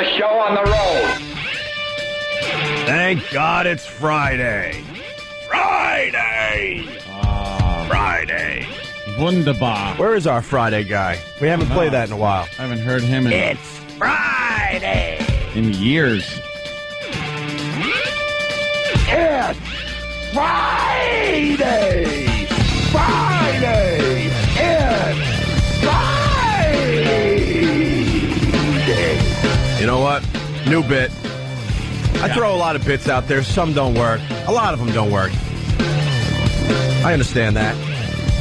the show on the road. Thank God it's Friday. Friday! Friday. Wunderbar. Where is our Friday guy? We haven't played that in a while. I haven't heard him It's Friday! in years. It's Friday! Friday! It's Friday! You know what? New bit. I throw a lot of bits out there. Some don't work. A lot of them don't work. I understand that.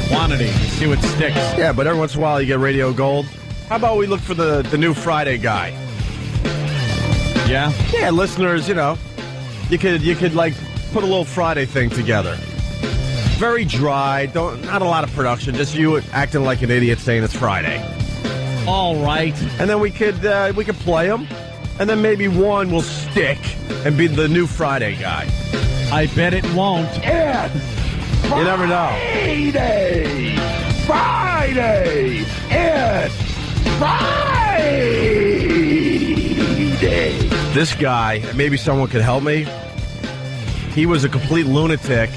Quantity. See what sticks. Yeah, but every once in a while you get radio gold. How about we look for the new Friday guy? Yeah? Yeah, listeners, you know, you could like put a little Friday thing together. Very dry, not a lot of production, just you acting like an idiot saying it's Friday. All right. And then we could play them, and then maybe one will stick and be the new Friday guy. I bet it won't. It's You never know. Friday! Friday! It's Friday! This guy, maybe someone could help me. He was a complete lunatic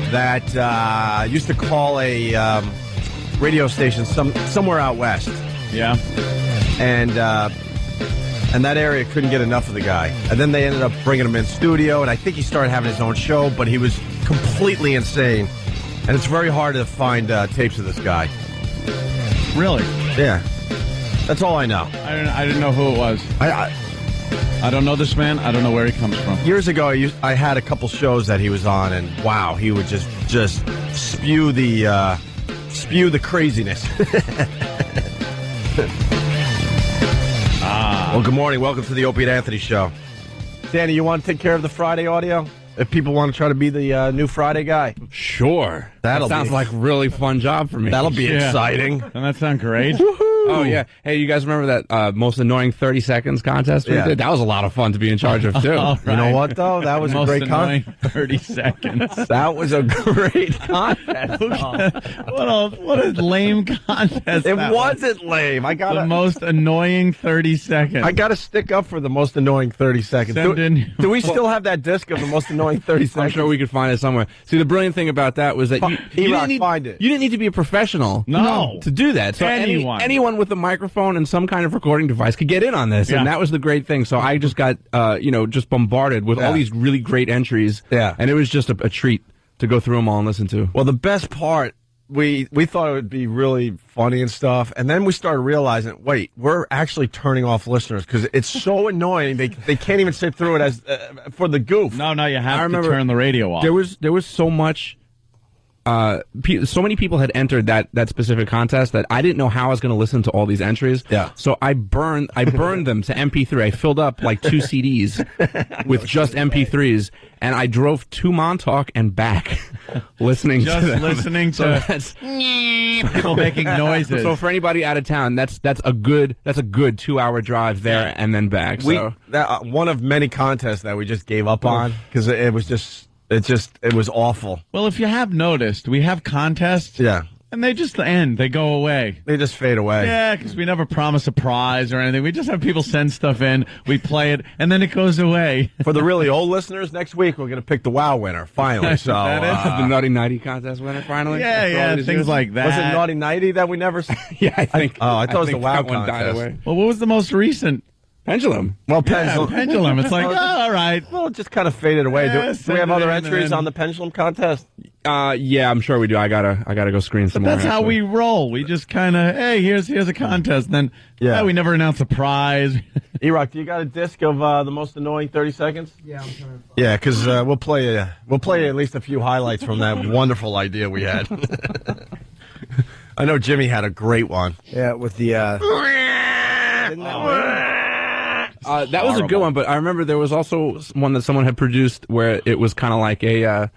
that used to call a radio station somewhere out west. Yeah. And that area couldn't get enough of the guy. And then they ended up bringing him in studio, and I think he started having his own show, but he was completely insane. And it's very hard to find tapes of this guy. Really? Yeah. That's all I know. I didn't know who it was. I don't know this man. I don't know where he comes from. Years ago, I had a couple shows that he was on, and wow, he would just spew the craziness. Well, good morning. Welcome to the Opie and Anthony Show. Danny, you want to take care of the Friday audio? If people want to try to be the new Friday guy? Sure. That sounds like a really fun job for me. That'll be exciting. Doesn't that sound great? Oh, yeah. Hey, you guys remember that most annoying 30 seconds contest we did? That was a lot of fun to be in charge of, too. All right. You know what, though? That was a great contest. 30 seconds. That was a great contest. What a lame contest. It that wasn't lame. The most annoying 30 seconds. I got to stick up for the most annoying 30 seconds. Do we still have that disc of the most annoying 30 seconds? I'm sure we could find it somewhere. See, the brilliant thing about that was that you didn't need to be a professional to do that. So anyone with a microphone and some kind of recording device could get in on this, and that was the great thing. So I just got, just bombarded with all these really great entries, and it was just a treat to go through them all and listen to. Well, the best part, we thought it would be really funny and stuff, and then we started realizing, wait, we're actually turning off listeners because it's so annoying. They can't even sit through it as for the goof. No, you have to turn the radio off. There was so much. So many people had entered that specific contest that I didn't know how I was going to listen to all these entries. Yeah. So I burned them to MP3. I filled up like 2 CDs with just MP3s, and I drove to Montauk and back listening to them. Listening to people making noises. So for anybody out of town, that's a good 2-hour drive there and then back. So one of many contests that we just gave up on because it was awful. Well, if you have noticed, we have contests. Yeah. And they just end. They go away. They just fade away. Yeah, because we never promise a prize or anything. We just have people send stuff in. We play it, and then it goes away. For the really old listeners, next week we're going to pick the WoW winner, finally. So that is the Naughty Nighty contest winner, finally? Yeah, things like that. Was it Naughty Nighty that we never... Yeah, I think... I thought it was the WoW one contest. died away. Well, what was the most recent? Pendulum. Well, Pendulum. Pendulum. It's like, all right. Well, it just kind of faded away. Yeah, Do we have other entries on the Pendulum contest? Yeah, I'm sure we do. I gotta go screen some more. That's how we roll. We just kind of, hey, here's a contest. And then we never announce a prize. E-Rock, do you got a disc of the most annoying 30 seconds? Yeah, I'm trying to. Yeah, because we'll play at least a few highlights from that wonderful idea we had. I know Jimmy had a great one. Yeah, with the. That was a good one, but I remember there was also one that someone had produced where it was kind of like a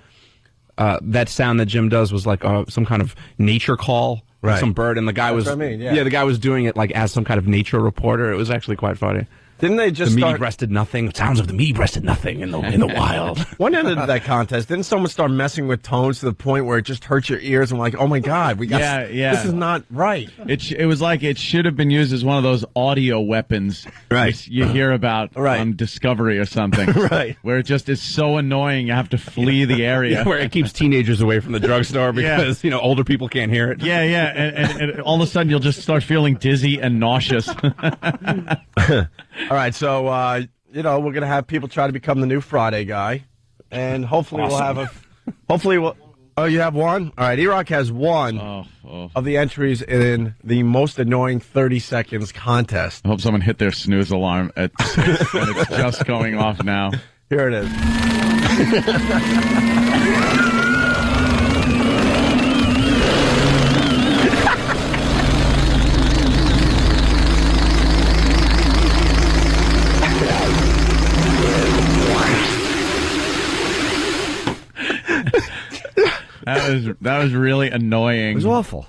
that sound that Jim does was like some kind of nature call, right? Some bird, and the guy That's was what I mean, yeah. the guy was doing it like as some kind of nature reporter. It was actually quite funny. Didn't they just the me-breasted nothing? Sounds of the me-breasted nothing in the wild. When ended that contest? Didn't someone start messing with tones to the point where it just hurts your ears? And we're like, oh my God, this is not right. It was like it should have been used as one of those audio weapons you hear about on Discovery or something. Right. Where it just is so annoying you have to flee the area. Where it keeps teenagers away from the drugstore because, older people can't hear it. Yeah, and all of a sudden you'll just start feeling dizzy and nauseous. All right, so, we're going to have people try to become the new Friday guy. And hopefully we'll have oh, you have one? All right, E-Rock has one of the entries in the most annoying 30 seconds contest. I hope someone hit their snooze alarm and it's just going off now. Here it is. That was really annoying. It was awful.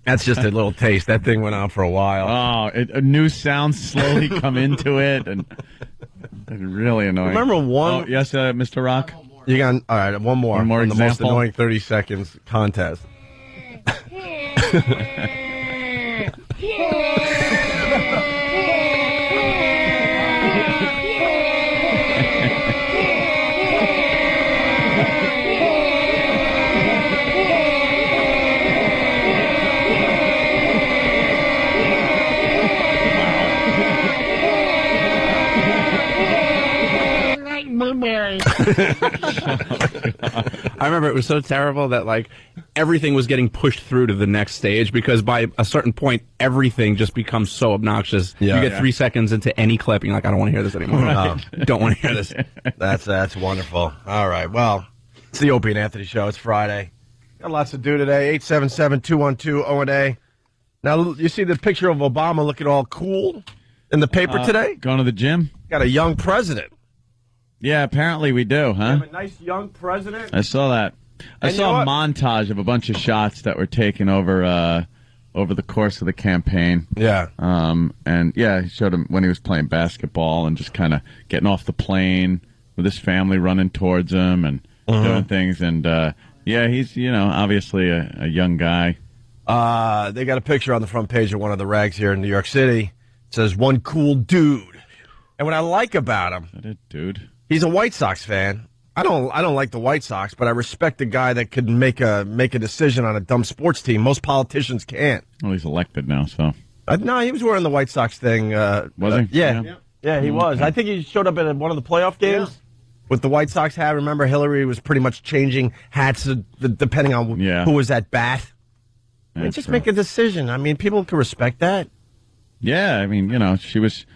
That's just a little taste. That thing went on for a while. Oh, a new sound slowly come into it, and it's really annoying. Remember one? Oh, yes, Mr. Rock. You got all right. One more. One more on the most example? annoying 30 seconds contest. I remember it was so terrible that everything was getting pushed through to the next stage because by a certain point everything just becomes so obnoxious. You get 3 seconds into any clip and you're like, I don't want to hear this anymore. Don't want to hear this. That's wonderful. All right, well, it's the Opie and Anthony Show. It's Friday. Got lots to do today. 877-212-ONA. Now, you see the picture of Obama looking all cool in the paper today? Going to the gym? Got a young president. Yeah, apparently we do, huh? We have a nice young president. I saw that. I saw a montage of a bunch of shots that were taken over the course of the campaign. Yeah. He showed him when he was playing basketball and just kind of getting off the plane with his family running towards him and doing things. And, he's, obviously a young guy. They got a picture on the front page of one of the rags here in New York City. It says, one cool dude. And what I like about him... Is that it, dude? He's a White Sox fan. I don't like the White Sox, but I respect the guy that could make a decision on a dumb sports team. Most politicians can't. Well, he's elected now, so. No, he was wearing the White Sox thing. Was he? Yeah, he was. I think he showed up at one of the playoff games with the White Sox hat. Remember, Hillary was pretty much changing hats depending on who was at bat. Just make a decision. I mean, people can respect that. Yeah, I mean, she was.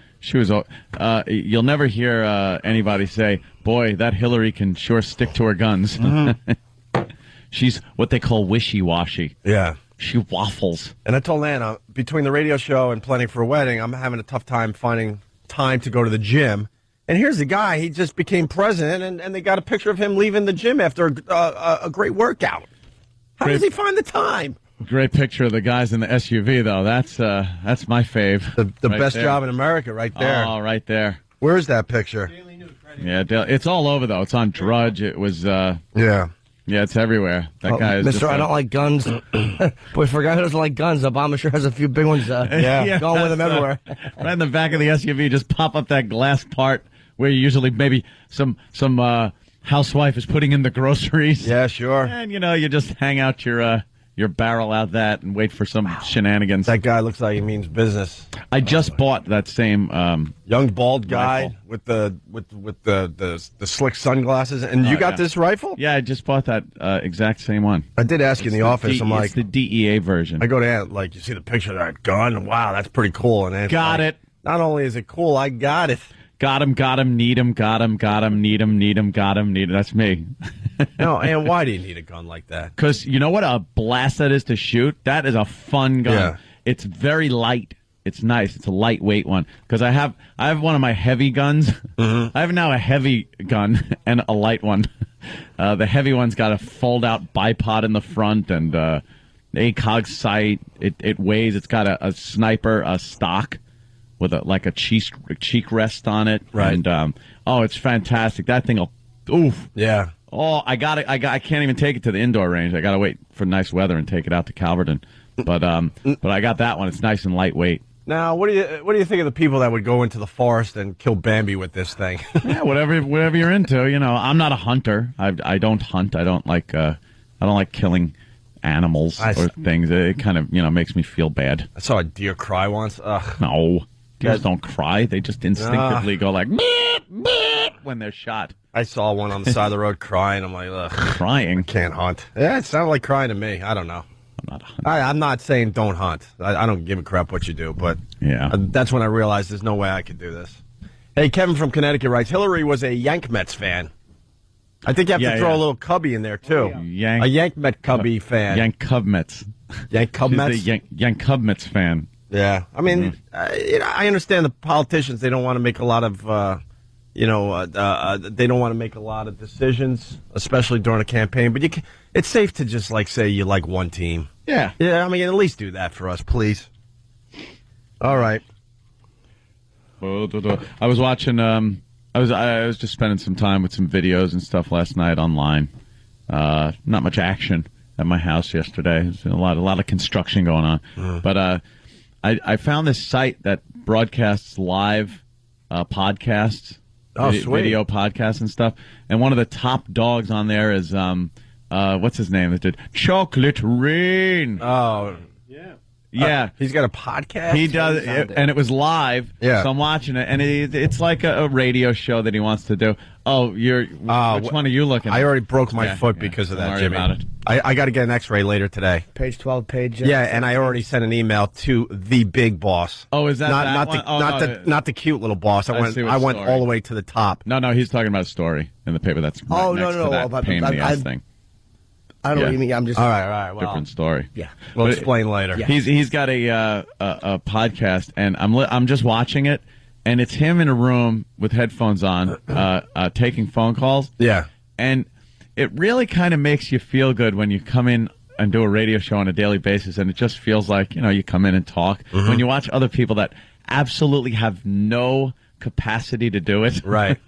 You'll never hear anybody say, boy, that Hillary can sure stick to her guns. Mm-hmm. She's what they call wishy-washy. Yeah. She waffles. And I told Anna, between the radio show and planning for a wedding, I'm having a tough time finding time to go to the gym. And here's the guy, he just became president, and they got a picture of him leaving the gym after a great workout. How does he find the time? Great picture of the guys in the SUV, though. That's my fave. The best job in America, right there. Oh, right there. Where is that picture? Daily News, right? Yeah, it's all over though. It's on Drudge. It was. Yeah, it's everywhere. That guy is. Mr. I don't like guns. Boy, for a guy who doesn't like guns, Obama sure has a few big ones. Going with him everywhere. Right in the back of the SUV, just pop up that glass part where usually maybe some housewife is putting in the groceries. Yeah, sure. And you just hang out your barrel out that and wait for some shenanigans. That guy looks like he means business. I just bought that same young bald guy rifle. with the slick sunglasses. And you got this rifle? Yeah, I just bought that exact same one. I did ask you in the office. I'm like, it's the DEA version. I go to Aunt, like, you see the picture of that gun? Wow, that's pretty cool. And Aunt's got like, it. Not only is it cool, I got it. Got him, need him, got him, need him, need him, got him, need him. That's me. No, and why do you need a gun like that? Because you know what a blast that is to shoot? That is a fun gun. Yeah. It's very light. It's nice. It's a lightweight one. Because I have one of my heavy guns. Mm-hmm. I have now a heavy gun and a light one. The heavy one's got a fold-out bipod in the front and ACOG sight. It weighs. It's got a sniper, a stock. with a cheek rest on it. Right. And it's fantastic. That thing will, oof. Yeah. Oh, I got it. I can't even take it to the indoor range. I got to wait for nice weather and take it out to Calverton. But I got that one. It's nice and lightweight. Now, what do you think of the people that would go into the forest and kill Bambi with this thing? Yeah, whatever you're into. I'm not a hunter. I don't hunt. I don't like killing animals or things. It kind of makes me feel bad. I saw a deer cry once. Ugh. No, deers don't cry. They just instinctively go like meep, meep when they're shot. I saw one on the side of the road crying. I'm like, ugh. Crying? I can't hunt. Yeah, it sounded like crying to me. I don't know. I'm not saying don't hunt. I don't give a crap what you do, but yeah, that's when I realized there's no way I could do this. Hey, Kevin from Connecticut writes, Hillary was a Yank Mets fan. I think you have to throw a little Cubby in there, too. Oh, yeah. A Yank Met Cubby fan. Yank Cub Mets. Yank Cub Mets? She's the Yank Cub Mets fan. Yeah. I mean, I understand the politicians, they don't want to make a lot of, they don't want to make a lot of decisions, especially during a campaign. But it's safe to just, say you like one team. Yeah. Yeah, I mean, at least do that for us, please. All right. I was watching, I was just spending some time with some videos and stuff last night online. Not much action at my house yesterday. There's a lot of construction going on. But I found this site that broadcasts live podcasts, video podcasts and stuff. And one of the top dogs on there is what's his name? It did Chocolate Rain. Oh, yeah. Yeah. He's got a podcast? He does, and it was live, so I'm watching it, and it's like a radio show that he wants to do. Oh, which one are you looking at? I already broke my foot because of that, Jimmy. About it. I got to get an x-ray later today. Page 12, page... Yeah, and I already sent an email to the big boss. Oh, is that not the cute little boss. I went all the way to the top. No, he's talking about a story in the paper that's next to that pain in the ass thing. I don't know what you mean. I'm just... All right. Well, different story. Yeah. We'll explain later. Yeah. He's got a podcast, and I'm just watching it, and it's him in a room with headphones on, taking phone calls. Yeah. And it really kind of makes you feel good when you come in and do a radio show on a daily basis, and it just feels like, you come in and talk. Mm-hmm. When you watch other people that absolutely have no capacity to do it. Right.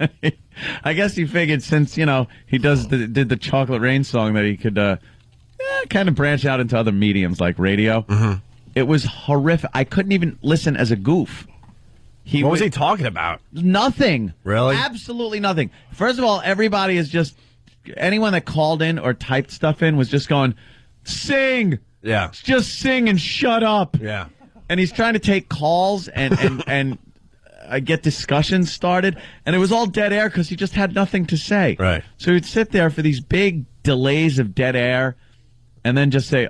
I guess he figured since, he did the Chocolate Rain song that he could kind of branch out into other mediums like radio. Mm-hmm. It was horrific. I couldn't even listen as a goof. What was he talking about? Nothing. Really? Absolutely nothing. First of all, everybody is just, anyone that called in or typed stuff in was just going, sing. Yeah. Just sing and shut up. Yeah. And he's trying to take calls and get discussions started, and it was all dead air because he just had nothing to say. Right. So he'd sit there for these big delays of dead air, and then just say,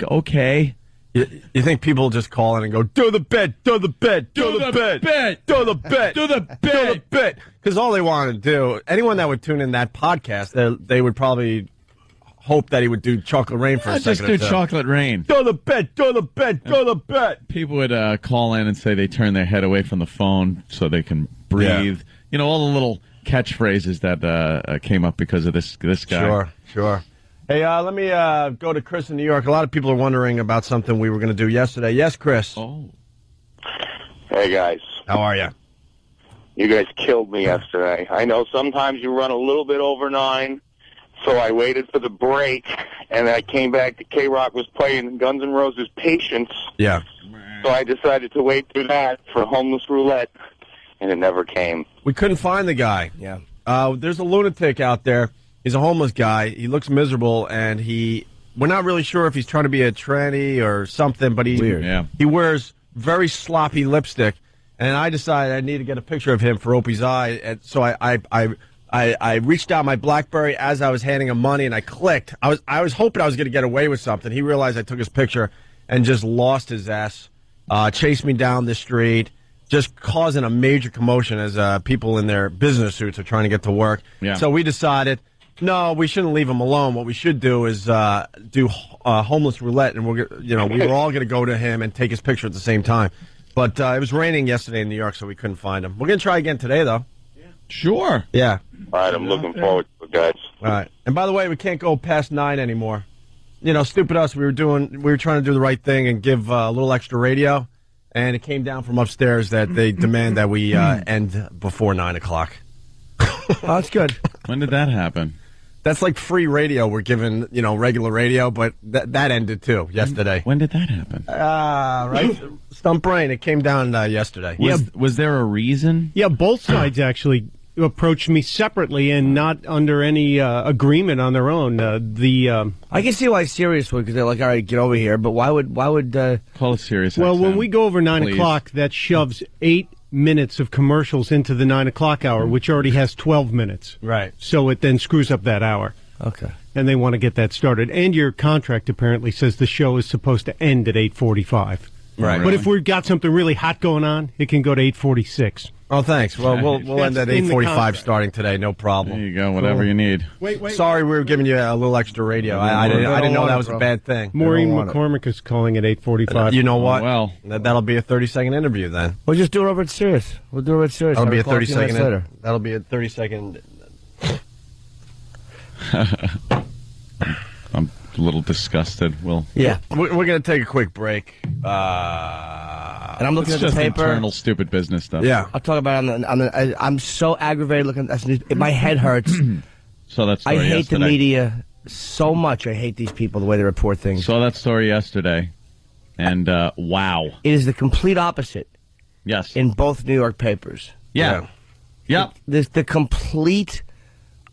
okay. You think people just call in and go, do the bit, do the bit, do the bit, do the bit, do the bit. Because all they want to do, anyone that would tune in that podcast, they would probably hope that he would do Chocolate Rain for a second. Just do Chocolate Rain. Do the bit, do the bit, do the bit. People would call in and say they turn their head away from the phone so they can breathe. Yeah. All the little catchphrases that came up because of this guy. Sure. Hey, let me go to Chris in New York. A lot of people are wondering about something we were going to do yesterday. Yes, Chris. Oh. Hey, guys. How are you? You guys killed me yesterday. I know sometimes you run a little bit over 9. So I waited for the break, and I came back to K-Rock was playing Guns N' Roses' Patience. Yeah. So I decided to wait through that for Homeless Roulette, and it never came. We couldn't find the guy. Yeah. There's a lunatic out there. He's a homeless guy. He looks miserable, and we're not really sure if he's trying to be a tranny or something, but he wears very sloppy lipstick, and I decided I need to get a picture of him for Opie's Eye, and so I reached out my BlackBerry as I was handing him money, and I clicked. I was hoping I was going to get away with something. He realized I took his picture and just lost his ass, chased me down the street, just causing a major commotion as people in their business suits are trying to get to work. Yeah. So we decided, no, we shouldn't leave him alone. What we should do is do Homeless Roulette, and we were all going to go to him and take his picture at the same time. But it was raining yesterday in New York, so we couldn't find him. We're going to try again today, though. Sure. Yeah. All right, I'm looking forward to it, guys. All right. And by the way, we can't go past 9 anymore. Stupid us. We were trying to do the right thing and give a little extra radio, and it came down from upstairs that they demand that we end before 9 o'clock. Oh, that's good. When did that happen? That's like free radio. We're given, regular radio, but that ended too yesterday. When did that happen? Right? Stump Brain. It came down yesterday. Was there a reason? Yeah, both sides actually approached me separately and not under any agreement on their own. I can see why Sirius would, because they're like, all right, get over here. But why would call it Sirius? Well, XM, when we go over 9 please. o'clock, that shoves 8 minutes of commercials into the 9 o'clock hour, which already has 12 minutes. Right. So it then screws up that hour. Okay. And they want to get that started. And your contract apparently says the show is supposed to end at 8:45. Right. But if we've got something really hot going on, it can go to 8:46. Oh, thanks. Well, we'll end at That's in the 8:45 contract. starting today. No problem. There you go. Whatever you need. Wait. Sorry, we were giving you a little extra radio. I didn't know that was a bad thing. Maureen McCormick is calling at 8:45. You know what? Well. That'll be a 30-second interview then. We'll just do it over at Sirius. We'll do it at Sirius. That'll be a 9 o'clock, 30-second. minutes later. That'll be a 30-second. I'm a little disgusted. Yeah. We're going to take a quick break. And I'm looking It's at the just paper. internal stupid business stuff. Yeah. I'll talk about it I'm so aggravated looking at this. My head hurts. Saw that I story hate yesterday. the media so much. I hate these people, the way they report things. Saw that story yesterday, and wow. It is the complete opposite Yes. in both New York papers. Yeah. Yep. There's the complete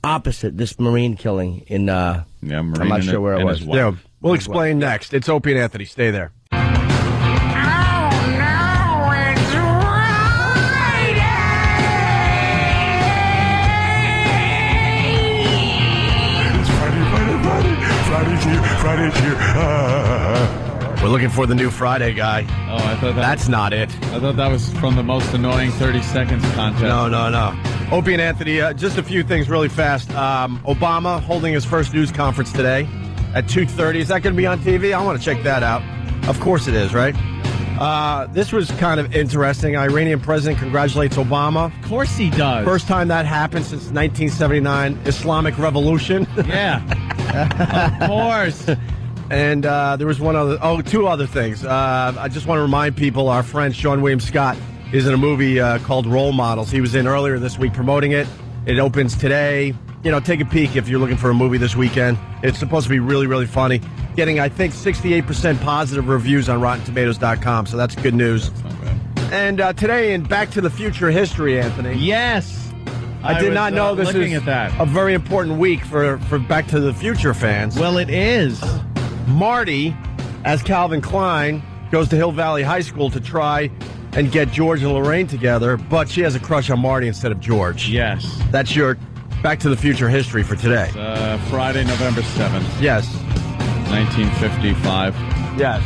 opposite, this Marine killing in, Yeah, Marine I'm not and sure where it and was. his wife. Yeah. We'll explain next. It's Opie and Anthony. Stay there. Friday's here. We're looking for the new Friday guy. Oh, I thought That's not it. I thought that was from the most annoying 30 seconds contest. No. Opie and Anthony, just a few things really fast. Obama holding his first news conference today at 2:30. Is that going to be on TV? I want to check that out. Of course it is, right? This was kind of interesting. Iranian president congratulates Obama. Of course he does. First time that happened since 1979 Islamic Revolution. Yeah. Of course. And there was two other things. I just want to remind people, our friend Sean William Scott is in a movie called Role Models. He was in earlier this week promoting it. It opens today. Take a peek if you're looking for a movie this weekend. It's supposed to be really, really funny. Getting, I think, 68% positive reviews on RottenTomatoes.com, so that's good news. That's not bad. And today in Back to the Future history, Anthony. Yes. I did not know this looking is at that. a very important week for Back to the Future fans. Well, it is. Marty, as Calvin Klein, goes to Hill Valley High School to try and get George and Lorraine together, but she has a crush on Marty instead of George. Yes. That's your Back to the Future history for today. Friday, November 7th, Yes. 1955. Yes.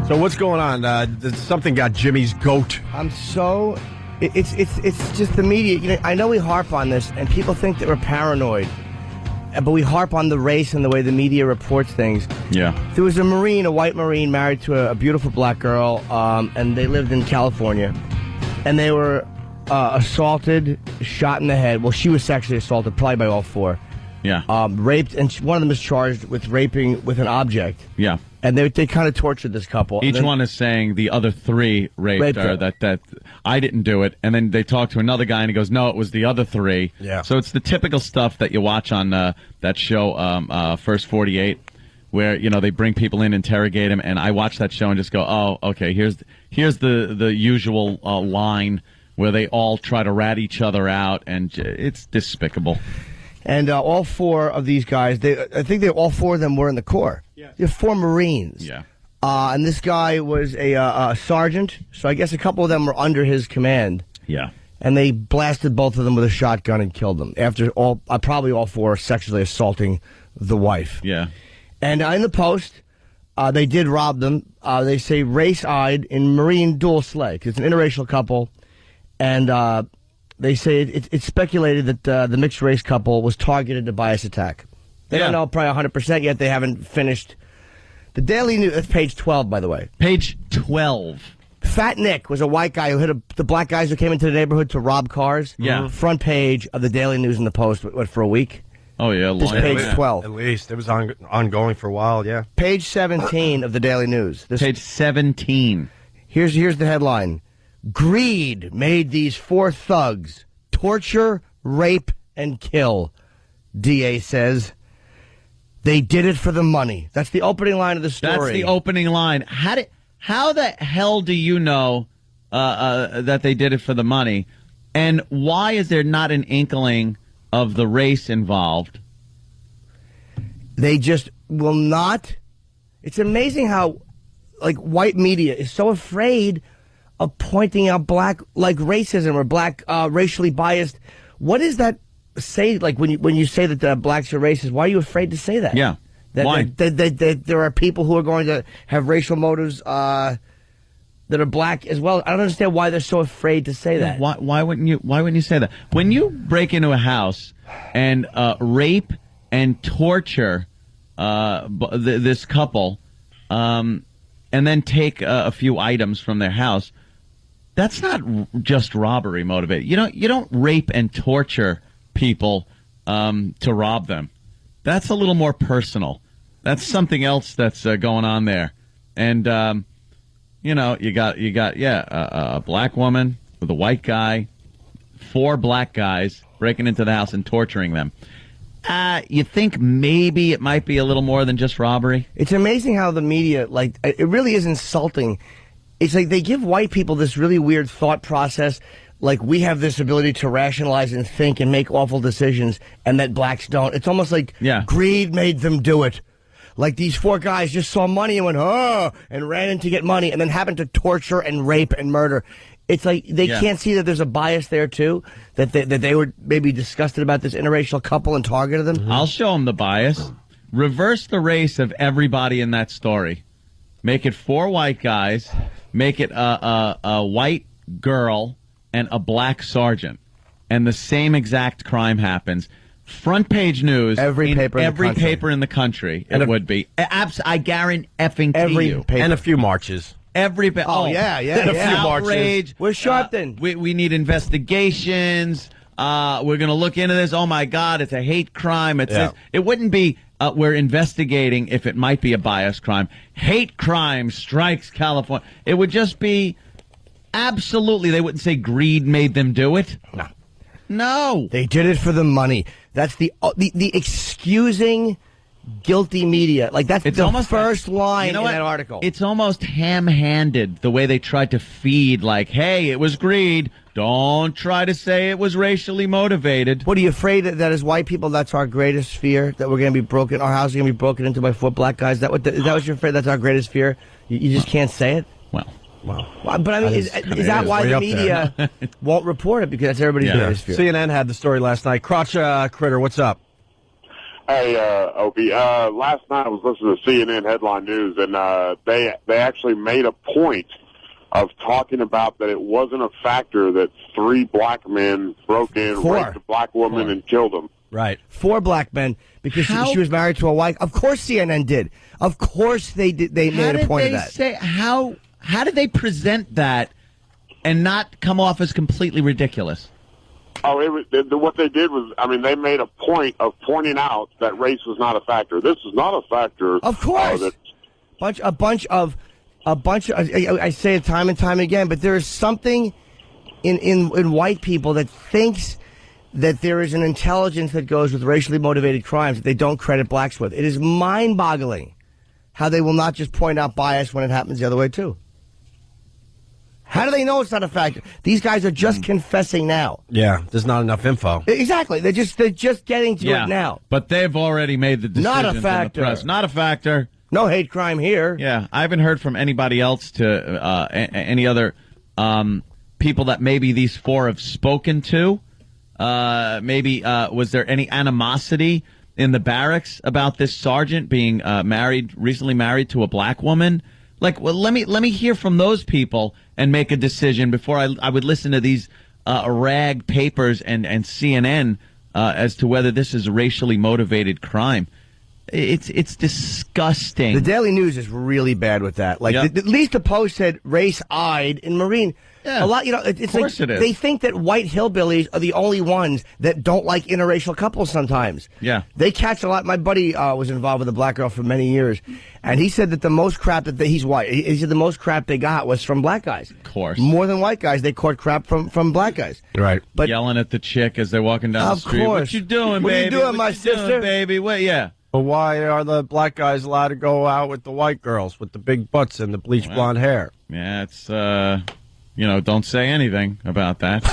So what's going on? Something got Jimmy's goat. It's just the media. I know we harp on this, and people think that we're paranoid, but we harp on the race and the way the media reports things. Yeah. There was a white Marine, married to a beautiful black girl, and they lived in California, and they were assaulted, shot in the head. Well, she was sexually assaulted, probably by all four. Yeah. Raped, and one of them is charged with raping with an object. Yeah. And they kind of tortured this couple. Each one is saying the other three raped her, that I didn't do it. And then they talk to another guy, and he goes, no, it was the other three. Yeah. So it's the typical stuff that you watch on that show, First 48, where, they bring people in, interrogate them, and I watch that show and just go, oh, okay, here's the usual line where they all try to rat each other out, and it's despicable. And all four of these guys, I think all four of them were in the Corps. Yeah. They're 4 Marines. Yeah. And this guy was a sergeant, so I guess a couple of them were under his command. Yeah. And they blasted both of them with a shotgun and killed them after probably all four sexually assaulting the wife. Yeah. And in the Post, they did rob them. They say race-eyed in Marine dual sleigh. It's an interracial couple, and they say it's speculated that the mixed race couple was targeted in a bias attack. They don't know probably 100% yet. They haven't finished. The Daily News, that's page 12, by the way. Page 12. Fat Nick was a white guy who hit the black guys who came into the neighborhood to rob cars. Yeah. Front page of the Daily News and the Post, for a week. Oh, yeah. This page 12. At least. It was ongoing for a while, yeah. Page 17 of the Daily News. Page 17. Here's the headline. Greed made these 4 thugs torture, rape, and kill. DA says they did it for the money. That's the opening line of the story. That's the opening line. How the hell do you know that they did it for the money? And why is there not an inkling of the race involved? They just will not. It's amazing how, like, white media is so afraid of pointing out black, like, racism or black racially biased. What does that say? Like, when you say that blacks are racist, why are you afraid to say that? Yeah. Why? That there are people who are going to have racial motives that are black as well. I don't understand why they're so afraid to say that. Why wouldn't you say that? When you break into a house and rape and torture this couple, and then take a few items from their house, that's not just robbery motivated. You don't rape and torture people to rob them. That's a little more personal. That's something else that's going on there. And you got a black woman with a white guy, 4 black guys breaking into the house and torturing them. You think maybe it might be a little more than just robbery? It's amazing how the media, like, it really is insulting. It's like they give white people this really weird thought process, like we have this ability to rationalize and think and make awful decisions, and that blacks don't. It's almost like greed made them do it. Like these 4 guys just saw money and went, oh, and ran in to get money, and then happened to torture and rape and murder. It's like they can't see that there's a bias there, too, that they were maybe disgusted about this interracial couple and targeted them. I'll show them the bias. Reverse the race of everybody in that story. Make it 4 white guys. Make it a white girl and a black sergeant. And the same exact crime happens. Front page news. Every paper in the country. It would be. I guarantee you. And a few marches. Yeah. A few outrage. We're sharp then. We need investigations. We're going to look into this. Oh my God, it's a hate crime. It wouldn't be we're investigating if it might be a bias crime. Hate crime strikes California. It would just be absolutely. They wouldn't say greed made them do it. No. They did it for the money. That's the excusing guilty media. Like that's the first line in that article. It's almost ham-handed the way they tried to feed, like, hey, it was greed. Don't try to say it was racially motivated. What, are you afraid that as white people, that's our greatest fear? That we're going to be broken, our house is going to be broken into by 4 black guys? Is that what you're afraid that's our greatest fear? You just can't say it? Well, but I mean, is that why the media won't report it? Because that's everybody's greatest fear. CNN had the story last night. Crotch Critter, what's up? Hey, Opie. Last night I was listening to CNN headline news, and they actually made a point of talking about that it wasn't a factor that 3 black men broke in, raped a black woman, and killed them. Right. 4 black men because she was married to a white. Of course, CNN did. Of course, they did. They made a point of that. How did they present that and not come off as completely ridiculous? Oh, what they did was, I mean, they made a point of pointing out that race was not a factor. This is not a factor. Of course, a bunch of. I say it time and time again, but there is something in white people that thinks that there is an intelligence that goes with racially motivated crimes that they don't credit blacks with. It is mind-boggling how they will not just point out bias when it happens the other way too. How do they know it's not a factor? These guys are just confessing now. Yeah, there's not enough info. Exactly. They're just getting to it now. But they've already made the decision. Not a factor. In the press. Not a factor. No hate crime here. Yeah, I haven't heard from anybody else to any other people that maybe these 4 have spoken to. Maybe was there any animosity in the barracks about this sergeant being recently married to a black woman? Like, well, let me hear from those people and make a decision before I would listen to these rag papers and CNN as to whether this is a racially motivated crime. It's disgusting. The Daily News is really bad with that. Like, at least the Post said race-eyed in Marine. Yeah, a lot, it's like it is. They think that white hillbillies are the only ones that don't like interracial couples sometimes. Yeah. They catch a lot. My buddy was involved with a black girl for many years, and he said that the most crap he's white. He said the most crap they got was from black guys. Of course. More than white guys, they caught crap from black guys. Right. But yelling at the chick as they're walking down the street. Of course. What you doing, baby? What you doing, my sister? Doing, baby? What? Yeah. But why are the black guys allowed to go out with the white girls with the big butts and the bleached blonde hair? Yeah, it's don't say anything about that.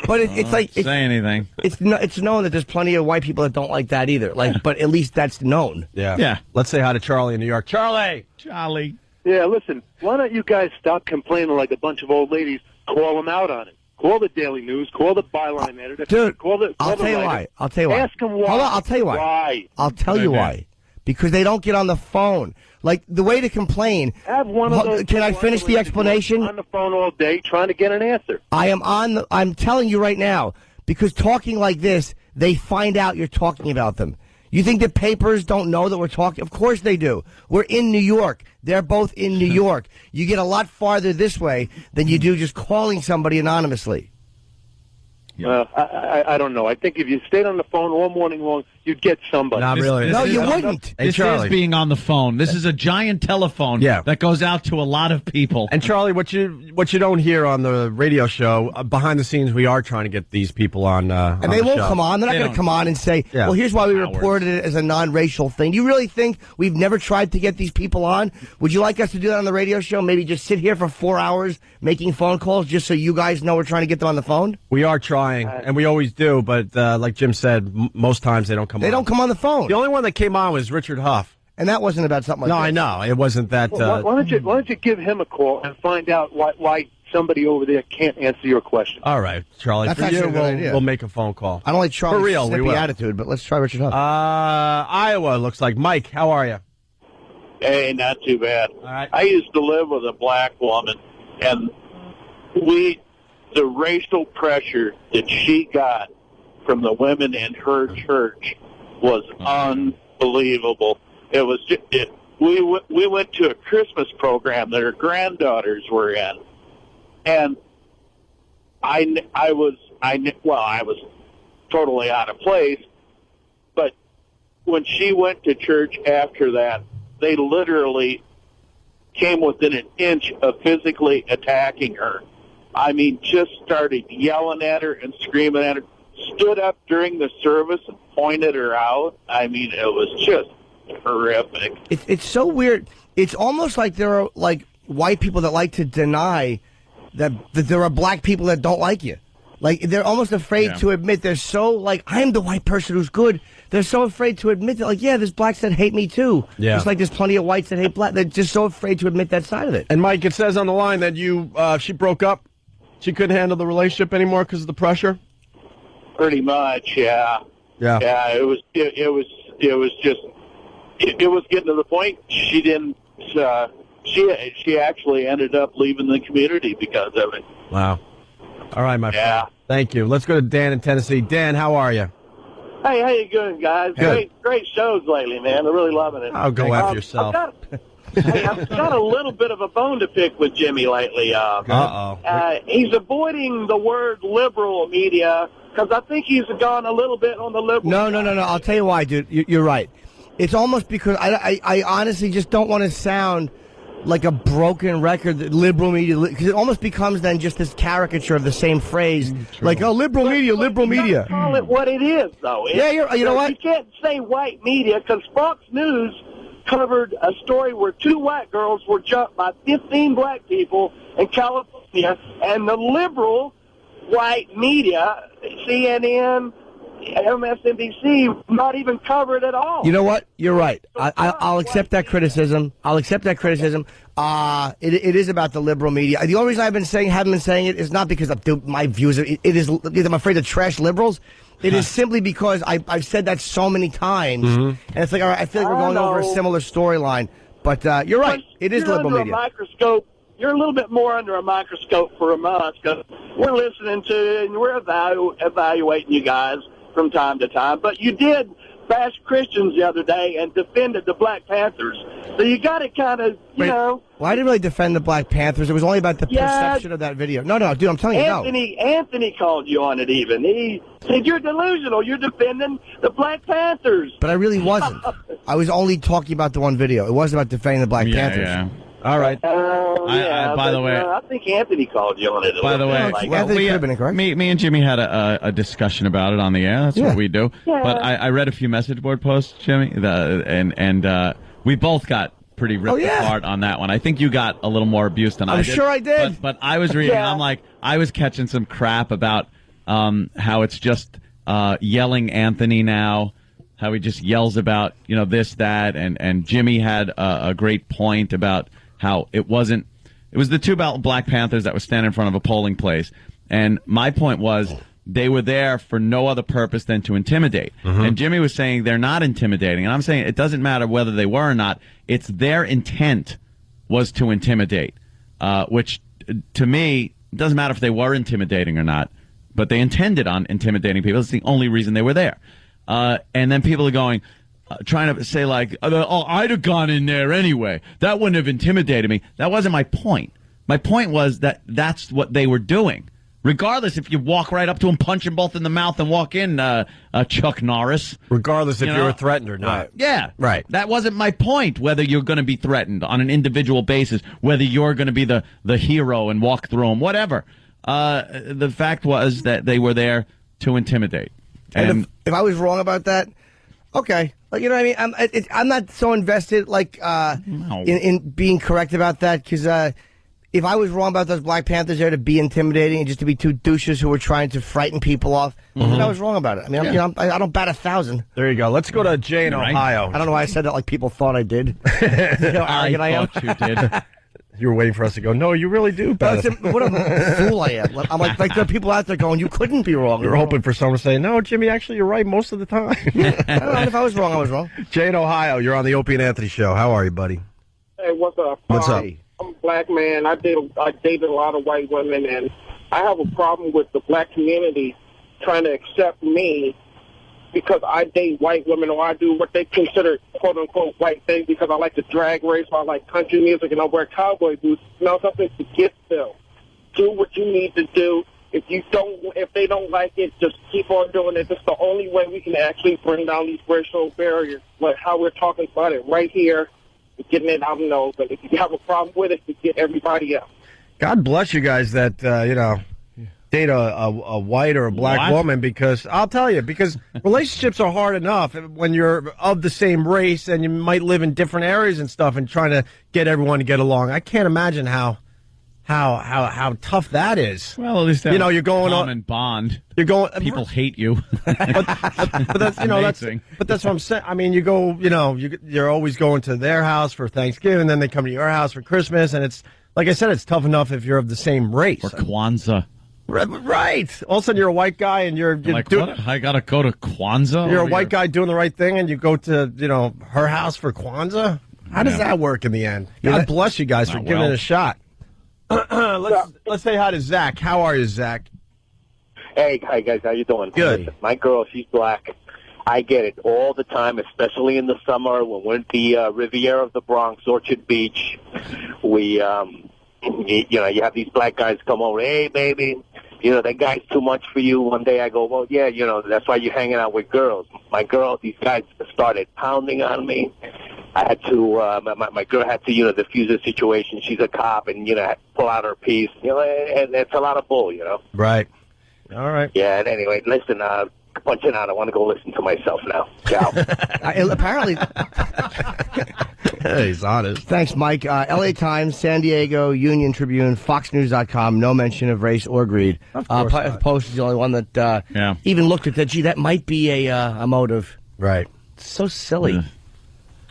But it's like say anything. It's known that there's plenty of white people that don't like that either. Like, but at least that's known. Yeah. Let's say hi to Charlie in New York. Charlie. Yeah, listen. Why don't you guys stop complaining like a bunch of old ladies? Call them out on it. Call the Daily News. Call the byline editor. Dude, I'll tell you why. Ask them why. Hold on, I'll tell you why. Why? I'll tell you why. Because they don't get on the phone. Like, the way to complain. Have one of those. Can I finish the explanation? On the phone all day trying to get an answer. I'm telling you right now, because talking like this, they find out you're talking about them. You think the papers don't know that we're talking? Of course they do. We're in New York. They're both in New York. You get a lot farther this way than you do just calling somebody anonymously. I don't know. I think if you stayed on the phone all morning long, you'd get somebody. Not really. No, you wouldn't. This is being on the phone. This is a giant telephone that goes out to a lot of people. And Charlie, what you don't hear on the radio show, behind the scenes, we are trying to get these people on. And they won't come on. They're not going to come on and say, well, here's why we reported it as a non-racial thing. Do you really think we've never tried to get these people on? Would you like us to do that on the radio show? Maybe just sit here for 4 hours making phone calls just so you guys know we're trying to get them on the phone? We are trying, and we always do, but like Jim said, most times they don't come on. They don't come on the phone. The only one that came on was Richard Huff. And that wasn't about something like that. No, I know. It wasn't that... Well, why don't you give him a call and find out why somebody over there can't answer your question? All right, Charlie. That's for you, a good idea. We'll make a phone call. I don't like Charlie's for real, snippy attitude, but let's try Richard Huff. Iowa looks like. Mike, how are you? Hey, not too bad. All right. I used to live with a black woman, and the racial pressure that she got from the women in her church was unbelievable. It was just, we went to a Christmas program that her granddaughters were in, and I was totally out of place. But when she went to church after that, they literally came within an inch of physically attacking her. I mean, just started yelling at her and screaming at her. Stood up during the service and pointed her out. I mean, it was just horrific. It's so weird. It's almost like there are like white people that like to deny that there are black people that don't like you. Like, they're almost afraid to admit. They're so like, I'm the white person who's good. They're so afraid to admit that, like, yeah, there's blacks that hate me too. Yeah. Just like there's plenty of whites that hate black. They're just so afraid to admit that side of it. And Mike, it says on the line that she broke up. She couldn't handle the relationship anymore because of the pressure. Pretty much, yeah. It was getting to the point she didn't. She actually ended up leaving the community because of it. Wow. All right, my friend. Thank you. Let's go to Dan in Tennessee. Dan, how are you? Hey, how you doing, guys? Good. Great shows lately, man. I'm really loving it. I'll go after yourself. I've got a little bit of a bone to pick with Jimmy lately. He's avoiding the word liberal media because I think he's gone a little bit on the liberal No. I'll tell you why, dude. You're right. It's almost because I honestly just don't want to sound like a broken record, liberal media, because it almost becomes then just this caricature of the same phrase, like, oh, liberal media. Call it what it is, though. You know what? You can't say white media because Fox News covered a story where 2 white girls were jumped by 15 black people in California, and the liberal white media, CNN, MSNBC, not even covered at all. You know what? You're right. I'll accept that criticism. It is about the liberal media. The only reason haven't been saying it is not because of my views. It is because I'm afraid to trash liberals. It is simply because I've said that so many times, and it's like, all right, I feel like we're going over a similar storyline. But you're right. It is liberal media. You're a little bit more under a microscope for a month because we're listening to and we're evaluating you guys from time to time. But you did bashed Christians the other day and defended the Black Panthers. So you got to kind of, you know. Well, I didn't really defend the Black Panthers. It was only about the perception of that video. No, dude, I'm telling you, no. Anthony called you on it even. He said, you're delusional. You're defending the Black Panthers. But I really wasn't. I was only talking about the one video. It wasn't about defending the Black Panthers. Yeah. All right. By the way, I think Anthony called you on it. By the way, me and Jimmy had a discussion about it on the air. That's what we do. Yeah. But I read a few message board posts, Jimmy, and we both got pretty ripped apart on that one. I think you got a little more abuse than I did. I'm sure I did. But I was reading. I'm like, I was catching some crap about how it's just yelling Anthony now. How he just yells about, this, that, and Jimmy had a great point about how it was the two Black Panthers that were standing in front of a polling place. And my point was they were there for no other purpose than to intimidate. Mm-hmm. And Jimmy was saying they're not intimidating. And I'm saying it doesn't matter whether they were or not. It's their intent was to intimidate, which to me doesn't matter if they were intimidating or not. But they intended on intimidating people. It's the only reason they were there. And then people are going, trying to say like, I'd have gone in there anyway. That wouldn't have intimidated me. That wasn't my point. My point was that that's what they were doing. Regardless if you walk right up to them, punch them both in the mouth and walk in, Chuck Norris. Regardless if you were threatened or not. Yeah. Right. That wasn't my point, whether you're going to be threatened on an individual basis, whether you're going to be the hero and walk through them, whatever. The fact was that they were there to intimidate. And if I was wrong about that, okay. Like, you know what I mean? I'm not so invested, in being correct about that, because if I was wrong about those Black Panthers there to be intimidating and just to be two douches who were trying to frighten people off, then I was wrong about it. I mean, I don't bat 1,000. There you go. Let's go to Jay in Ohio. I don't know why I said that like people thought I did. I thought you did. You were waiting for us to go, no, you really do. What a fool I am. I'm like there are people out there going, you couldn't be wrong. You're hoping for someone to say, no, Jimmy, actually, you're right most of the time. I don't know, if I was wrong, I was wrong. Jay in Ohio, you're on the Opie and Anthony show. How are you, buddy? Hey, what's up? What's up? I'm a black man. I dated a lot of white women, and I have a problem with the black community trying to accept me because I date white women, or I do what they consider quote-unquote white things because I like to drag race, or I like country music, and I wear cowboy boots. Something to get them. Do what you need to do. If they don't like it, just keep on doing it. It's the only way we can actually bring down these racial barriers, like how we're talking about it right here, getting it out. But if you have a problem with it, you get everybody else. God bless you guys that, date a white or a black woman, because I'll tell you, because relationships are hard enough when you're of the same race and you might live in different areas and stuff and trying to get everyone to get along. I can't imagine how tough that is. Well, at least you're going on common bond. You're going. People hate you. but that's but that's what I'm saying. I mean, you go. You're always going to their house for Thanksgiving, then they come to your house for Christmas, and it's like I said, it's tough enough if you're of the same race. Or Kwanzaa. Right. All of a sudden, you're a white guy, and you're like, what? I gotta go to Kwanzaa. You're a white guy doing the right thing, and you go to her house for Kwanzaa. How does that work in the end? God bless you guys for giving it a shot. Let's say hi to Zach. How are you, Zach? Hey, hi guys. How you doing? Good. Listen, my girl, she's black. I get it all the time, especially in the summer when we're at the Riviera of the Bronx, Orchard Beach. We, you have these black guys come over. Hey, baby. That guy's too much for you. One day I go, well, yeah, that's why you're hanging out with girls. My girl, these guys started pounding on me. I had to, my girl had to, diffuse the situation. She's a cop and, had to pull out her piece, and it's a lot of bull, Right. All right. Yeah, and anyway, listen, punching out. I want to go listen to myself now. Ciao. Apparently. He's honest. Thanks, Mike. LA Times, San Diego, Union Tribune, FoxNews.com, no mention of race or greed. Of course Post is the only one that even looked at that. Gee, that might be a motive. Right. It's so silly. Yeah.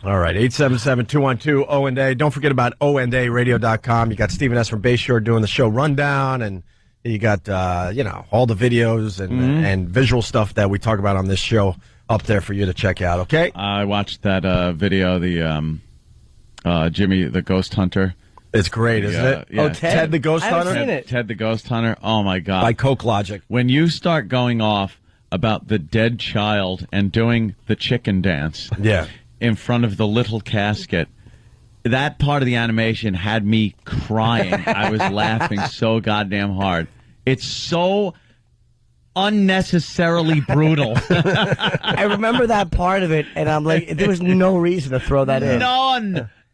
All right, 877-212-ONA. Don't forget about ONARadio.com. You got Stephen S. from Bayshore doing the show rundown, and you got, all the videos and visual stuff that we talk about on this show up there for you to check out, okay? I watched that video, the Jimmy the Ghost Hunter. It's great, isn't it? Yeah. Oh, Ted the Ghost Hunter? Seen it. Ted the Ghost Hunter. Oh, my God. By Coke Logic. When you start going off about the dead child and doing the chicken dance in front of the little casket. That part of the animation had me crying. I was laughing so goddamn hard. It's so unnecessarily brutal. I remember that part of it, and I'm like, there was no reason to throw that in.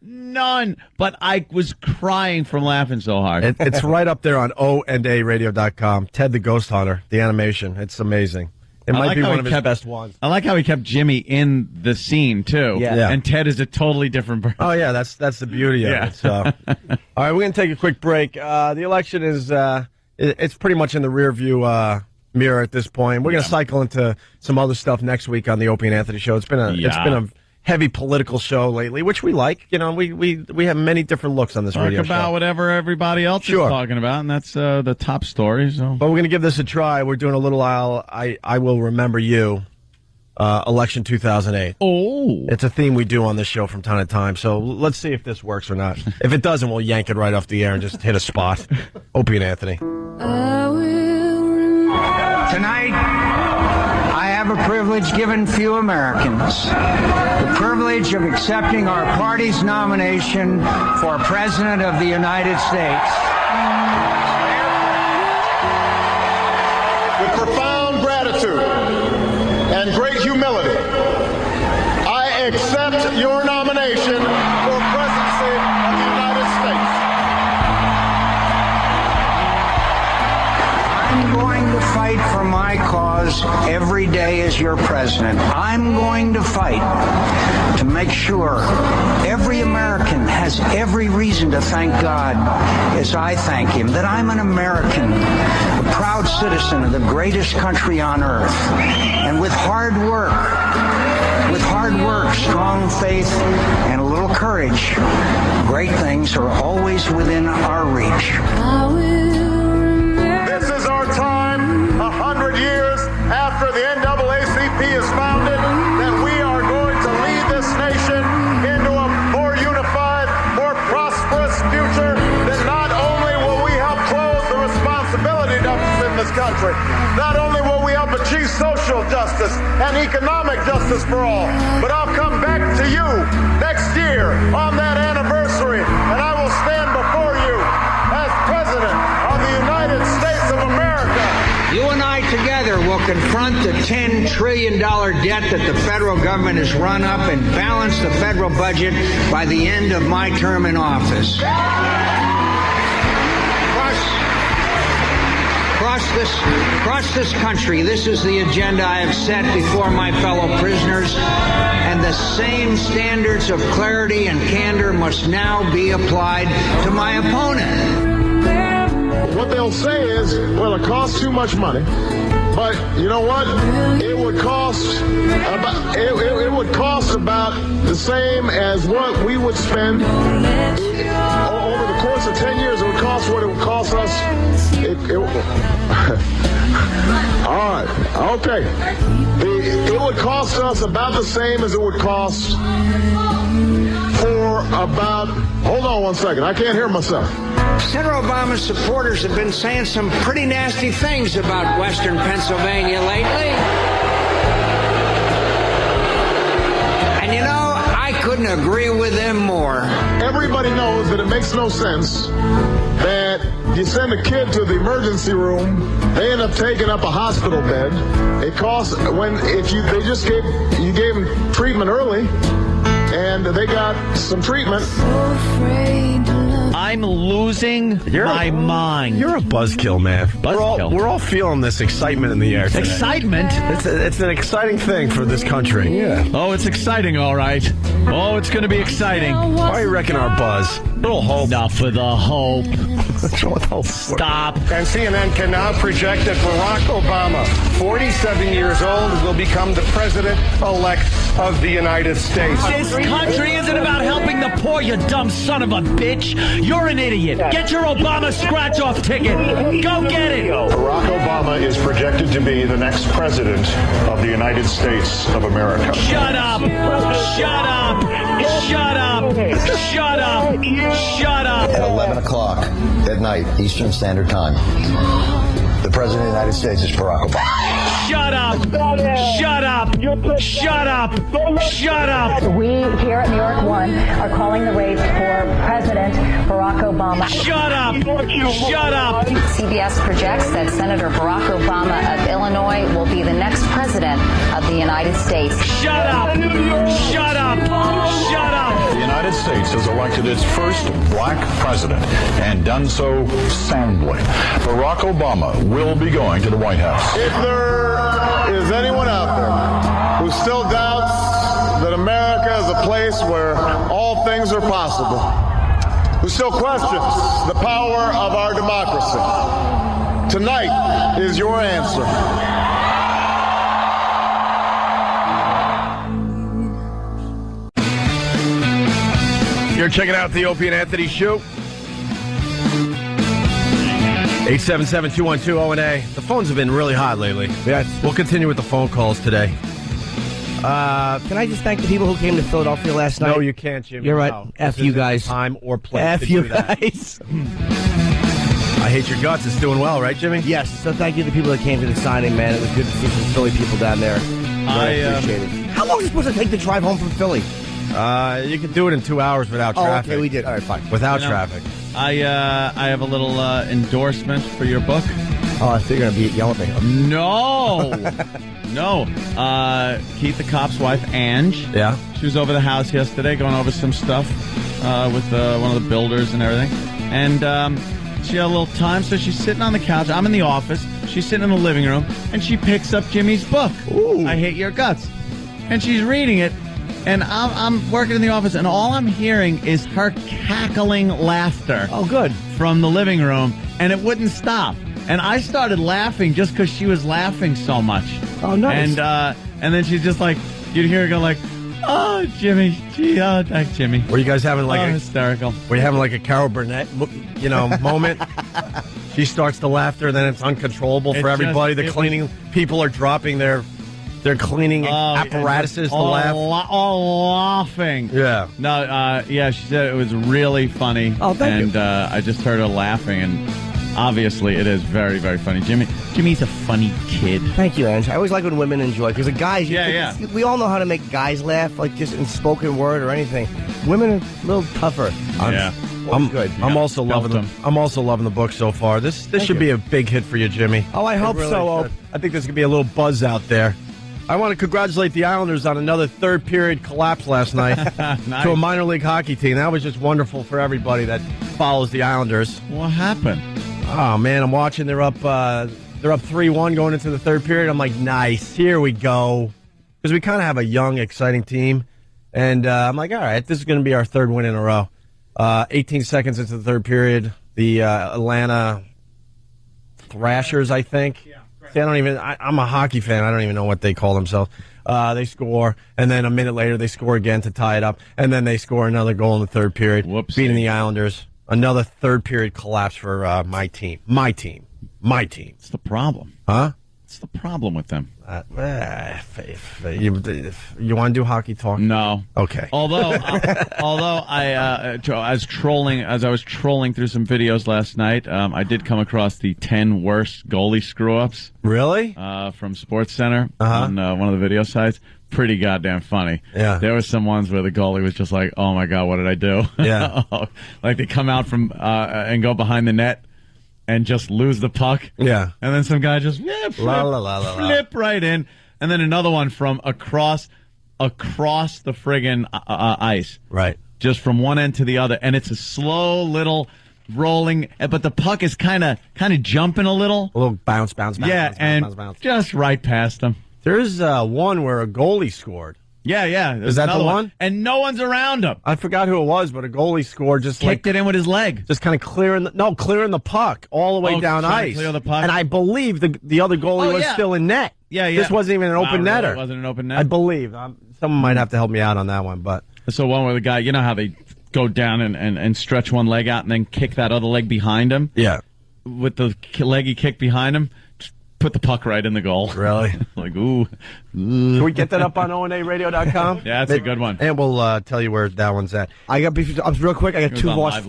None. But I was crying from laughing so hard. It's right up there on OandARadio.com. Ted the Ghost Hunter, the animation. It's amazing. It might be one of his best ones. I like how he kept Jimmy in the scene, too. Yeah. And Ted is a totally different person. Oh, yeah, that's the beauty of it. So. All right, we're going to take a quick break. The election is it's pretty much in the rearview mirror at this point. We're going to cycle into some other stuff next week on the Opie and Anthony Show. It's been a heavy political show lately, which we like. You know, we have many different looks on this radio show. Talk about whatever everybody else is talking about, and that's the top story. So. But we're going to give this a try. We're doing a little I Will Remember You, election 2008. Oh. It's a theme we do on this show from time to time, so let's see if this works or not. If it doesn't, we'll yank it right off the air and just hit a spot. Opie and Anthony. Tonight, I have a privilege given few Americans. The privilege of accepting our party's nomination for President of the United States. With profound gratitude and great humility, I accept your nomination for presidency of the United States. I'm going to fight for my cause every day as your president. I'm going to fight to make sure every American has every reason to thank God as I thank him, that I'm an American, a proud citizen of the greatest country on earth. And with hard work, strong faith, and a little courage, great things are always within our reach. This is our time, 100 years after the NAACP is founded, that we are going to lead this nation into a more unified, more prosperous future. That not only will we help close the responsibility deficit in this country, not only will we help achieve social justice and economic justice for all, but I'll come back to you next year on that anniversary, and I will stand before you as President of the United States of America. You and I together will confront the $10 trillion debt that the federal government has run up and balance the federal budget by the end of my term in office. Across this country, this is the agenda I have set before my fellow prisoners, and the same standards of clarity and candor must now be applied to my opponent. What they'll say is, well, it costs too much money. But you know what? It would cost about the same as what we would spend over the course of 10 years. It would cost what it would cost us. All right. Okay. It would cost us about the same as it would cost for about. Hold on one second. I can't hear myself. Senator Obama's supporters have been saying some pretty nasty things about Western Pennsylvania lately. And you know, I couldn't agree with them more. Everybody knows that it makes no sense that you send a kid to the emergency room, they end up taking up a hospital bed. It costs you gave them treatment early, and they got some treatment. I'm losing my mind. You're a buzzkill, man. We're all feeling this excitement in the air today. Excitement? It's an exciting thing for this country. Yeah. Oh, it's exciting, all right. Oh, it's going to be exciting. Why are you wrecking our buzz? Little hope. Enough for the hope. What's wrong with hope? Stop. And CNN can now project that Barack Obama, 47 years old, will become the president-elect of the United States. This country isn't about helping the poor, you dumb son of a bitch. You're an idiot. Get your Obama scratch-off ticket. Go get it. Barack Obama is projected to be the next president of the United States of America. Shut up. Shut up. Shut up! Shut up! Shut up! At 11 o'clock at night, Eastern Standard Time, the President of the United States is Barack Obama. Shut up! Shut up! Shut up! Shut up! We here at New York One are calling the race for President Barack Obama. Shut up! Shut up! CBS projects that Senator Barack Obama of Illinois will be the next president of the United States. Shut up! Shut up! Shut up! The United States has elected its first black president and done so soundly. Barack Obama will be going to the White House. If there is anyone out there who still doubts that America is a place where all things are possible, who still questions the power of our democracy, tonight is your answer. You're checking out the Opie and Anthony Show. 877-212-0-A. The phones have been really hot lately. Yeah, we'll continue with the phone calls today. Can I just thank the people who came to Philadelphia last night? No, you can't, Jimmy. You're right. No. F you guys. Time or place. F you guys. I hate your guts. It's doing well, right, Jimmy? Yes. So thank you to the people that came to the signing, man. It was good to see some Philly people down there. I appreciate it. How long is it supposed to take to drive home from Philly? You can do it in 2 hours without traffic. Okay, we did. All right, fine. Without traffic. I have a little endorsement for your book. Oh, I think you're going to be yelling at me. No. No. Keith, the cop's wife, Ange. Yeah. She was over the house yesterday going over some stuff with one of the builders and everything. And she had a little time, so she's sitting on the couch. I'm in the office. She's sitting in the living room, and she picks up Jimmy's book. Ooh. I Hate Your Guts. And she's reading it. And I'm working in the office, and all I'm hearing is her cackling laughter. Oh, good. From the living room, and it wouldn't stop. And I started laughing just because she was laughing so much. Oh, nice. And then she's just like, you'd hear her go like, oh, Jimmy, gee, oh, thanks, Jimmy. Were you guys having like hysterical? Were you having like a Carol Burnett, moment? She starts to laughter, and then it's uncontrollable for everybody. The cleaning people are dropping their cleaning apparatuses to laugh. All laughing. Yeah. No, she said it was really funny. Oh, thank you. And I just heard her laughing, and obviously it is very, very funny. Jimmy's a funny kid. Thank you, Ange. I always like when women enjoy, because the guys, we all know how to make guys laugh, like just in spoken word or anything. Women are a little tougher. I'm good. I'm also loving them. I'm also loving the book so far. This should be a big hit for you, Jimmy. Oh, I hope really so. Should. I think there's gonna be a little buzz out there. I want to congratulate the Islanders on another third-period collapse last night Nice. to a minor league hockey team. That was just wonderful for everybody that follows the Islanders. What happened? Oh man, I'm watching. They're up 3-1 going into the third period. I'm like, nice. Here we go. Because we kind of have a young, exciting team, and I'm like, all right, this is going to be our third win in a row. 18 seconds into the third period, the Atlanta Thrashers, I think. See, I'm a hockey fan. I don't even know what they call themselves. They score, and then a minute later they score again to tie it up, and then they score another goal in the third period, beating the Islanders. Another third period collapse for my team. My team. It's the problem. Huh? It's the problem with them. If you want to do hockey talk? No. Okay. Although I was trolling through some videos last night, I did come across the 10 worst goalie screw-ups. Really? From SportsCenter on one of the video sites. Pretty goddamn funny. Yeah. There was some ones where the goalie was just like, "Oh my god, what did I do?" Yeah. Like they come out from and go behind the net and just lose the puck. Yeah. And then some guy just flip right in. And then another one from across the friggin' ice. Right. Just from one end to the other. And it's a slow little rolling, but the puck is kind of jumping a little. A little bounce. Yeah, bounce. Just right past him. There's one where a goalie scored. Yeah. Is that the one? And no one's around him. I forgot who it was, but a goalie scored just kicked it in with his leg. Just kind of clearing the puck all the way down ice. Clear the puck. And I believe the other goalie was still in net. Yeah. This wasn't even an open netter. It wasn't an open net? I believe. Someone might have to help me out on that one. But so one where the guy, you know how they go down and stretch one leg out and then kick that other leg behind him? Yeah. With the leg he kicked behind him, put the puck right in the goal. Really? Like, ooh. Can we get that up on onaradio.com? Yeah, that's a good one. And we'll tell you where that one's at. Real quick, I got two Voss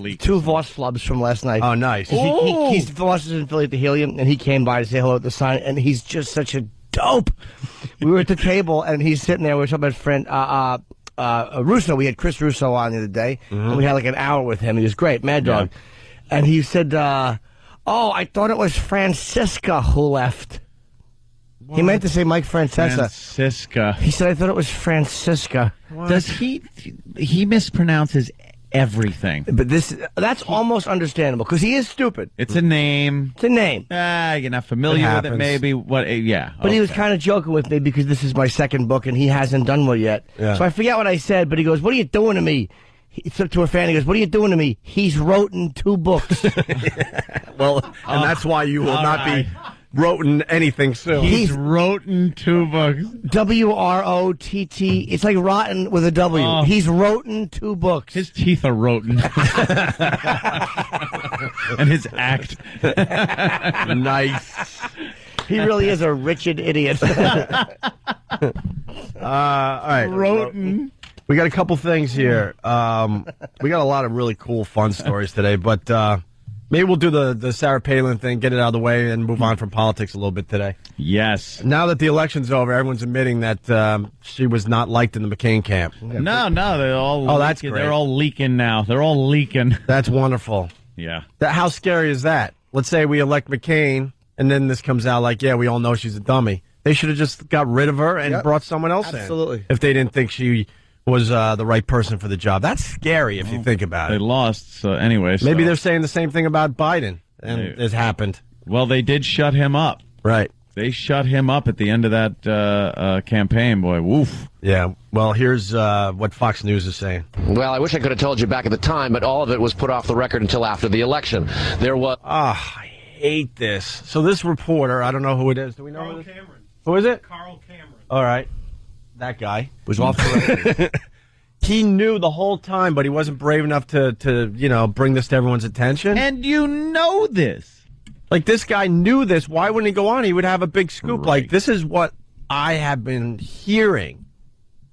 flubs from last night. Oh, nice. Voss is in Philly at the Helium, and he came by to say hello at the sign, and he's just such a dope. We were at the table, and he's sitting there. We were talking about his friend Russo. We had Chris Russo on the other day, and we had like an hour with him. He was great, Mad Dog. And he said, I thought it was Francisca who left. What? He meant to say Mike Francesa. Francisca. He said, I thought it was Francisca. What? Does he mispronounces everything? But that's almost understandable, because he is stupid. It's a name. It's a name. You're not familiar with it, maybe. But he was kind of joking with me, because this is my second book, and he hasn't done one yet. Yeah. So I forget what I said, but he goes, what are you doing to me? He said to a fan, he goes, what are you doing to me? He's wrote in 2 books. Well, and that's why you will not be wrote anything soon. He's wrote in 2 books. W-R-O-T-T. It's like rotten with a W. Oh. He's wrote in 2 books. His teeth are rotten. And his act. Nice. He really is a wretched idiot. All right. Roten. We got a couple things here. We got a lot of really cool, fun stories today, but maybe we'll do the Sarah Palin thing, get it out of the way, and move on from politics a little bit today. Yes. Now that the election's over, everyone's admitting that she was not liked in the McCain camp. No, they're all. That's great. They're all leaking now. They're all leaking. That's wonderful. Yeah. How scary is that? Let's say we elect McCain, and then this comes out like, yeah, we all know she's a dummy. They should have just got rid of her and brought someone else in. Absolutely. If they didn't think she was the right person for the job. That's scary if you think about it. They lost, so anyway. Maybe they're saying the same thing about Biden, and it happened. Well, they did shut him up. Right. They shut him up at the end of that campaign, boy. Woof. Yeah. Well, here's what Fox News is saying. Well, I wish I could have told you back at the time, but all of it was put off the record until after the election. There was... I hate this. So this reporter, I don't know who it is. Do we know Carl Cameron. Who is it? Carl Cameron. All right. That guy was off the record. He knew the whole time, but he wasn't brave enough to bring this to everyone's attention. And you know this. Like, this guy knew this. Why wouldn't he go on? He would have a big scoop. Right. Like, this is what I have been hearing.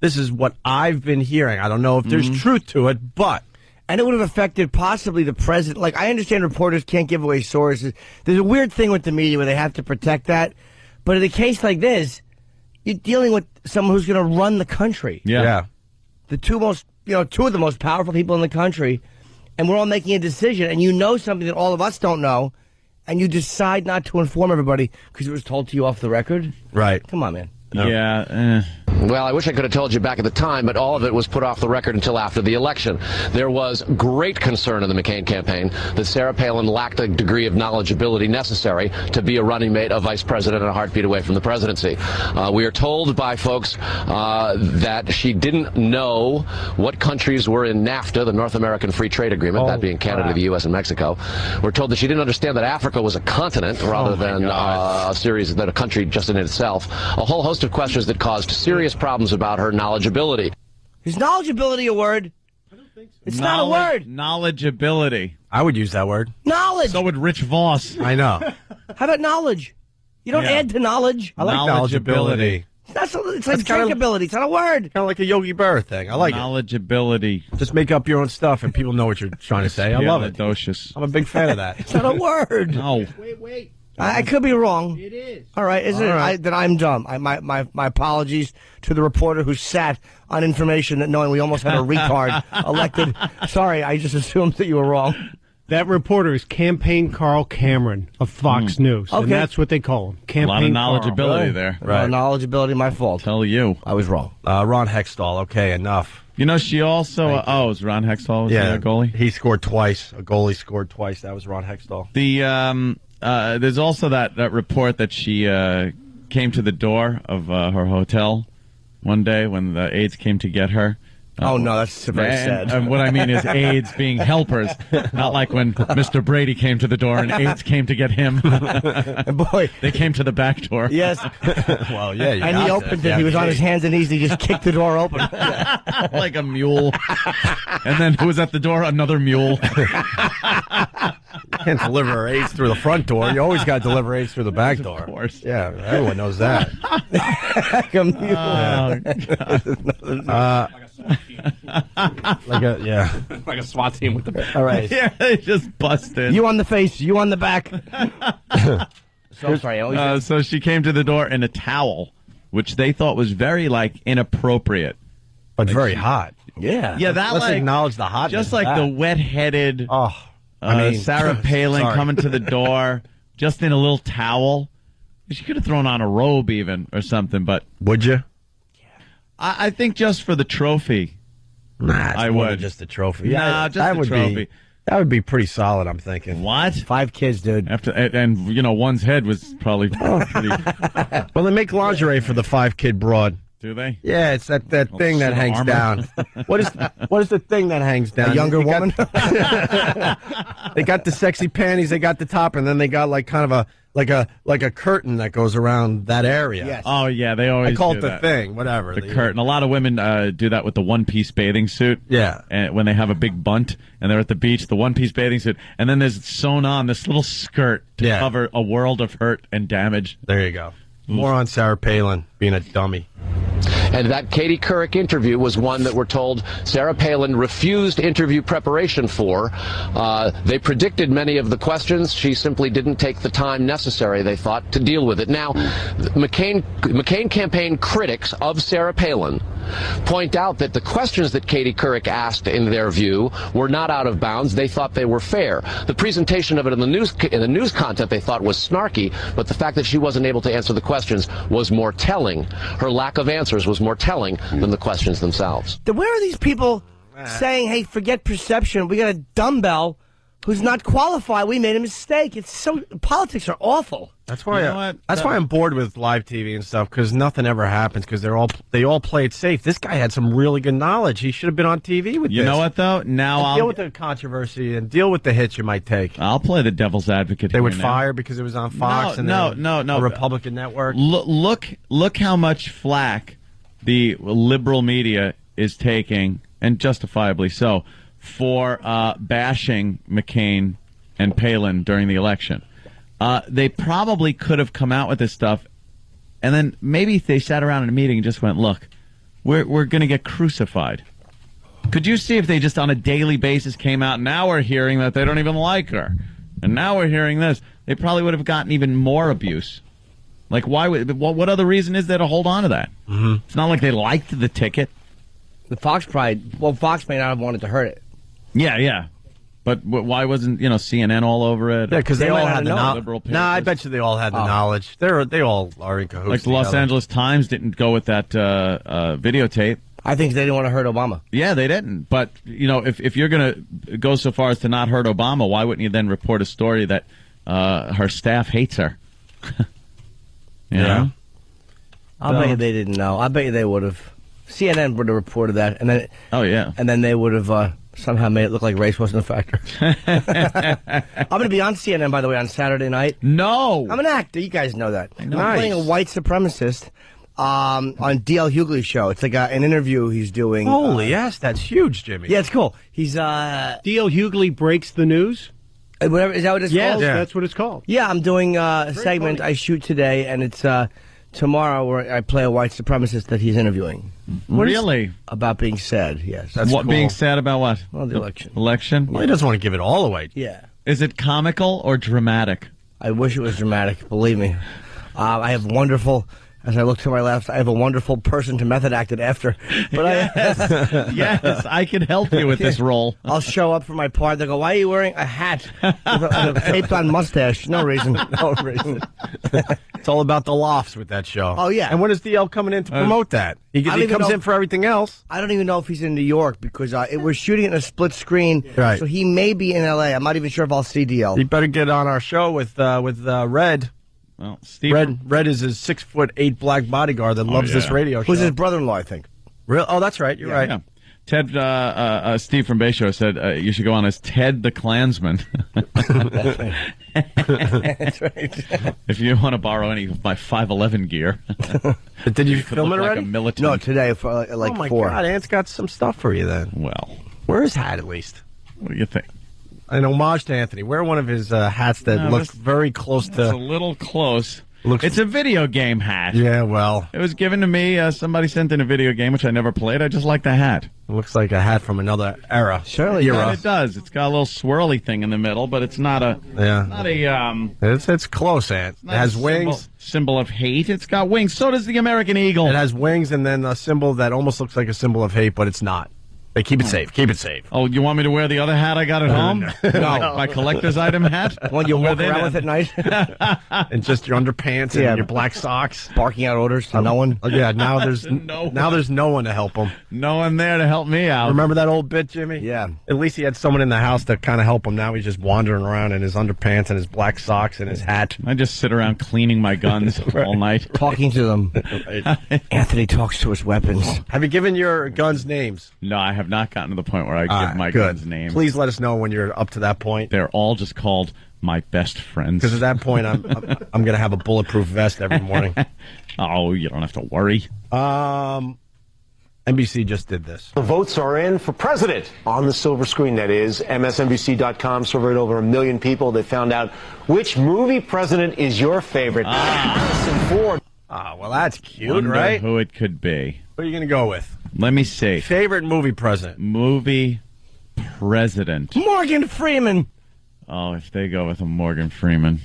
This is what I've been hearing. I don't know if there's truth to it, but... And it would have affected possibly the president. Like, I understand reporters can't give away sources. There's a weird thing with the media where they have to protect that. But in a case like this, you're dealing with someone who's going to run the country. Yeah. The two of the most powerful people in the country, and we're all making a decision, and you know something that all of us don't know, and you decide not to inform everybody because it was told to you off the record? Right. Come on, man. No. Yeah. Well, I wish I could have told you back at the time, but all of it was put off the record until after the election. There was great concern in the McCain campaign that Sarah Palin lacked a degree of knowledgeability necessary to be a running mate, a vice president, and a heartbeat away from the presidency. We are told by folks that she didn't know what countries were in NAFTA, the North American Free Trade Agreement, that being Canada, the U.S., and Mexico. We're told that she didn't understand that Africa was a continent rather than a country just in itself. A whole host of questions that caused serious problems about her knowledgeability. Is knowledgeability a word? I don't think so. It's not a word. Knowledgeability. I would use that word. Knowledge. So would Rich Voss. I know. How about knowledge? You don't add to knowledge. I like knowledgeability. It's like drinkability. It's not a word. Kind of like a Yogi Berra thing. I like knowledgeability. Just make up your own stuff and people know what you're trying to say. I love it. I'm a big fan of that. It's not a word. No. Wait. I could be wrong. It is. All right, isn't it that I'm dumb? My apologies to the reporter who sat on information that knowing we almost had a retard elected. Sorry, I just assumed that you were wrong. That reporter is Campaign Carl Cameron of Fox News. Okay. And that's what they call him. Campaign A lot of knowledgeability there. Right. Knowledgeability, my fault. Tell you. I was wrong. Ron Hextall, okay, enough. You know, she also... it was Ron Hextall was the goalie? He scored twice. A goalie scored twice. That was Ron Hextall. There's also that report that she came to the door of her hotel one day when the aides came to get her, Oh, no, that's very sad. And what I mean is aides being helpers, not like when Mr. Brady came to the door and aides came to get him. Boy. They came to the back door. Yes. Well, yeah. And he opened it. He was on his hands and knees. He just kicked the door open. Like a mule. And then who was at the door? Another mule. You can't deliver AIDS through the front door. You always got to deliver AIDS through the back door. Of course. Yeah, everyone knows that. Like a mule. Like a SWAT team with the. All right. Yeah, they just busted. You on the face, you on the back. So sorry. So she came to the door in a towel, which they thought was very inappropriate, but very hot. Yeah. Yeah, that let's acknowledge the hotness. Just like the wet-headed. Sarah Palin coming to the door just in a little towel. She could have thrown on a robe even or something, but would you? I think just for the trophy. Nah, it's I more would. than just the trophy. Nah, just the trophy. That would be pretty solid, I'm thinking. What? 5 kids, dude. And one's head was probably pretty. Well, they make lingerie for the 5-kid broad. Do they? Yeah, it's that thing that hangs armor. down. What is the thing that hangs down? A younger woman? They got the sexy panties, they got the top, and then they got like kind of a curtain that goes around that area. Yes. Oh yeah, they always I call do it the that. thing, whatever. The curtain. A lot of women do that with the one-piece bathing suit. Yeah. And when they have a big bunt and they're at the beach, the one-piece bathing suit, and then there's sewn on this little skirt to cover a world of hurt and damage. There you go. More on Sarah Palin being a dummy. And that Katie Couric interview was one that we're told Sarah Palin refused interview preparation for. They predicted many of the questions. She simply didn't take the time necessary, they thought, to deal with it. Now, McCain campaign critics of Sarah Palin point out that the questions that Katie Couric asked, in their view, were not out of bounds. They thought they were fair. The presentation of it in the news content they thought was snarky, but the fact that she wasn't able to answer the questions was more telling. Her lack of answers was more telling than the questions themselves. Where are these people saying, hey, forget perception, we got a dumbbell who's not qualified, we made a mistake? It's so, politics are awful. That's why why I'm bored with live TV and stuff, because nothing ever happens, because they all play it safe. This guy had some really good knowledge. He should have been on TV with this. You know what, though? Now I'll deal with the controversy and deal with the hits you might take. I'll play the devil's advocate. They would fire because it was on Fox no, a Republican network. Look how much flack the liberal media is taking, and justifiably so, for bashing McCain and Palin during the election. They probably could have come out with this stuff, and then maybe they sat around in a meeting and just went, look, we're going to get crucified. Could you see if they just on a daily basis came out, now we're hearing that they don't even like her, and now we're hearing this, they probably would have gotten even more abuse. Like, what other reason is there to hold on to that? Mm-hmm. It's not like they liked the ticket. The Fox may not have wanted to hurt it. Yeah. But why wasn't CNN all over it? Yeah, because they all had the knowledge. Nah, I bet you they all had the knowledge. They all are in cahoots. Like the Los Angeles Times didn't go with that videotape. I think they didn't want to hurt Obama. Yeah, they didn't. But if you're going to go so far as to not hurt Obama, why wouldn't you then report a story that her staff hates her? You know? I'll bet you they didn't know. I bet you they would have. CNN would have reported that, and then and then they would have somehow made it look like race wasn't a factor. I'm going to be on CNN, by the way, on Saturday night. No, I'm an actor. You guys know that. I'm Nice. playing a white supremacist on D.L. Hughley's show. It's like an interview he's doing. Holy yes, that's huge, Jimmy. Yeah, it's cool. He's D.L. Hughley breaks the news. Whatever, is that what it's called? Yeah, that's what it's called. Yeah, I'm doing a segment I shoot today, and it's tomorrow where I play a white supremacist that he's interviewing. Really? About being sad, yes. That's what cool. Being sad about what? Well, the election. Election? Well, he doesn't want to give it all away. Yeah. Is it comical or dramatic? I wish it was dramatic, believe me. I have wonderful, as I look to my left, I have a wonderful person to method act it after. But yes, I can help you with this role. I'll show up for my part. They go, why are you wearing a hat with a taped-on mustache? No reason. No reason. It's all about the lofts with that show. Oh, yeah. And when is DL coming in to promote that? He comes in for everything else. I don't even know if he's in New York because we're shooting it in a split screen. Right. So he may be in L.A. I'm not even sure if I'll see DL. You better get on our show with Red. Well, Steve, Red is his 6'8" black bodyguard that loves this radio show. Who's his brother-in-law, I think. Real? Oh, that's right. You're right. Yeah. Ted, Steve from Bay Show said you should go on as Ted the Klansman. That's right. If you want to borrow any of my 5'11" gear. Did you film it already? Like a militant. No, today for like oh my 4. God, Ant's got some stuff for you then. Well, wear his hat at least. What do you think? An homage to Anthony. Wear one of his hats that looks very close to. It's a little close. It's a video game hat. Yeah, well. It was given to me. Somebody sent in a video game, which I never played. I just like the hat. It looks like a hat from another era. Surely, yeah, it does. It's got a little swirly thing in the middle, but it's not a. Yeah. Not a. It's close, Ant. It has wings. Symbol of hate. It's got wings. So does the American eagle. It has wings and then a symbol that almost looks like a symbol of hate, but it's not. Hey, keep it safe. Keep it safe. Oh, you want me to wear the other hat I got at home? No. My collector's item hat? One you walk around with at night? And just your underpants and your black socks. Barking out orders to no one? Oh, yeah, now there's no one to help him. No one there to help me out. Remember that old bit, Jimmy? Yeah. At least he had someone in the house to kind of help him. Now he's just wandering around in his underpants and his black socks and his hat. I just sit around cleaning my guns all night. Talking to them. Anthony talks to his weapons. Have you given your guns names? No, I have not gotten to the point where I give my good. guns names. Please let us know when you're up to that point. They're all just called my best friends. Because at that point, I'm going to have a bulletproof vest every morning. Oh, you don't have to worry. NBC just did this. The votes are in for president on the silver screen, that is. MSNBC.com surveyed over 1 million people. They found out which movie president is your favorite. Harrison Ford. Well, that's cute, Wonder right? who it could be. What are you going to go with? Let me see. Favorite movie president? Movie president. Morgan Freeman. Oh, if they go with a Morgan Freeman.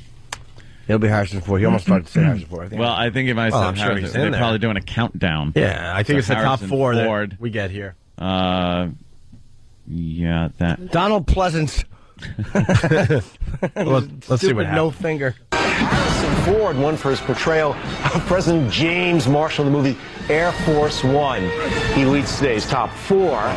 It'll be Harrison Ford. He almost started to say Harrison Ford. I think. Well, I think if I said I'm sure Harrison, he's in they're there. probably doing a countdown. Yeah, I think it's the top Harrison 4 Ford. that we get here. Yeah, that. Donald Pleasance. Let's see what happens. No finger. Harrison Ford won for his portrayal of President James Marshall in the movie Air Force One. He leads today's top 4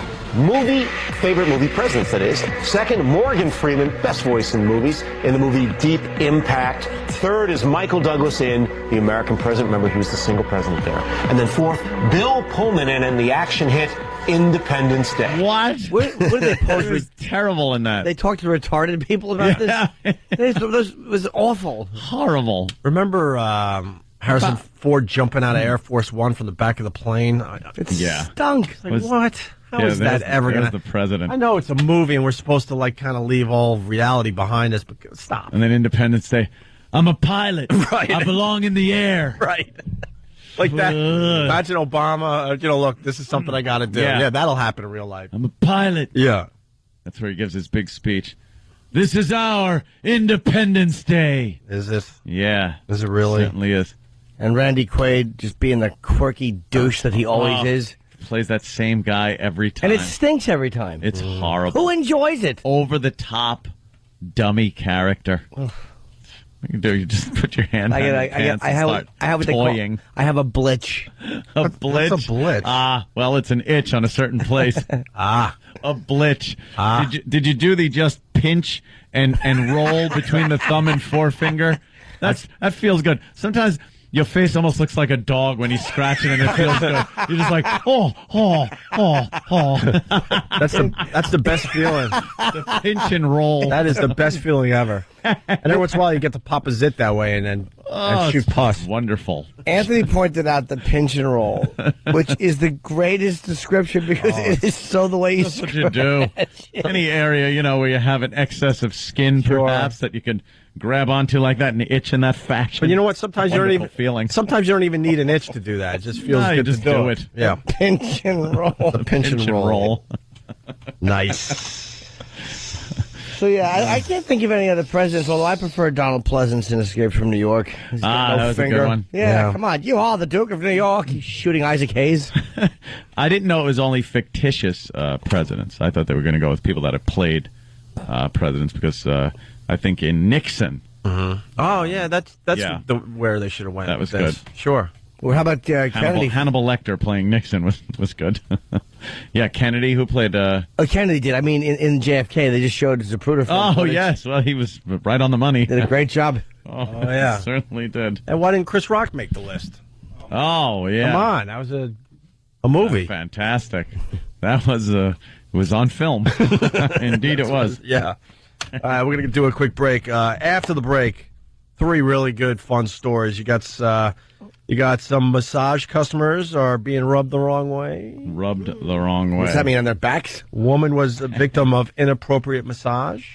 favorite movie presidents, that is. Second, Morgan Freeman, best voice in movies, in the movie Deep Impact. Third is Michael Douglas in The American President. Remember, he was the single president there. And then fourth, Bill Pullman in the action hit Independence Day. What? What did they post? It was terrible in that. They talked to retarded people about this? This was awful. Horrible. Remember Harrison Ford jumping out of Air Force One from the back of the plane? It Yeah. stunk. Like, what? How is that ever going to... the president. I know it's a movie and we're supposed to kind of leave all reality behind us, but stop. And then Independence Day. I'm a pilot. Right. I belong in the air. Right. Like that. Imagine Obama, look, this is something I got to do. Yeah, that'll happen in real life. I'm a pilot. Yeah. That's where he gives his big speech. This is our Independence Day. Is this? Yeah. Is it really? It certainly is. And Randy Quaid just being the quirky douche that he always is. Plays that same guy every time. And it stinks every time. It's horrible. Who enjoys it? Over the top, dummy character. What you do? You just put your hand on your pants and start toying. I have a blitch. A blitch? What's a blitch? Well, it's an itch on a certain place. A blitch. Did you do the just pinch and roll between the thumb and forefinger? That feels good. Sometimes your face almost looks like a dog when he's scratching and it feels good. You're just like, oh. That's the best feeling. The pinch and roll. That is the best feeling ever. And every once in a while you get to pop a zit that way and then shoot pus. Wonderful. Anthony pointed out the pinch and roll, which is the greatest description because it is so the way you That's what you do. Any area, where you have an excess of skin, perhaps, that you can grab onto like that and itch in that fashion. But you know what? Sometimes you don't even feeling. Sometimes you don't even need an itch to do that. It just feels good just to do it. Yeah. Pinch and roll. The pinch and roll. Nice. So I can't think of any other presidents, although I prefer Donald Pleasance in Escape from New York. That was a good one. Yeah, come on. You are the Duke of New York. He's shooting Isaac Hayes. I didn't know it was only fictitious presidents. I thought they were going to go with people that have played presidents because I think in Nixon. Mm-hmm. Oh, yeah, that's where they should have went. That was good. Sure. Well, how about Kennedy? Hannibal Lecter playing Nixon was good. Yeah, Kennedy, who played... Kennedy did. I mean, in JFK, they just showed Zapruder. Oh, yes. Well, he was right on the money. Did a great job. Oh, yeah. Certainly did. And why didn't Chris Rock make the list? Oh, yeah. Come on. That was a A movie. Fantastic. That was it was on film. Indeed it was. Yeah. All right, we're going to do a quick break. After the break, 3 really good, fun stories. You got some massage customers are being rubbed the wrong way. Rubbed the wrong way. What's that mean, on their backs? Woman was a victim of inappropriate massage.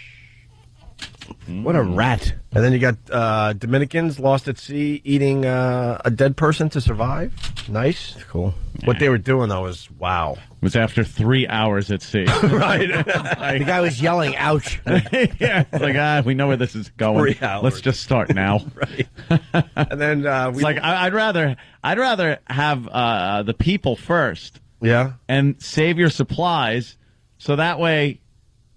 What a rat. And then you got Dominicans lost at sea eating a dead person to survive. Nice. Cool. What they were doing, though, was wow. It was after 3 hours at sea. Right. The guy was yelling, ouch. Yeah. It's like, we know where this is going. 3 hours. Let's just start now. Right. And then it's like, I'd rather have the people first. Yeah. And save your supplies so that way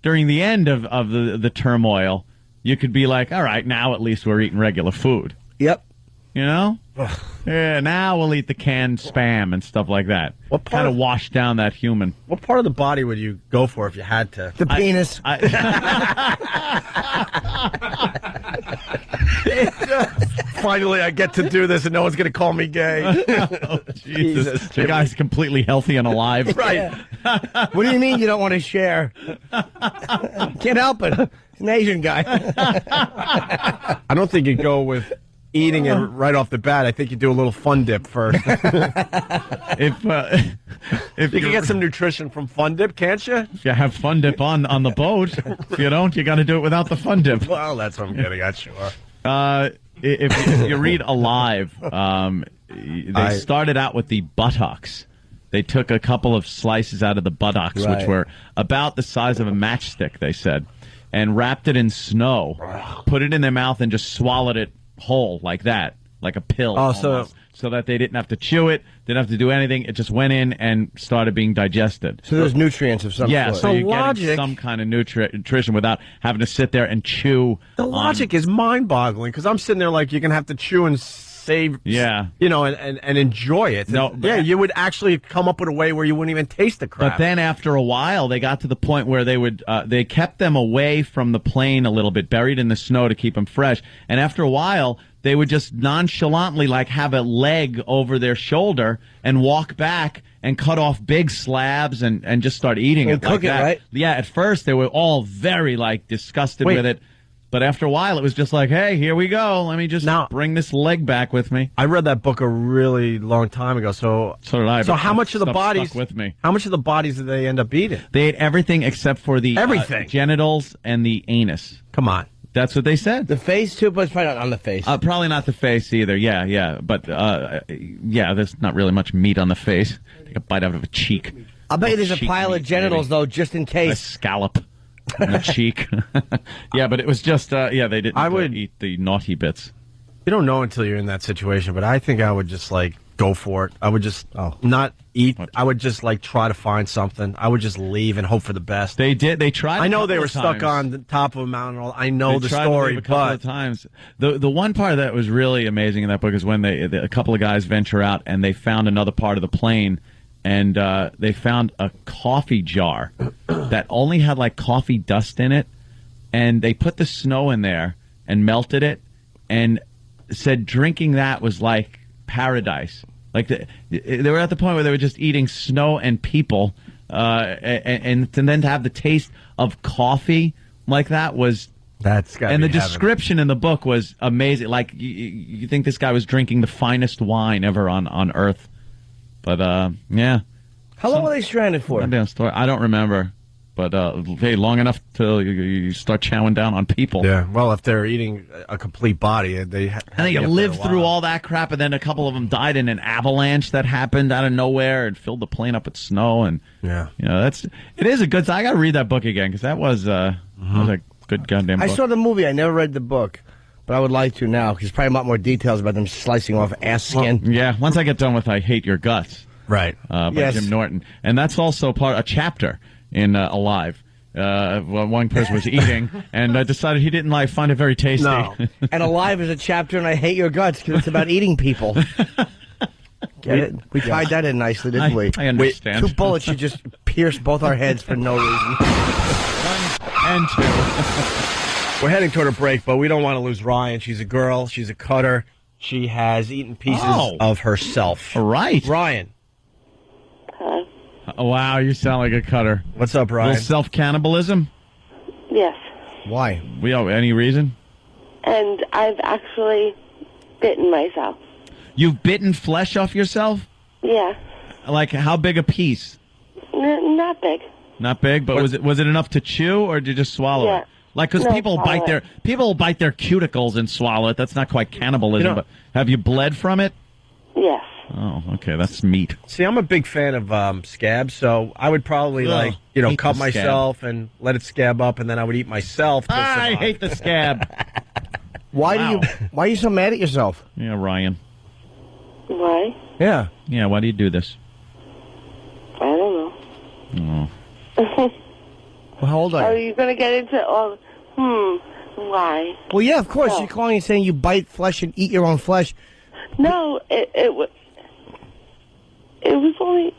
during the end of the turmoil, you could be like, all right, now at least we're eating regular food. Yep. You know? Yeah, now we'll eat the canned Spam and stuff like that. What part kind of wash down that human? What part of the body would you go for if you had to? The penis. Finally, I get to do this, and no one's going to call me gay. Oh, Jesus. The guy's completely healthy and alive. Right. What do you mean you don't want to share? Can't help it. He's an Asian guy. I don't think you go with eating it right off the bat. I think you do a little Fun Dip first. If you can get some nutrition from Fun Dip, can't you? If you have Fun Dip on the boat. If you don't, you got to do it without the Fun Dip. Well, that's what I'm getting at, sure. If you read Alive, they started out with the buttocks. They took a couple of slices out of the buttocks, which were about the size of a matchstick, they said, and wrapped it in snow, put it in their mouth, and just swallowed it whole like that, like a pill. Oh, so that they didn't have to chew it, didn't have to do anything. It just went in and started being digested. So there's nutrients of some sort. Yeah, so you're getting some kind of nutrition without having to sit there and chew. The logic is mind-boggling, because I'm sitting there like you're going to have to chew and save, and enjoy it. No, you would actually come up with a way where you wouldn't even taste the crap. But then after a while, they got to the point where they kept them away from the plane a little bit, buried in the snow to keep them fresh. And after a while, they would just nonchalantly have a leg over their shoulder and walk back and cut off big slabs and just start eating it. Cook it, right? Yeah, at first they were all very disgusted with it. But after a while, it was just like, hey, here we go. Let me just bring this leg back with me. I read that book a really long time ago. So did I. So how much of the bodies with me? How much of the bodies did they end up eating? They ate everything except for the genitals and the anus. Come on. That's what they said. The face, too, but it's probably not on the face. Probably not the face either. Yeah. But, there's not really much meat on the face. Take a bite out of a cheek. I'll bet you there's a pile of genitals, though, just in case. A scallop in the cheek. Yeah, but it was just, they didn't eat the naughty bits. You don't know until you're in that situation, but I think I would just, go for it. I would just not eat. I would just try to find something. I would just leave and hope for the best. They did. They tried. I know they were stuck on the top of a mountain. I know the story, a couple of times. The one part that was really amazing in that book is when a couple of guys venture out and they found another part of the plane, and they found a coffee jar that only had coffee dust in it, and they put the snow in there and melted it, and said drinking that was like paradise. They were at the point where they were just eating snow and people, and then to have the taste of coffee like that was. That's got. And the description in the book was amazing. You think this guy was drinking the finest wine ever on Earth, but yeah. How long were they stranded for? I don't remember. But hey, long enough till you start chowing down on people. Yeah, well, if they're eating a complete body, and they lived through all that crap, and then a couple of them died in an avalanche that happened out of nowhere and filled the plane up with snow. And it is a good. I got to read that book again because that was a good goddamn book. I saw the movie. I never read the book. But I would like to now because probably a lot more details about them slicing off ass skin. Well, yeah, once I get done with "I Hate Your Guts," right, by Jim Norton, and that's also a chapter in Alive. One person was eating and decided he didn't find it very tasty. No. And Alive is a chapter, and I Hate Your Guts because it's about eating people. Get it? We tied that in nicely, didn't we? I understand. 2 bullets you just pierced both our heads for no reason. 1 and 2. We're heading toward a break, but we don't want to lose Ryan. She's a girl. She's a cutter. She has eaten pieces of herself. All right. Ryan. Wow, you sound like a cutter. What's up, Ryan? Little self-cannibalism? Yes. Why? Any reason? And I've actually bitten myself. You've bitten flesh off yourself? Yeah. Like how big a piece? Not big. Not big, but was it enough to chew, or did you just swallow Yeah. it? Like, because No, people swallow bite their cuticles and swallow it. That's not quite cannibalism. But have you bled from it? Yes. Oh, okay, that's meat. See, I'm a big fan of scabs, so I would probably Hate cut the myself and let it scab up, and then I would eat myself. To I survive. hate the scab. Why are you so mad at yourself? Yeah, Ryan. Why? Yeah. Yeah, why do you do this? I don't know. Oh. Well, how old are Are you? you going to get into all... why? Well, yeah, of course. No. You're calling and saying you bite flesh and eat your own flesh. No, it was only...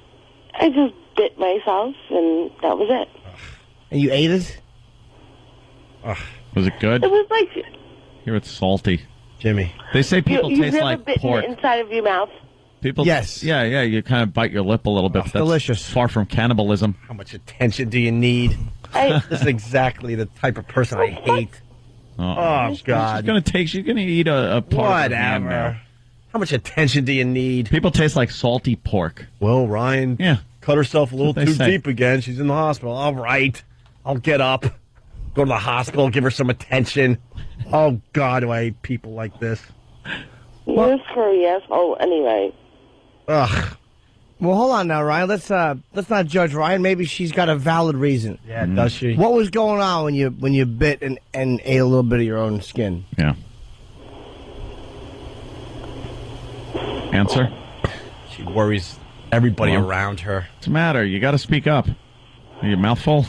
I just bit myself, and that was it. And you ate it? Was it good? It was like... Here it's salty. Jimmy. They say people You've taste never like bitten pork. it inside of your mouth? People, Yes. Yeah, you kind of bite your lip a little bit. That's delicious. Far from cannibalism. How much attention do you need? This is exactly the type of person I hate. Oh, God. She's gonna eat a part of ham now. Whatever. How much attention do you need? People taste like salty pork. Well, Ryan cut herself a little That's what too they say. deep again. She's in the hospital. All right. I'll get up. Go to the hospital. Give her some attention. Oh, God, do I hate people like this. You're screwy asshole anyway. Ugh. Well, hold on now, Ryan. Let's not judge Ryan. Maybe she's got a valid reason. Yeah, does she? What was going on when you bit and ate a little bit of your own skin? Yeah. Answer? She worries everybody Well, around her. What's the matter? You got to speak up. Are your mouth full?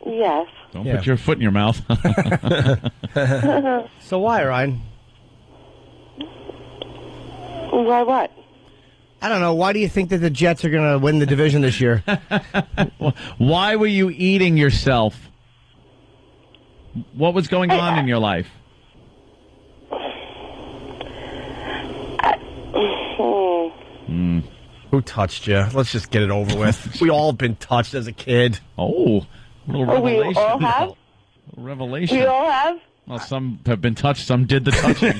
Yes. Don't put your foot in your mouth. So why, Ryan? Why what? I don't know. Why do you think that the Jets are going to win the division this year? Why were you eating yourself? What was going on in your life? Who touched you? Let's just get it over with. We all been touched as a kid. Oh, little Oh, we revelation. all have? Revelation. We all have? Well, some have been touched, some did the touching.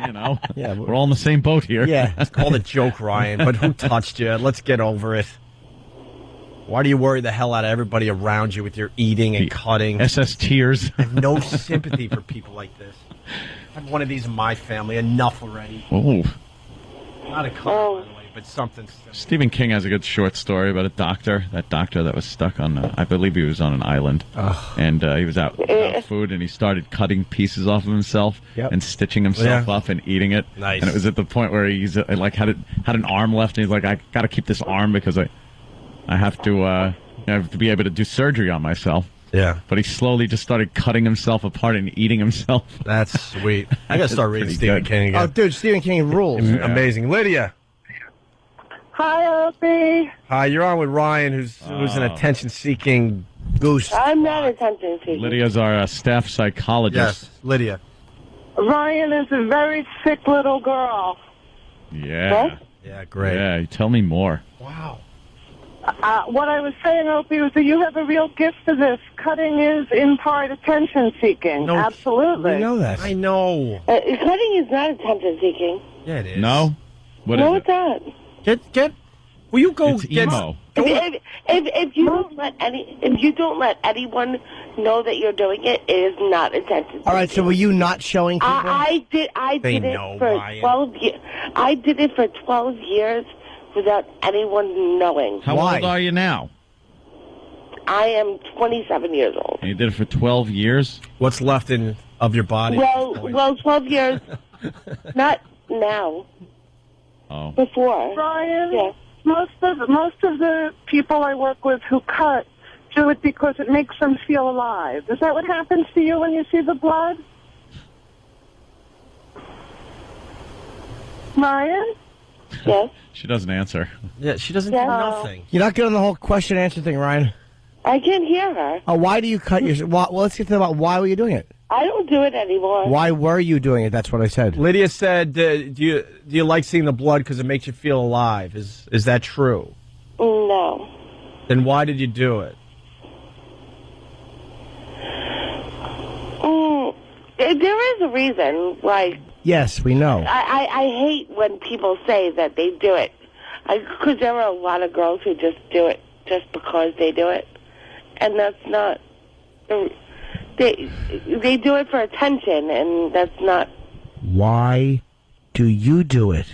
You know, we're all in the same boat here. Yeah, it's called a joke, Ryan. But who touched you? Let's get over it. Why do you worry the hell out of everybody around you with your eating and cutting? SS tears. I have no sympathy for people like this. I have one of these in my family. Enough already. Oh. Not a cutter, by the way, but something. Stephen King has a good short story about a doctor. That doctor that was stuck on, I believe he was on an island, and he was out without food, and he started cutting pieces off of himself and stitching himself up and eating it. Nice. And it was at the point where he's like had an arm left, and he's like, I got to keep this arm because I have to be able to do surgery on myself. Yeah. But he slowly just started cutting himself apart and eating himself. That's sweet. I got to start reading Pretty Stephen good. King again. Oh, dude, Stephen King rules. Amazing. Lydia. Hi, Opie. Hi, you're on with Ryan, who's an attention-seeking goose. I'm not attention seeking. Lydia's our staff psychologist. Yes, Lydia. Ryan is a very sick little girl. Yeah. What? Yeah, great. Yeah, tell me more. Wow. What I was saying, Opie, was that you have a real gift for this. Cutting is, in part, attention seeking. No, Absolutely. I know that. I know. Cutting is not attention seeking. Yeah, it is. No? What No, is it's not. Get. Will you go It's get? emo. If you don't let anyone know that you're doing it, it is not attention seeking. All right, so were you not showing people? I did They it know, for Ryan. 12 years. I did it for 12 years without anyone knowing. How old are you now? I am 27 years old. And you did it for 12 years? What's left of your body? Well, 12 years. Not now. Oh. Before. Brian, Yeah. most of the people I work with who cut do it because it makes them feel alive. Is that what happens to you when you see the blood? Ryan? Yes. She doesn't answer. Yeah, she doesn't Yeah. do nothing. You're not good on the whole question-answer thing, Ryan. I can't hear her. Oh, why do you cut your... Well, let's get to about why were you doing it? I don't do it anymore. Why were you doing it? That's what I said. Lydia said, "Do you like seeing the blood because it makes you feel alive?" Is that true? No. Then why did you do it? There is a reason. Like, yes, we know. I hate when people say that they do it. Because there are a lot of girls who just do it just because they do it. And that's not... They do it for attention, and that's not... Why do you do it?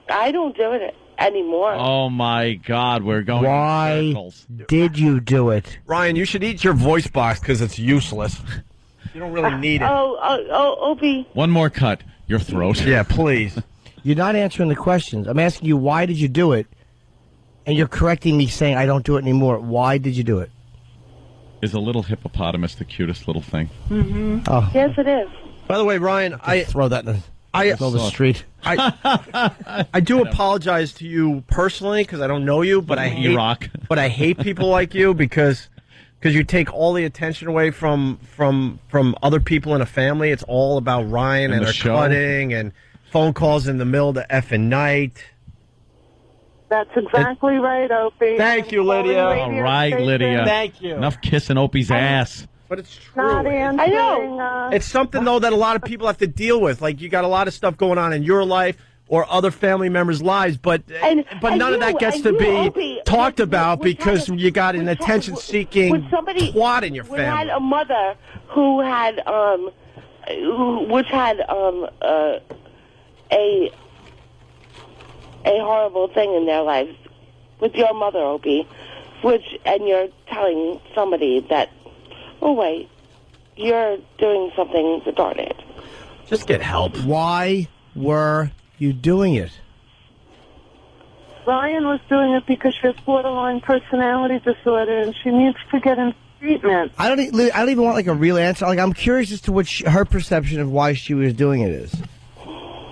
I don't do it anymore. Oh, my God, we're going in circles. Did you do it? Ryan, you should eat your voice box because it's useless. You don't really need it. Opie. One more cut. Your throat. Yeah, please. You're not answering the questions. I'm asking you, why did you do it? And you're correcting me saying I don't do it anymore. Why did you do it? Is a little hippopotamus the cutest little thing? Mm-hmm. Oh. Yes, it is. By the way, Ryan, I throw that in the street. I do apologize to you personally because I don't know you, but I hate people like you because you take all the attention away from other people in a family. It's all about Ryan and her cutting and phone calls in the middle of the effing night. That's exactly right, Opie. Thank you, Lydia. All right, Lydia. Thank you. Enough kissing Opie's ass. But it's true. Not answering, I know. It's something, though, that a lot of people have to deal with. Like, you got a lot of stuff going on in your life or other family members' lives, but none of that gets to be talked about because you got an attention-seeking twat in your family. We had a mother who had, a horrible thing in their lives with your mother, Opie, and you're telling somebody that, oh, wait, you're doing something retarded. Just get help. Why were you doing it? Ryan was doing it because she has borderline personality disorder and she needs to get in treatment. I don't even want like a real answer. Like, I'm curious as to what her perception of why she was doing it is.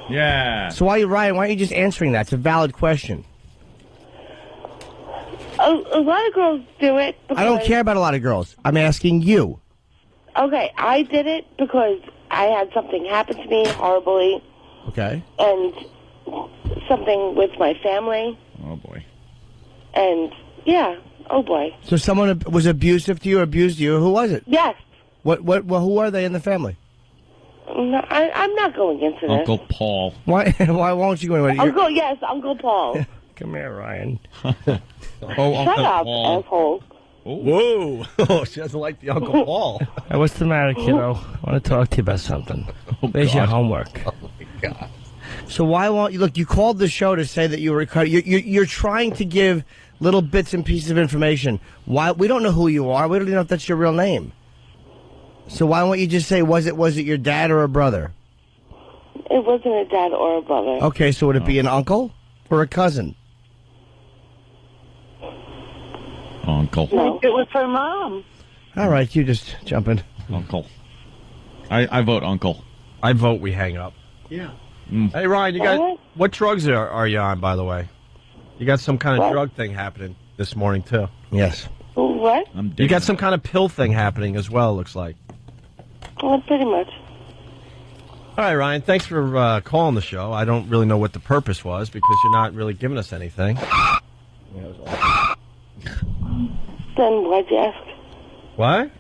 Yeah. So Ryan, why aren't you just answering that? It's a valid question. A lot of girls do it. I don't care about a lot of girls. I'm asking you. Okay, I did it because I had something happen to me horribly. Okay. And something with my family. Oh, boy. And, yeah, oh, boy. So someone was abusive to you or abused you. Who was it? Yes. Who are they in the family? No, I'm not going into this. Uncle Paul. Why won't you go into it? Yes, Uncle Paul. Come here, Ryan. Shut up, asshole. Whoa. Oh, she doesn't like the Uncle Paul. Hey, what's the matter, kiddo? I want to talk to you about something. Where's your homework? Oh, my God. So why won't you... Look, you called the show to say that you were... You're trying to give little bits and pieces of information. Why? We don't know who you are. We don't even know if that's your real name. So why won't you just say, was it your dad or a brother? It wasn't a dad or a brother. Okay, so would it be an uncle or a cousin? Uncle. No, it was her mom. All right, you just jump in. Uncle. I vote uncle. I vote we hang up. Yeah. Hey, Ryan, what drugs are you on, by the way? You got some kind of drug thing happening this morning, too. Yes. What? You got some kind of pill thing happening as well, looks like. Well, pretty much. All right, Ryan, thanks for calling the show. I don't really know what the purpose was because you're not really giving us anything. Then why'd you ask? What?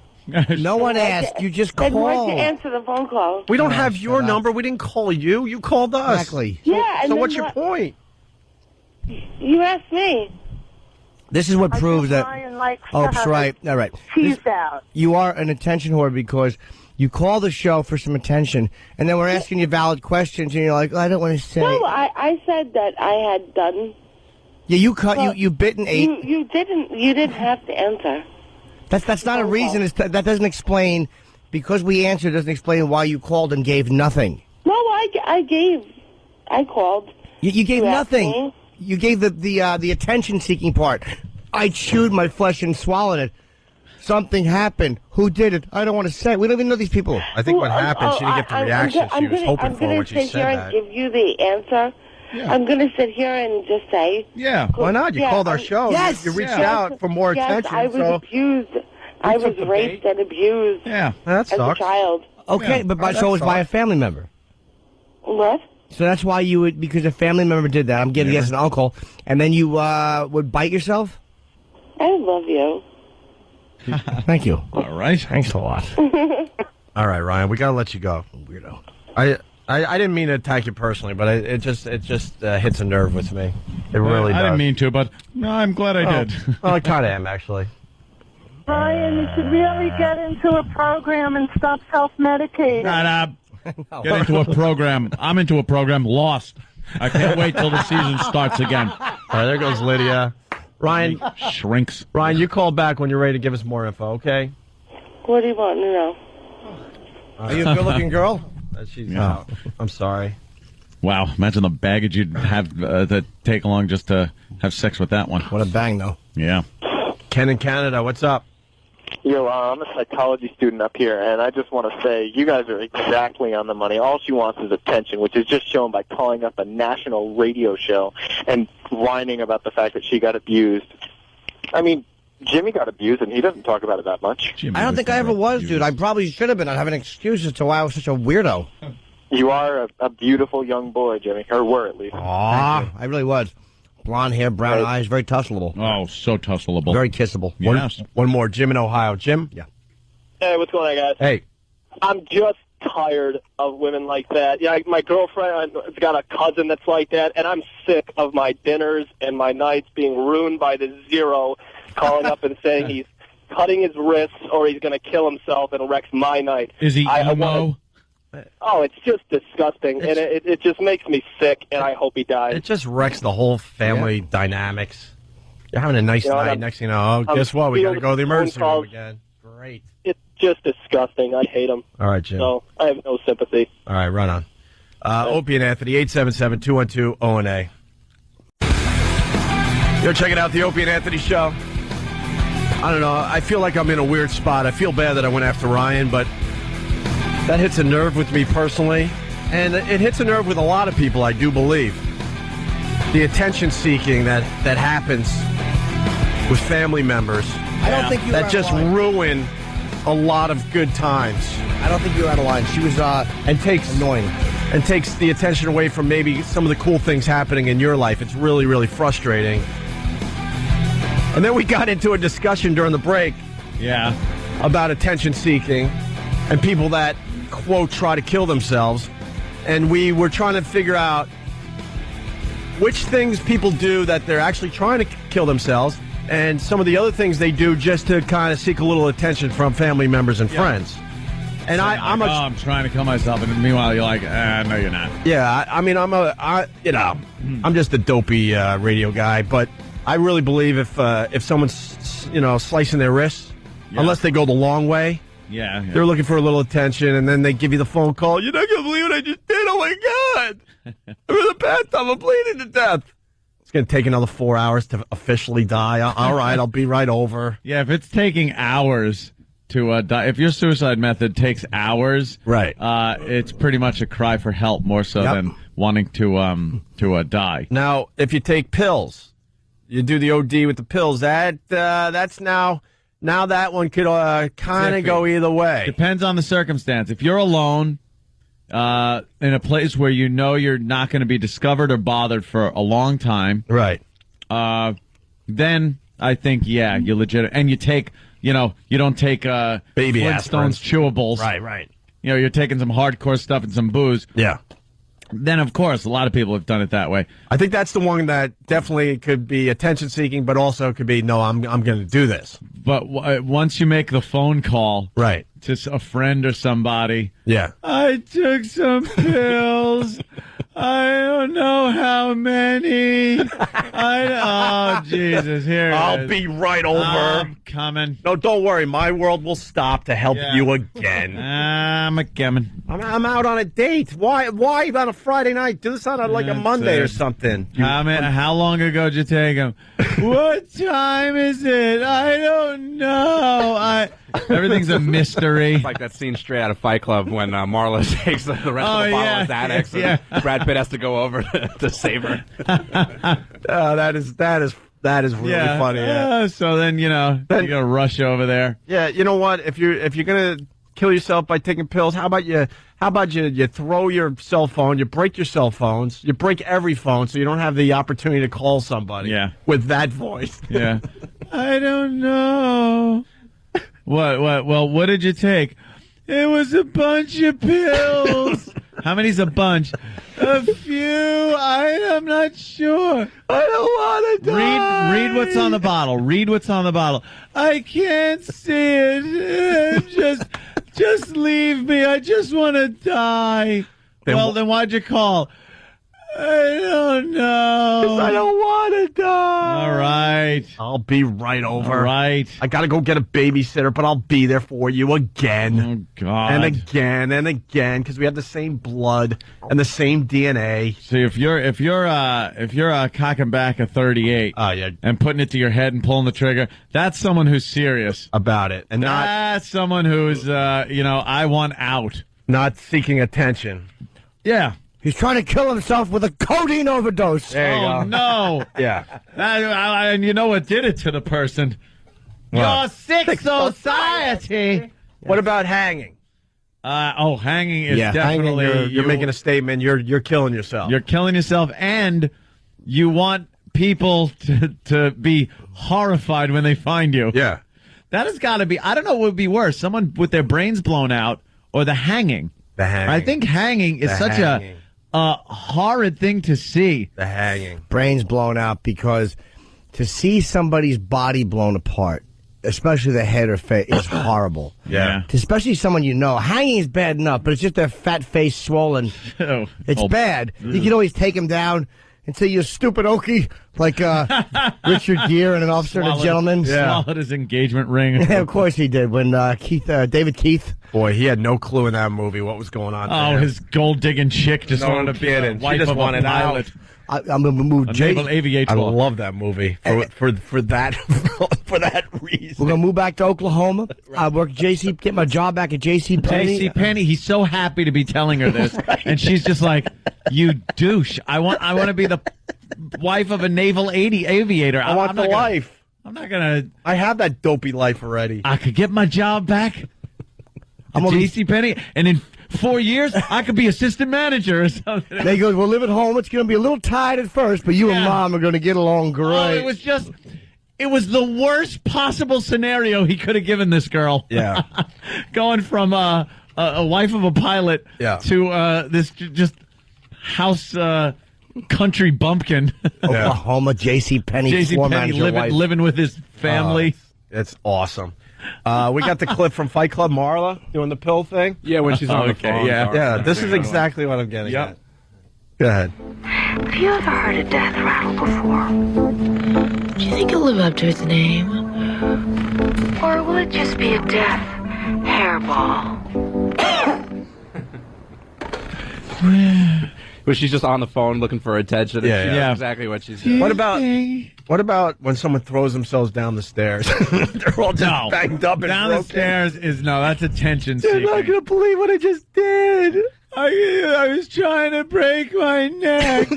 No one asked. You just called. Then why'd you answer the phone call? We don't have your number. We didn't call you. You called us. Exactly. So what's your point? You asked me. This is what proves that... Ryan likes Oh, to have right. All right. teased out. You are an attention whore because you call the show for some attention, and then we're asking you valid questions, and you're like, I don't want to say... No, I said that I had done... Yeah, you bit and ate. You didn't have to answer. That's not a reason. That doesn't explain... Because we answered doesn't explain why you called and gave nothing. No, I called. You gave nothing. You gave the attention-seeking part. I chewed my flesh and swallowed it. Something happened. Who did it? I don't want to say. We don't even know these people. I think what happened, she didn't get the reaction she was hoping for when she said that. I'm going to sit here and give you the answer. Yeah. I'm going to sit here and just say... Yeah, why not? You called our show. Yes. You reached out for more attention. I was abused. I was raped and abused that as a sucks. child. Okay, but so it was by a family member. What? So that's why you would, because a family member did that. I'm getting yes, an uncle, and then you would bite yourself. I love you. Thank you. All right. Thanks a lot. All right, Ryan, we gotta let you go. Weirdo. I didn't mean to attack you personally, but it just hits a nerve with me. It really does. I didn't mean to, but no, I'm glad I did. Well, I kind of am, actually. Ryan, you should really get into a program and stop self-medicating. Shut up. Get into a program. I'm into a program. Lost. I can't wait till the season starts again. All right, there goes Lydia. Ryan shrinks. Ryan, you call back when you're ready to give us more info, okay? What do you want to know? Are you a good-looking girl? She's out. I'm sorry. Wow, imagine the baggage you'd have to take along just to have sex with that one. What a bang, though. Yeah. Ken in Canada, what's up? Yo, I'm a psychology student up here, and I just want to say you guys are exactly on the money. All she wants is attention, which is just shown by calling up a national radio show and whining about the fact that she got abused. I mean, Jimmy got abused, and he doesn't talk about it that much. I don't think I ever was, dude. I probably should have been. I'd have an excuse as to why I was such a weirdo. You are a beautiful young boy, Jimmy, or were at least. Aw, I really was. Blonde hair, brown eyes, very tussleable. Oh, so tussleable. Very kissable. Yes. One more. Jim in Ohio. Jim? Yeah. Hey, what's going on, guys? Hey. I'm just tired of women like that. Yeah, my girlfriend has got a cousin that's like that, and I'm sick of my dinners and my nights being ruined by the zero calling up and saying he's cutting his wrists or he's going to kill himself and wrecks my night. Is he emo? Oh, it's just disgusting, and it just makes me sick, and I hope he dies. It just wrecks the whole family dynamics. You're having a nice night. Next thing you know, guess what? We got to go to the emergency room again. Great. It's just disgusting. I hate him. All right, Jim. So I have no sympathy. All right, run on. Opie and Anthony, 877-212-ONA. You're checking out the Opie and Anthony show. I don't know. I feel like I'm in a weird spot. I feel bad that I went after Ryan, but that hits a nerve with me personally, and it hits a nerve with a lot of people, I do believe. The attention-seeking that happens with family members. I don't think you that just ruin a lot of good times. I don't think you're out of line. She was and takes annoying. And takes the attention away from maybe some of the cool things happening in your life. It's really, really frustrating. And then we got into a discussion during the break. Yeah. About attention-seeking and people that, quote, try to kill themselves. And we were trying to figure out which things people do that they're actually trying to kill themselves and some of the other things they do just to kind of seek a little attention from family members and friends. And I'm trying to kill myself, and meanwhile you're like, no, you're not. Yeah, I'm just a dopey radio guy, but I really believe if someone's slicing their wrists, unless they go the long way. Yeah. They're looking for a little attention, and then they give you the phone call. You're not going to believe what I just did. Oh, my God. I'm in the bathtub. I'm bleeding to death. It's going to take another 4 hours to officially die. All right, I'll be right over. Yeah, if it's taking hours to die, if your suicide method takes hours, right? It's pretty much a cry for help more so than wanting to die. Now, if you take pills, you do the OD with the pills, that's now that one could kind of go either way. Depends on the circumstance. If you're alone in a place where you know you're not going to be discovered or bothered for a long time, right? Then I think, you're legit. And you take, you don't take baby Flintstones chewables. Right. You're taking some hardcore stuff and some booze. Yeah. Then, of course, a lot of people have done it that way. I think that's the one that definitely could be attention-seeking, but also could be, no, I'm going to do this. But once you make the phone call right to a friend or somebody, I took some pills. I don't know how many. Oh, Jesus, here I'll be right over. I'm coming. No, don't worry. My world will stop to help you again. I'm coming. I'm out on a date. Why on a Friday night? Do this on a Monday or something. How long ago did you take him? What time is it? I don't know. Everything's a mystery. It's like that scene straight out of Fight Club when Marla takes the rest of the bottle of Xanax and Brad Pitt has to go over to save her. That is really funny. So then you gotta rush over there. Yeah, you know what? If you're gonna kill yourself by taking pills, how about you How about you throw your cell phone, you break your cell phones, you break every phone so you don't have the opportunity to call somebody with that voice. Yeah. I don't know. What? Well, what did you take? It was a bunch of pills. How many's a bunch? A few. I'm not sure. I don't want to die. Read what's on the bottle. Read what's on the bottle. I can't see it. Just leave me. I just want to die. Then why'd you call? I don't know. 'Cause I don't want to die. All right. I'll be right over. All right. I got to go get a babysitter, but I'll be there for you again. Oh, God. And again, because we have the same blood and the same DNA. See, if you're cocking back a 38 and putting it to your head and pulling the trigger, that's someone who's serious about it. And that's someone who's, I want out. Not seeking attention. Yeah. He's trying to kill himself with a codeine overdose. There you go. No. Yeah. And you know what did it to the person? Your sick society. What about hanging? Hanging is definitely... Hanging, you're making a statement. You're killing yourself. You're killing yourself, and you want people to be horrified when they find you. Yeah. That has got to be... I don't know what would be worse, someone with their brains blown out or the hanging. The hanging. I think hanging is such a horrid thing to see. The hanging. Brains blown out, because to see somebody's body blown apart, especially the head or face, is horrible. Yeah. Especially someone you know. Hanging is bad enough, but it's just their fat face swollen. It's bad. You can always take them down and say, you stupid Okie, like Richard Gere and an Officer and a Gentleman. Swallowed his engagement ring. Yeah, of course he did. When David Keith. Boy, he had no clue in that movie what was going on. Oh, his gold-digging chick just wanted to be a wife of a pilot. I'm going to move naval aviator. I love that movie for that for that reason. We're gonna move back to Oklahoma. Get my job back at J.C. Penney. He's so happy to be telling her this, and she's just like, "You douche! I want to be the wife of a naval aviator. I want the life. I'm not gonna. I have that dopey life already. I could get my job back. I'm J.C. Penney, and in 4 years, I could be assistant manager or something." They go, "We'll live at home. It's going to be a little tight at first, but you and Mom are going to get along great." Oh, it was the worst possible scenario he could have given this girl. Yeah. Going from a wife of a pilot to this just house country bumpkin. Oklahoma, J.C. Penney, living with his family. It's awesome. We got the clip from Fight Club, Marla doing the pill thing. Yeah, when she's on the phone. Yeah, this is exactly what I'm getting at. Go ahead. Have you ever heard a death rattle before? Do you think he'll live up to its name? Or will it just be a death hairball? But she's just on the phone looking for attention. Yeah, she knows exactly what she's doing. What about when someone throws themselves down the stairs? They're all just banged up and down broken. the stairs that's attention They're seeking. not going to believe what I just did. I was trying to break my neck.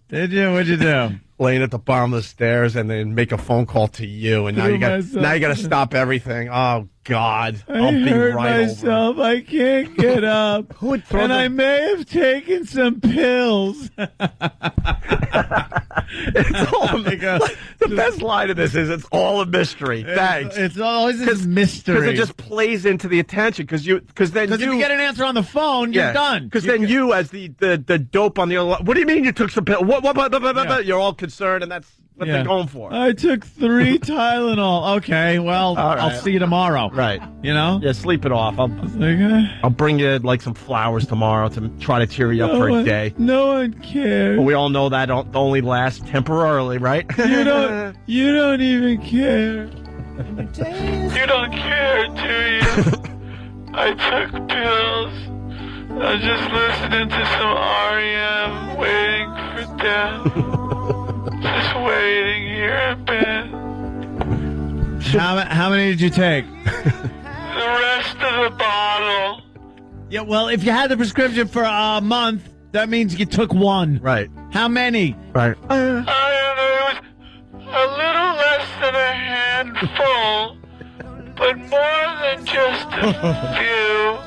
Did you? What'd you do? Laying at the bottom of the stairs and then make a phone call to you, and now you got to stop everything. Oh God, I'll be hurt right myself. I can't get up, and I may have taken some pills. It's all the best line of this is it's all a mystery. Thanks. It's always a mystery because it just plays into the attention. Because if you get an answer on the phone, you're done. Because then you, as the dope on the other line, what do you mean you took some pills? What? You're all concerned, and that's what they're going for. I took 3 Tylenol. Okay, well, right. I'll see you tomorrow. Right. You know? Yeah, sleep it off. I'll bring you like some flowers tomorrow to try to cheer you up for a day. No one cares. But we all know that only lasts temporarily, right? You don't even care. You don't care, do you? I took pills. I was just listening to some R.E.M. waiting for death. Just waiting here in bed. How many did you take? The rest of the bottle. Yeah, well, if you had the prescription for a month, that means you took 1. Right. How many? Right. I don't know. It was a little less than a handful, but more than just a few.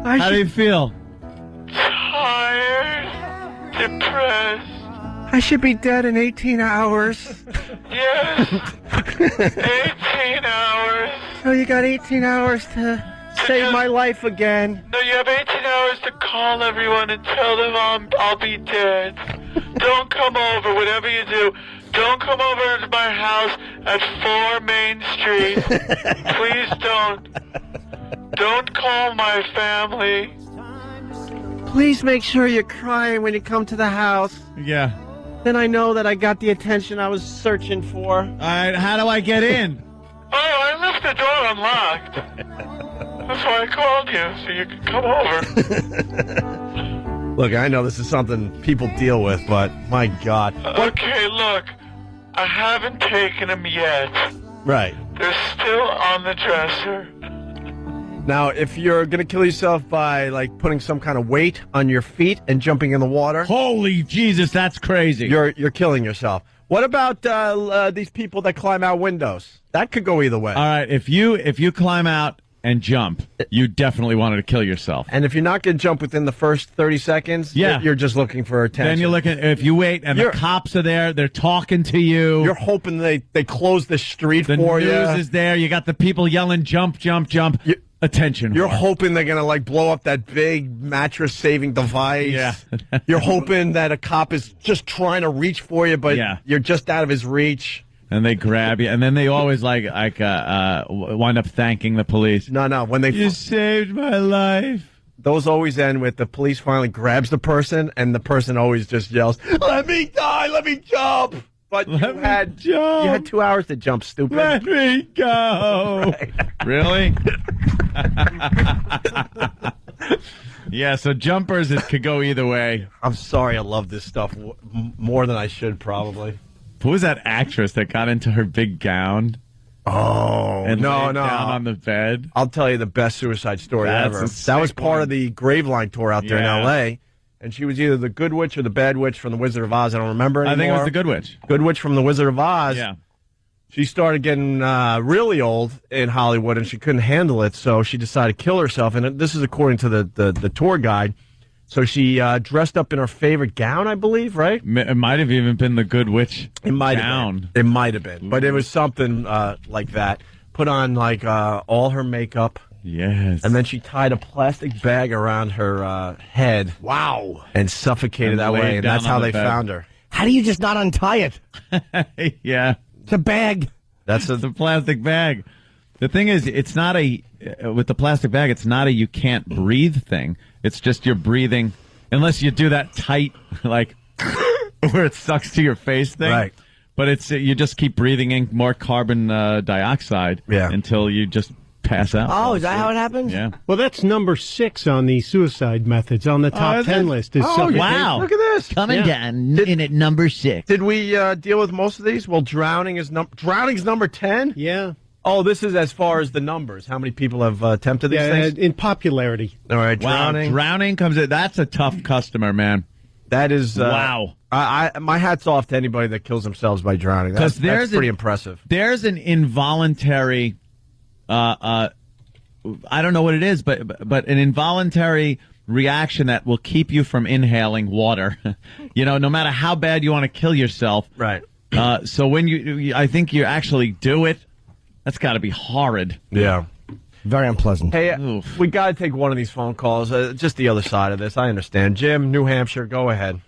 How do you feel? Tired, depressed. I should be dead in 18 hours. Yes. 18 hours. So you got 18 hours to save my life again. No, you have 18 hours to call everyone and tell them I'll be dead. Don't come over, whatever you do. Don't come over to my house at 4 Main Street. Please don't. Don't call my family. Please make sure you're crying when you come to the house. Yeah. Then I know that I got the attention I was searching for. All right, how do I get in? Oh, I left the door unlocked. That's why I called you, so you could come over. Look, I know this is something people deal with, but my God. Okay, look. I haven't taken them yet. Right. They're still on the dresser. Now, if you're going to kill yourself by, like, putting some kind of weight on your feet and jumping in the water... Holy Jesus, that's crazy. You're killing yourself. What about these people that climb out windows? That could go either way. All right, if you climb out and jump, you definitely wanted to kill yourself. And if you're not going to jump within the first 30 seconds, you're just looking for attention. Then you're looking, if you wait and the cops are there, they're talking to you. You're hoping they close the street for you. The news is there. You got the people yelling, jump, jump, jump. Attention. You're hoping they're going to, like, blow up that big mattress-saving device. Yeah. You're hoping that a cop is just trying to reach for you, but you're just out of his reach. And they grab you, and then they always wind up thanking the police. No, when they you saved my life. Those always end with the police finally grabs the person, and the person always just yells, "Let me die! Let me jump!" But you had 2 hours to jump, stupid. Let me go. Right. Really? Yeah, so jumpers, it could go either way. I'm sorry, I love this stuff more than I should, probably. Who was that actress that got into her big gown? Oh, and no. Down on the bed? I'll tell you the best suicide story ever. That was part of the Graveline tour out there in L.A., and she was either the good witch or the bad witch from The Wizard of Oz. I don't remember anymore. I think it was the good witch. Good witch from The Wizard of Oz. Yeah. She started getting really old in Hollywood, and she couldn't handle it, so she decided to kill herself. And this is according to the tour guide. So she dressed up in her favorite gown, I believe, right? It might have even been the good witch gown. It might have been. But it was something like that. Put on, like, all her makeup. Yes. And then she tied a plastic bag around her head. Wow. And suffocated that way, and that's how they found her. How do you just not untie it? Yeah. It's a bag. It's a plastic bag. The thing is, it's not with the plastic bag, it's not a you can't breathe thing. It's just you're breathing, unless you do that tight, like, where it sucks to your face thing. Right. But it's you just keep breathing in more carbon dioxide until you just pass out. Oh, is that how it happens? Yeah. Well, that's number 6 on the suicide methods on the top 10 list. Is wow. Look at this. Coming down in at number 6. Did we deal with most of these? Well, drowning's number 10? Yeah. Oh, this is as far as the numbers. How many people have attempted these things? In popularity. All right, drowning. Wow, drowning comes in. That's a tough customer, man. That is... wow. My hat's off to anybody that kills themselves by drowning. That's pretty impressive. There's an involuntary... I don't know what it is, but an involuntary reaction that will keep you from inhaling water. No matter how bad you want to kill yourself. Right. So when I think you actually do it, that's got to be horrid. Yeah. Very unpleasant. Hey, we got to take one of these phone calls. Just the other side of this. I understand. Jim, New Hampshire, go ahead.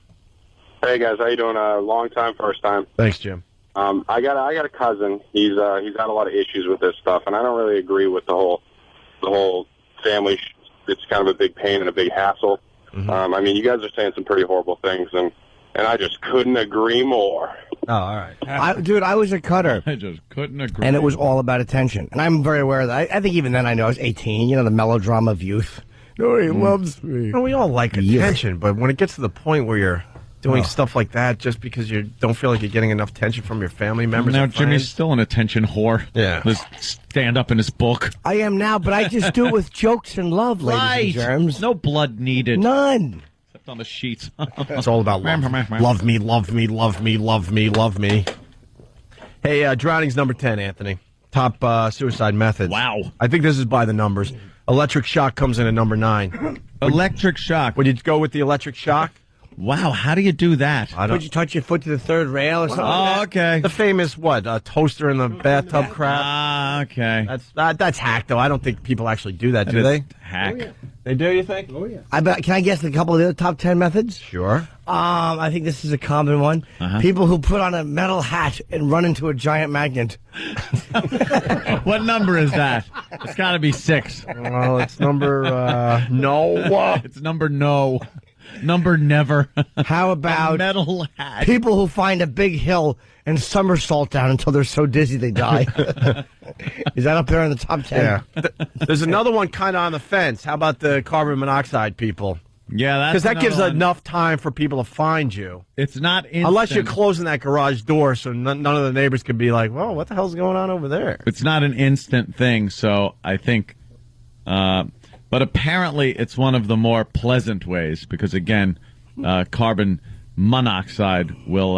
Hey guys, how you doing? Long time, first time. Thanks, Jim. I got a cousin. He's had a lot of issues with this stuff, and I don't really agree with the whole family. It's kind of a big pain and a big hassle. Mm-hmm. I mean, you guys are saying some pretty horrible things, and I just couldn't agree more. Oh, all right. I was a cutter. I just couldn't agree. And it was all about attention. And I'm very aware of that. I think even then I know I was 18, the melodrama of youth. No, he loves me. No, we all like attention, but when it gets to the point where you're doing stuff like that just because you don't feel like you're getting enough attention from your family members. Now Jimmy's still an attention whore. Yeah. Let's stand up in his book. I am now, but I just do it with jokes and love, ladies and germs. No blood needed. None. Except on the sheets. It's all about love. Love me, love me, love me, love me, love me. Hey, drowning's number 10, Anthony. Top suicide methods. Wow. I think this is by the numbers. Electric shock comes in at number 9. Electric shock. Would you go with the electric shock? Wow, how do you do that? Would you touch your foot to the third rail or something? Oh, okay. The famous toaster in the bathtub crap. Ah, okay. That's hack though. I don't think people actually do that, do they? Hack. Oh, yeah. They do, you think? Oh, yeah. Can I guess a couple of the other top 10 methods? Sure. I think this is a common one. People who put on a metal hat and run into a giant magnet. What number is that? It's got to be 6. Well, it's number no. It's number no. Number never. How about a metal hat? People who find a big hill and somersault down until they're so dizzy they die. Is that up there in the top 10? Yeah. There's another one kind of on the fence. How about the carbon monoxide people? Yeah, that's because that gives one. enough time for people to find you. It's not instant. Unless you're closing that garage door, so none of the neighbors could be like, "Well, what the hell's going on over there?" It's not an instant thing, so I think. But apparently, it's one of the more pleasant ways because, again, carbon monoxide will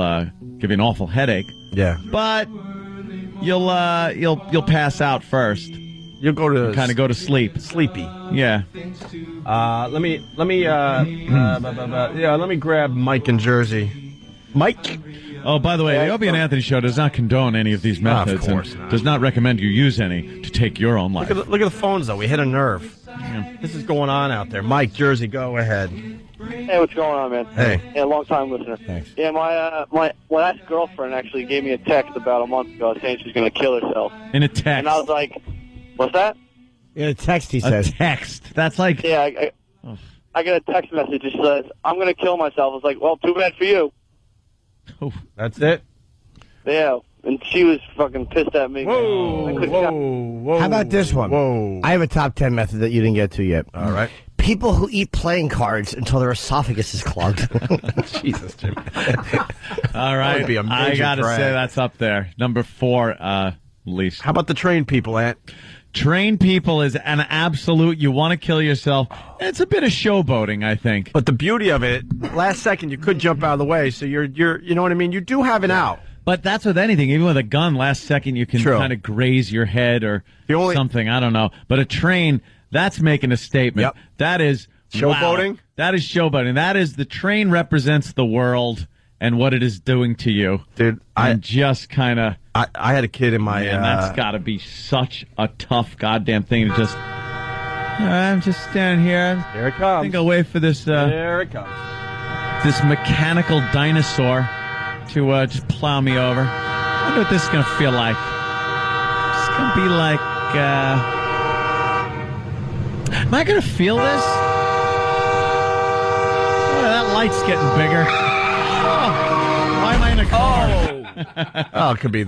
give you an awful headache. Yeah, but you'll pass out first. You'll go to kind of go to sleep. Sleepy. Yeah. Let me grab Mike in Jersey. Mike. Oh, by the way, the Opie and Anthony Show does not condone any of these methods. Of course and not. does not recommend you use any to take your own life. Look at the phones, though. We hit a nerve. Yeah. This is going on out there. Mike, Jersey, go ahead. Hey, what's going on, man? Hey. Yeah, long-time listener. Thanks. Yeah, my ex-girlfriend actually gave me a text about a month ago saying she's going to kill herself. In a text. And I was like, what's that? In a text, he says. A text. That's like... Yeah, I get a text message that says, I'm going to kill myself. I was like, well, too bad for you. Oh, that's it? Yeah, and she was fucking pissed at me. Whoa. How about this one? Whoa. I have a top 10 method that you didn't get to yet. All right. People who eat playing cards until their esophagus is clogged. Jesus, Jim. All right. That would be a major I got to drag. say that's up there. Number 4, least. How about the train people, Ant? Train people is an absolute, you want to kill yourself. It's a bit of showboating, I think. But the beauty of it, last second you could jump out of the way, so you're you know what I mean? You do have an out. But that's with anything. Even with a gun, last second you can kind of graze your head or something. I don't know. But a train, that's making a statement. Yep. That is showboating. Wow. That is showboating. That is the train represents the world and what it is doing to you. Dude, I just kind of... I had a kid in my... Man, that's got to be such a tough goddamn thing to just... I'm just standing here. Here it comes. I think I'll wait for this... Here it comes. This mechanical dinosaur to just plow me over. I wonder what this is going to feel like. It's going to be like... Am I going to feel this? Oh, that light's getting bigger. Why am I in a car? Oh, it could be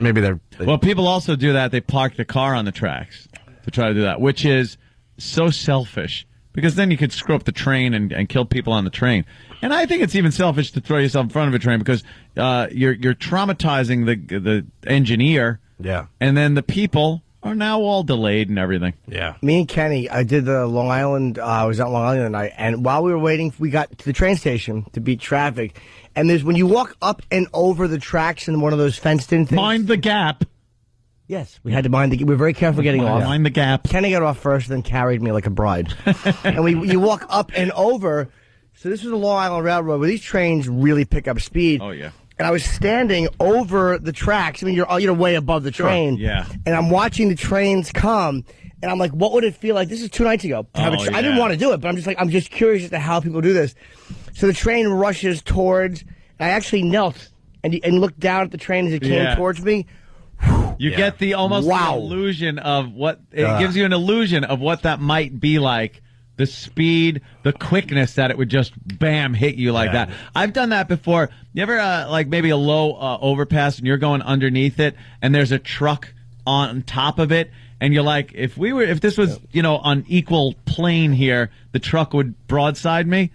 maybe they're... Well, people also do that. They park the car on the tracks to try to do that, which is so selfish because then you could screw up the train and kill people on the train. And I think it's even selfish to throw yourself in front of a train because you're traumatizing the engineer. Yeah. And then the people are now all delayed and everything. Yeah. Me and Kenny, I did the Long Island, I was out Long Island tonight, and while we were waiting, we got to the train station to beat traffic. And there's when you walk up and over the tracks in one of those fenced-in things. Mind the gap. Yes, we had to mind the. We were very careful getting off. Mind the gap. Kenny got off first, then carried me like a bride. And you walk up and over. So this was the Long Island Railroad, where these trains really pick up speed. Oh yeah. And I was standing over the tracks. I mean, you're way above the train. Yeah. And I'm watching the trains come, and I'm like, what would it feel like? This is 2 nights ago. I didn't want to do it, but I'm just curious as to how people do this. So the train rushes towards. I actually knelt and looked down at the train as it came towards me. You get the almost the illusion of what it gives you an illusion of what that might be like. The speed, the quickness that it would just bam hit you like that. I've done that before. You ever like maybe a low overpass and you're going underneath it and there's a truck on top of it and you're like, if this was on equal plane here, the truck would broadside me,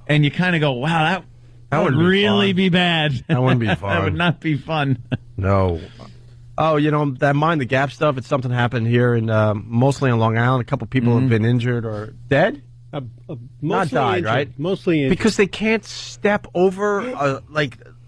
and you kind of go, wow, that would really be bad. That wouldn't be fun. That would not be fun. No. Oh, that mind the gap stuff. It's something happened here in mostly on Long Island. A couple people have been injured or dead. Not died, injured. right? Mostly injured. Because they can't step over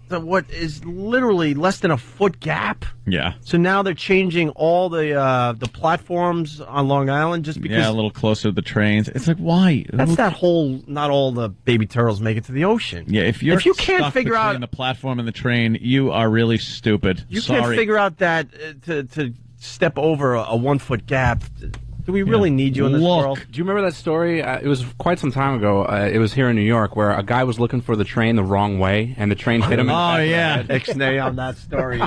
what is literally less than a foot gap. Yeah. So now they're changing all the platforms on Long Island just because. Yeah, a little closer to the trains. It's like, why? That's that whole. Not all the baby turtles make it to the ocean. Yeah, if you can't figure out the platform and the train, you are really stupid. You can't figure out that to step over a 1 foot gap. Do we really need you in this world? Do you remember that story? It was quite some time ago. It was here in New York where a guy was looking for the train the wrong way, and the train hit him. Oh, yeah. Ixnay on that story.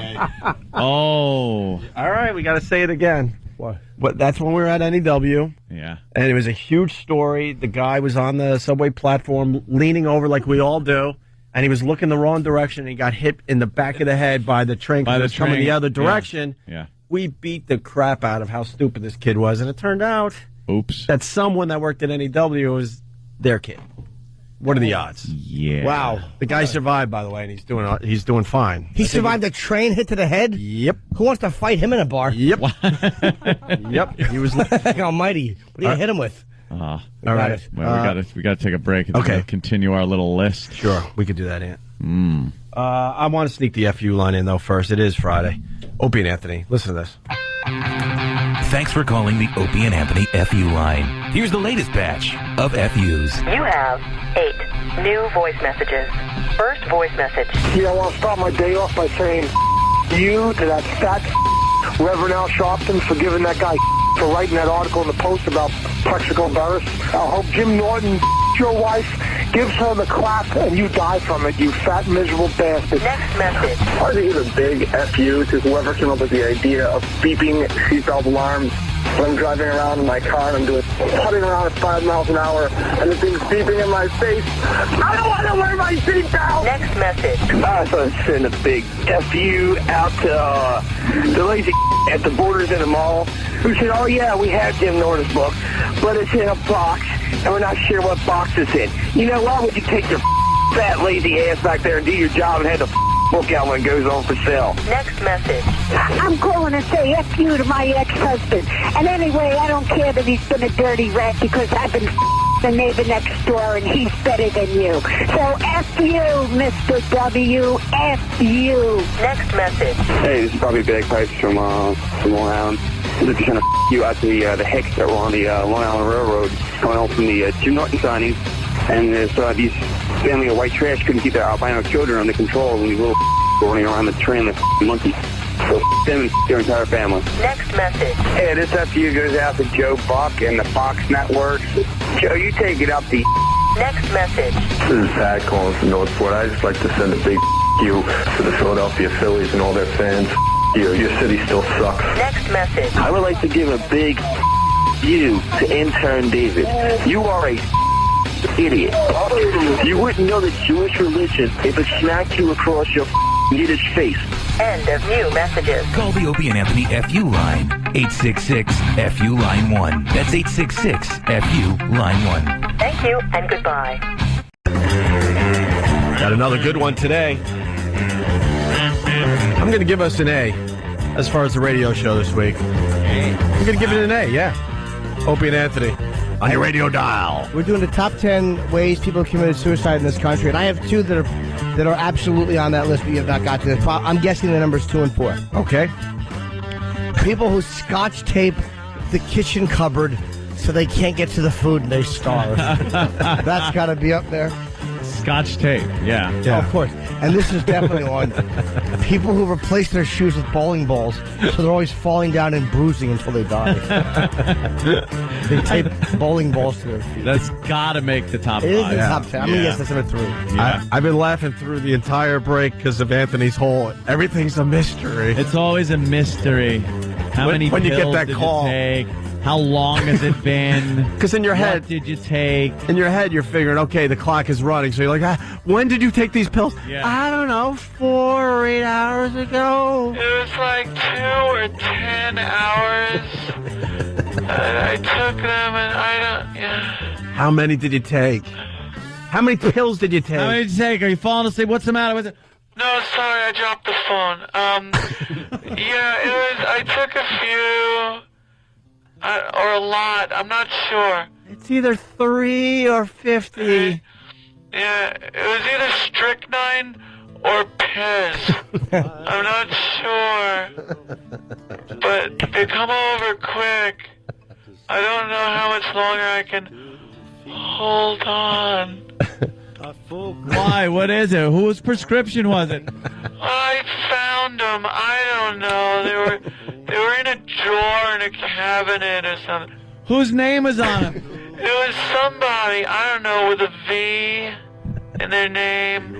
Oh. All right, we got to say it again. What? That's when we were at NEW. Yeah. And it was a huge story. The guy was on the subway platform leaning over like we all do, and he was looking the wrong direction, and he got hit in the back of the head by the train because it was coming the other direction. Yeah. We beat the crap out of how stupid this kid was, and it turned out that someone that worked at NEW was their kid. What are the odds? Yeah. Wow. The guy survived, by the way, and he's doing fine. He survived a train hit to the head? Yep. Who wants to fight him in a bar? Yep. Yep. He was almighty. What do you hit him with? All right. Well, we got to take a break and okay. Continue our little list. Sure, we could do that, Ant. I want to sneak the FU line in, though, first. It is Friday. Opie and Anthony, listen to this. Thanks for calling the Opie and Anthony FU line. Here's the latest batch of FUs. You have 8 new voice messages. First voice message. I want to start my day off by saying you to that fat Reverend Al Sharpton for giving that guy for writing that article in the Post about Plexico Burress. I hope Jim Norton, your wife, gives her the clap and you die from it, you fat, miserable bastard. Next message. I think it's a big FU to whoever came up with the idea of beeping seatbelt alarms when I'm driving around in my car and I'm doing putting around at 5 miles an hour and the thing's beeping in my face. I don't want to wear my seatbelt. Next message. I thought I'd send a big FU out to the lazy at the Borders in the mall who said, oh yeah, we have Jim Norton's book, but it's in a box and we're not sure what box it's in. You know, why would you take your fat lazy ass back there and do your job and have the book out when it goes on for sale? Next message. I'm calling to say F you to my ex-husband. And anyway, I don't care that he's been a dirty rat because I've been the neighbor next door and he's better than you. So F you, Mr. W. F you. Next message. Hey, this is Bobby Bagpipes from Long Island. I'm just trying to you out the hicks that were on the Long Island Railroad going home from the Jim Norton signing. And these family of white trash couldn't keep their albino children under control when these little running around the train like monkeys. So them and their entire family. Next message. Hey, this FU goes out to Joe Buck and the Fox Networks. Joe, you take it up the... Next message. This is Pat calling from Northport. I'd just like to send a big you to the Philadelphia Phillies and all their fans. Your city still sucks. Next message. I would like to give a big you to intern David. You are a idiot. You wouldn't know the Jewish religion if it smacked you across your Yiddish face. End of new messages. Call the Opie and Anthony FU line. 866-FU line 1. That's 866-FU line 1. Thank you and goodbye. Got another good one today. I'm going to give us an A as far as the radio show this week. I'm going to give it an A, yeah. Opie and Anthony on your radio dial. We're doing the top 10 ways people have committed suicide in this country, and I have 2 that are absolutely on that list we have not got to. I'm guessing the numbers 2 and 4. Okay. People who scotch tape the kitchen cupboard so they can't get to the food and they starve. That's got to be up there. Scotch tape, yeah. Oh, of course. And this is definitely one. People who replace their shoes with bowling balls, so they're always falling down and bruising until they die. They tape bowling balls to their feet. That's got to make the top 5. It is the top 10. I'm going to guess that's number 3. Yeah. I've been laughing through the entire break because of Anthony's whole, everything's a mystery. It's always a mystery. How many when pills you get that did call. you take? How long has it been? Because in your head, what did you take? In your head, you're figuring, okay, the clock is running. So you're like, when did you take these pills? Yeah. I don't know, 4 or 8 hours ago. It was like 2 or 10 hours. And I took them, and I don't. Yeah. How many did you take? How many pills did you take? How many did you take? Are you falling asleep? What's the matter with it? No, sorry, I dropped the phone. Yeah, it was. I took a few. Or a lot. I'm not sure. It's either 3 or 50. Yeah, it was either strychnine or piss. I'm not sure. But they come over quick. I don't know how much longer I can hold on. Why? What is it? Whose prescription was it? I found them. I don't know. They were in a drawer in a cabinet or something. Whose name is on it? It was somebody, I don't know, with a V in their name.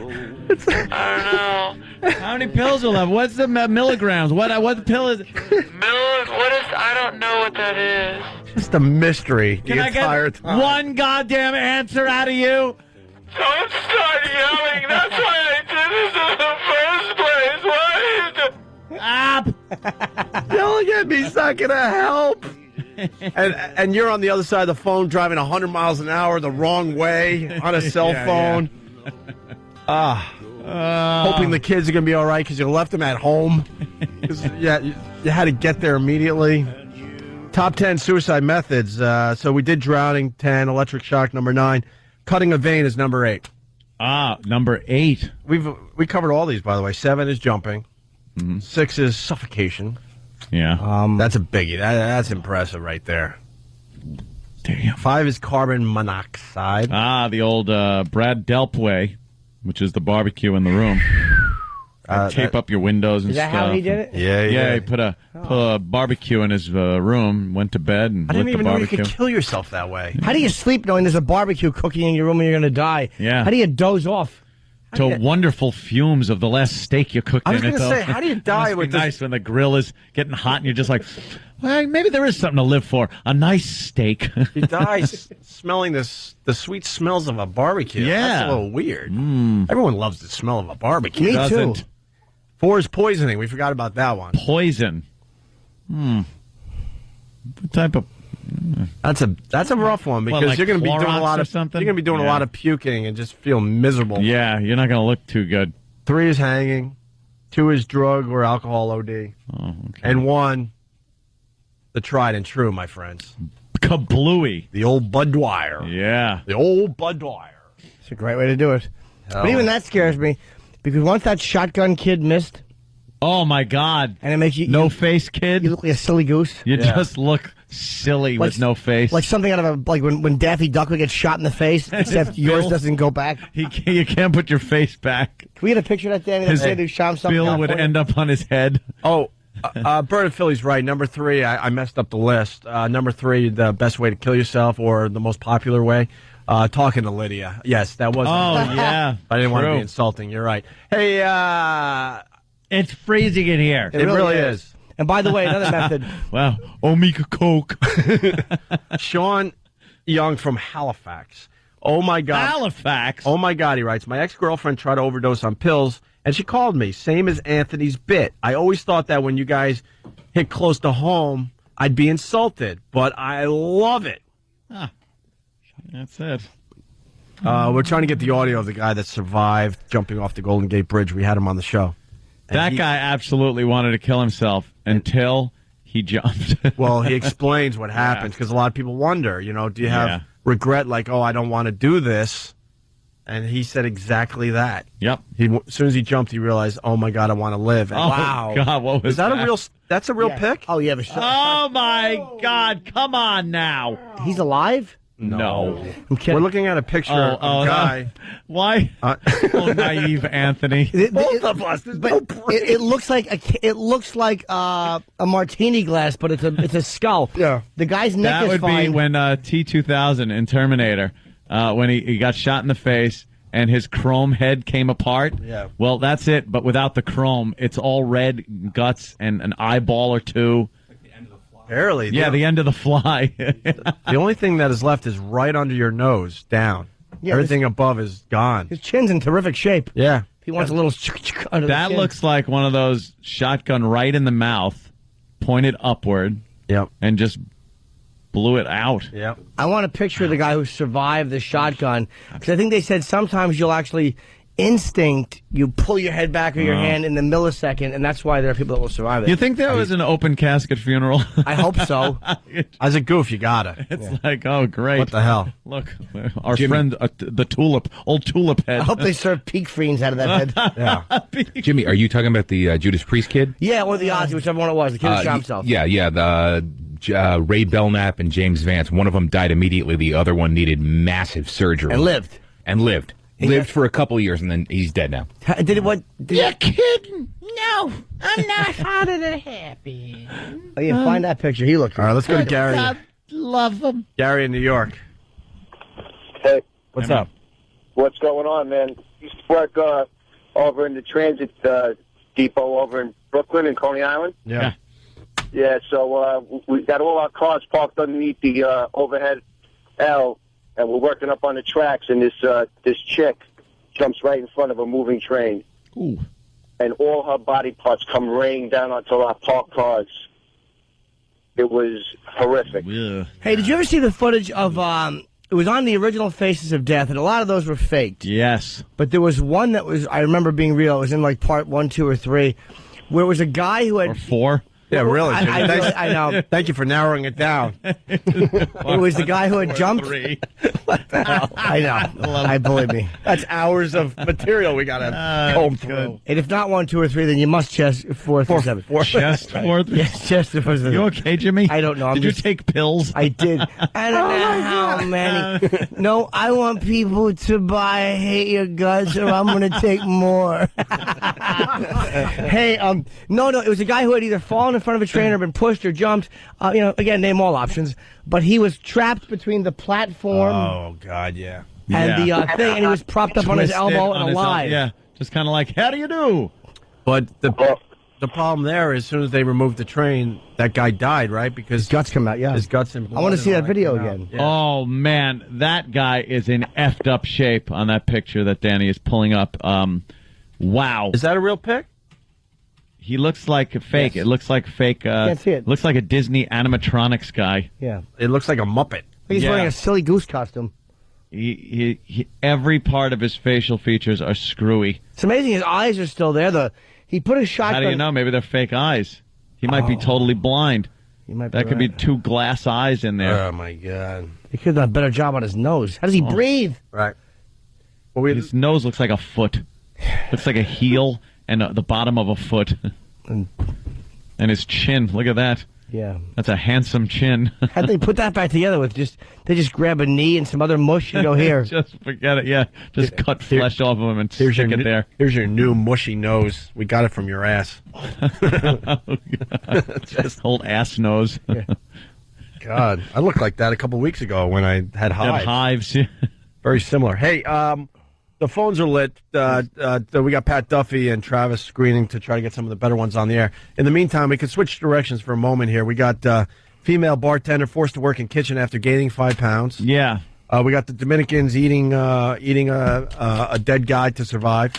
I don't know. How many pills will have? What's the milligrams? What pill is it? What is? I don't know what that is. Just a mystery Can the I entire get time. one goddamn answer out of you? Don't start yelling. That's why I did this in the first place. Why is it? Yelling at me's not going to help. And you're on the other side of the phone driving 100 miles an hour the wrong way on a cell phone. Hoping the kids are going to be all right because you left them at home. You had to get there immediately. Top 10 suicide methods. So we did drowning, 10, electric shock, number 9. Cutting a vein is number 8. Number 8. We covered all these, by the way. 7 is jumping. 6 is suffocation. Yeah. That's a biggie. That's impressive right there. Damn. 5 is carbon monoxide. The old Brad Delp way, which is the barbecue in the room. Tape up your windows and Is that stuff. how he did it? Yeah. He put a barbecue in his room, went to bed, and I didn't lit even the know you barbecue. could kill yourself that way. How do you sleep knowing there's a barbecue cooking in your room and you're going to die? Yeah. How do you doze off? To wonderful fumes of the last steak you cooked I was in it, going to though. say, how do you die It must with be nice when the grill is getting hot and you're just like, well, maybe there is something to live for. A nice steak. You die smelling the sweet smells of a barbecue. Yeah. That's a little weird. Everyone loves the smell of a barbecue. Me too. 4 is poisoning. We forgot about that one. Poison. What type of... That's a rough one because like you're going to be doing a Clorox lot or of something? You're going to be doing a lot of puking and just feel miserable. Yeah, you're not going to look too good. 3 is hanging. 2 is drug or alcohol OD. Oh, okay. And 1, the tried and true, my friends. Kablooey. The old Bud Dwyer. Yeah. The old Bud Dwyer. It's a great way to do it. But even that scares me because once that shotgun kid missed. Oh, my God. And it makes you... No face, kid. You look like a silly goose. You just look silly with no face. Like something out of a... Like when Daffy Duck would get shot in the face, except yours doesn't go back. You can't put your face back. Can we get a picture of that, Danny? That kid who shot himself in Bill would California? end up on his head. Oh, Bird of Philly's right. Number 3, I messed up the list. Number 3, the best way to kill yourself or the most popular way. Talking to Lydia. Yes, that was... Oh, yeah. I didn't want to True. be insulting. You're right. Hey, It's freezing in here. It really is. And by the way, another method. Wow. Omega Coke. Sean Young from Halifax. Oh, my God. Halifax? Oh, my God, he writes. My ex-girlfriend tried to overdose on pills, and she called me. Same as Anthony's bit. I always thought that when you guys hit close to home, I'd be insulted, but I love it. That's it. We're trying to get the audio of the guy that survived jumping off the Golden Gate Bridge. We had him on the show. That guy absolutely wanted to kill himself until he jumped. Well, he explains what happens because a lot of people wonder, do you have regret like, oh, I don't want to do this? And he said exactly that. Yep. As soon as he jumped, he realized, oh, my God, I want to live. And Oh, God, what was Is that? That's a real pick? Oh, yeah. Oh, my God. Come on now. He's alive? No. I'm kidding. We're looking at a picture of a guy. Why? Oh, naive Anthony. Both of us. But it looks like a martini glass, but it's a skull. Yeah. The guy's neck That is would fine. be when T-2000 in Terminator, when he got shot in the face and his chrome head came apart. Yeah. Well, that's it, but without the chrome. It's all red guts and an eyeball or two. Barely. Yeah, the end of the fly. The only thing that is left is right under your nose, down. Yeah, Everything above is gone. His chin's in terrific shape. Yeah. He wants a little under the That chin. looks like one of those shotgun right in the mouth, pointed upward. Yep. And just blew it out. Yep. I want a picture of the guy who survived the shotgun because I think they said sometimes you'll actually instinct, you pull your head back or your hand in the millisecond, and that's why there are people that will survive it. You think there was an open casket funeral? I hope so. As a goof, you gotta. It's like, oh, great. What the hell? Look, our friend, the old tulip head. I hope they serve peak friends out of that head. Yeah. Jimmy, are you talking about the Judas Priest kid? Yeah, or the Ozzy, whichever one it was. The kid who shot himself. Yeah. The Ray Belknap and James Vance. One of them died immediately. The other one needed massive surgery. And lived. Lived for a couple of years, and then he's dead now. You're kidding. No, I'm not harder than happy. Oh, yeah, find that picture. He looked. All right, let's go to Gary. I love him. Gary in New York. Hey. What's up? What's going on, man? Used to work over in the transit depot over in Brooklyn and Coney Island. Yeah. Yeah, so we got all our cars parked underneath the overhead L, and we're working up on the tracks, and this chick jumps right in front of a moving train. Ooh. And all her body parts come raining down onto our parked cars. It was horrific. Yeah. Hey, did you ever see the footage of, it was on the original Faces of Death, and a lot of those were faked. Yes. But there was one that was, I remember being real. It was in like part 1, 2, or 3, where it was a guy who had... Or 4? Yeah, really. I know. Thank you for narrowing it down. It was the guy who had jumped. 3. What the hell? I know. I believe me. That's hours of material we gotta comb through. And if not 1, 2, or 3, then you must chest 4 through 7. Chest 4 through Yes, chest 4 through 7. You okay, Jimmy? I don't know. Did you take pills? I did. I don't know how many. No, I want people to buy I Hate Your Guts, or I'm going to take more. Hey, no, it was a guy who had either fallen in front of a train or been pushed or jumped. Again, name all options. But he was trapped between the platform. Oh God, yeah. And the thing, and he was propped up on his elbow and alive. Yeah, just kind of like, how do you do? But the problem there is, as soon as they removed the train, that guy died, right? Because his guts come out. Yeah, his guts. And I want to see that video again. Yeah. Oh man, that guy is in effed up shape on that picture that Danny is pulling up. Wow, is that a real pic? He looks like a fake. Yes. It looks like fake. Can't see it. Looks like a Disney animatronics guy. Yeah, it looks like a Muppet. He's wearing a silly goose costume. He every part of his facial features are screwy. It's amazing his eyes are still there. He put his shotgun. How do you know? Maybe they're fake eyes. He might be totally blind. He might that be could be right. 2 glass eyes in there. Oh my God! He could have done a better job on his nose. How does he breathe? Right. Well, his nose looks like a foot. Looks like a heel and the bottom of a foot. And his chin. Look at that. Yeah. That's a handsome chin. How'd they put that back together with they just grab a knee and some other mush and go here? Just forget it, yeah. Just cut flesh off of him and stick it there. Here's your new mushy nose. We got it from your ass. Just old ass nose. Yeah. God, I looked like that a couple weeks ago when I had hives. Hives, yeah. Very similar. Hey, the phones are lit. We got Pat Duffy and Travis screening to try to get some of the better ones on the air. In the meantime, we can switch directions for a moment here. We got female bartender forced to work in kitchen after gaining 5 pounds. Yeah. We got the Dominicans eating a dead guy to survive.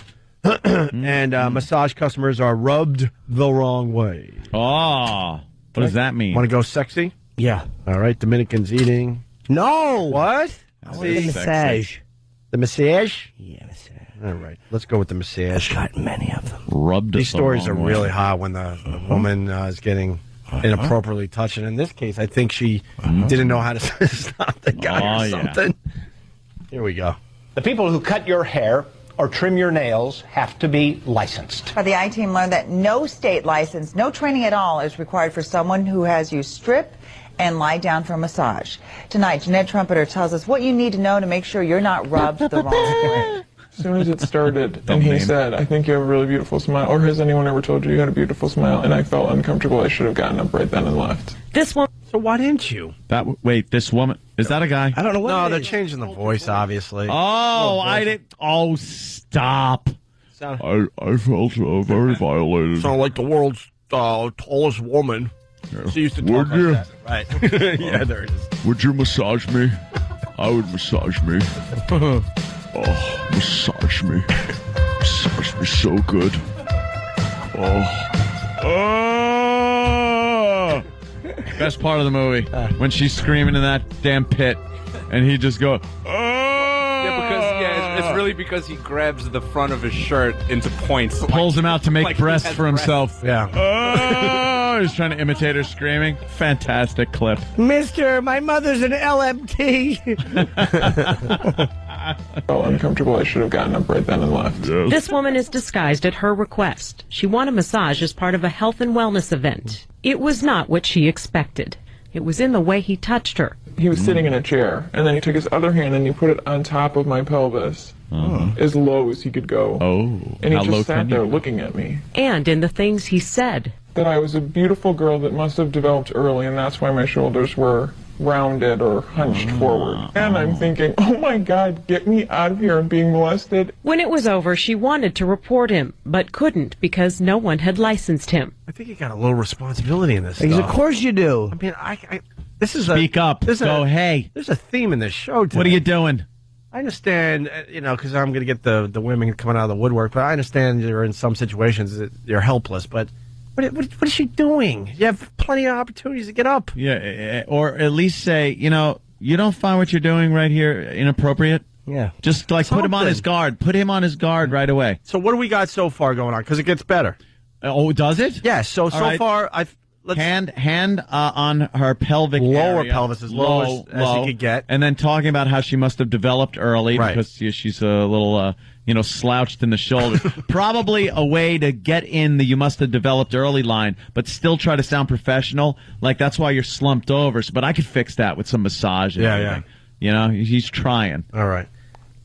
And massage customers are rubbed the wrong way. Oh, what does that mean? Want to go sexy? Yeah. All right, Dominicans eating. No. What? I want the massage. The massage? Yeah, massage. All right, let's go with the massage. I've got many of them. Rubbed. These stories are really hot when the woman is getting inappropriately touched. And in this case, I think she didn't know how to stop the guy or something. Yeah. Here we go. The people who cut your hair or trim your nails have to be licensed. The I-Team learned that no state license, no training at all is required for someone who has you strip and lie down for a massage. Tonight, Jeanette Trumpeter tells us what you need to know to make sure you're not rubbed the wrong way. As soon as it started, and he said, I think you have a really beautiful smile, or has anyone ever told you you had a beautiful smile? And I felt uncomfortable. I should have gotten up right then and left. This one. So why didn't you? Wait, this woman, is that a guy? I don't know what No, they're changing the voice, obviously. Oh, I didn't. Oh, stop. I felt very violated. Sound like the world's tallest woman. Yeah. She used to talk Would you? like that. Right. Yeah, there it is. Would you massage me? I would massage me. Oh, massage me. Massage me so good. Oh. Best part of the movie. When she's screaming in that damn pit. And he just goes, Yeah, because it's really because he grabs the front of his shirt into points. Pulls him out to make like breasts he has for himself. breasts. Oh, he's trying to imitate her screaming. Fantastic clip. Mister, my mother's an LMT. felt uncomfortable. I should have gotten up right then and left. This woman is disguised at her request. She won a massage as part of a health and wellness event. It was not what she expected. It was in the way he touched her. He was sitting in a chair, and then he took his other hand and he put it on top of my pelvis, as low as he could go. And he just sat there looking at me. And in the things he said. That I was a beautiful girl that must have developed early, and that's why my shoulders were rounded or hunched forward. And I'm thinking, oh my God, get me out of here. I'm being molested. When it was over, she wanted to report him, but couldn't because no one had licensed him. I think you got a little responsibility in this Because stuff. of course you do. I mean, this is Speak up. Go, hey. There's a theme in this show today. What are you doing? I understand, because I'm going to get the women coming out of the woodwork, but I understand you're in some situations that you're helpless, but what is she doing? You have plenty of opportunities to get up. Yeah, or at least say, you don't find what you're doing right here inappropriate? Yeah. Just like put him on his guard. Put him on his guard right away. So what do we got so far going on? Because it gets better. Oh, does it? Yes. So right. far, hand on her pelvic lower area. pelvis as low as you could get, and then talking about how she must have developed early because she's a little slouched in the shoulders. Probably a way to get in the "you must have developed early" line, but still try to sound professional. Like that's why you're slumped over. But I could fix that with some massage. And everything. He's trying. All right.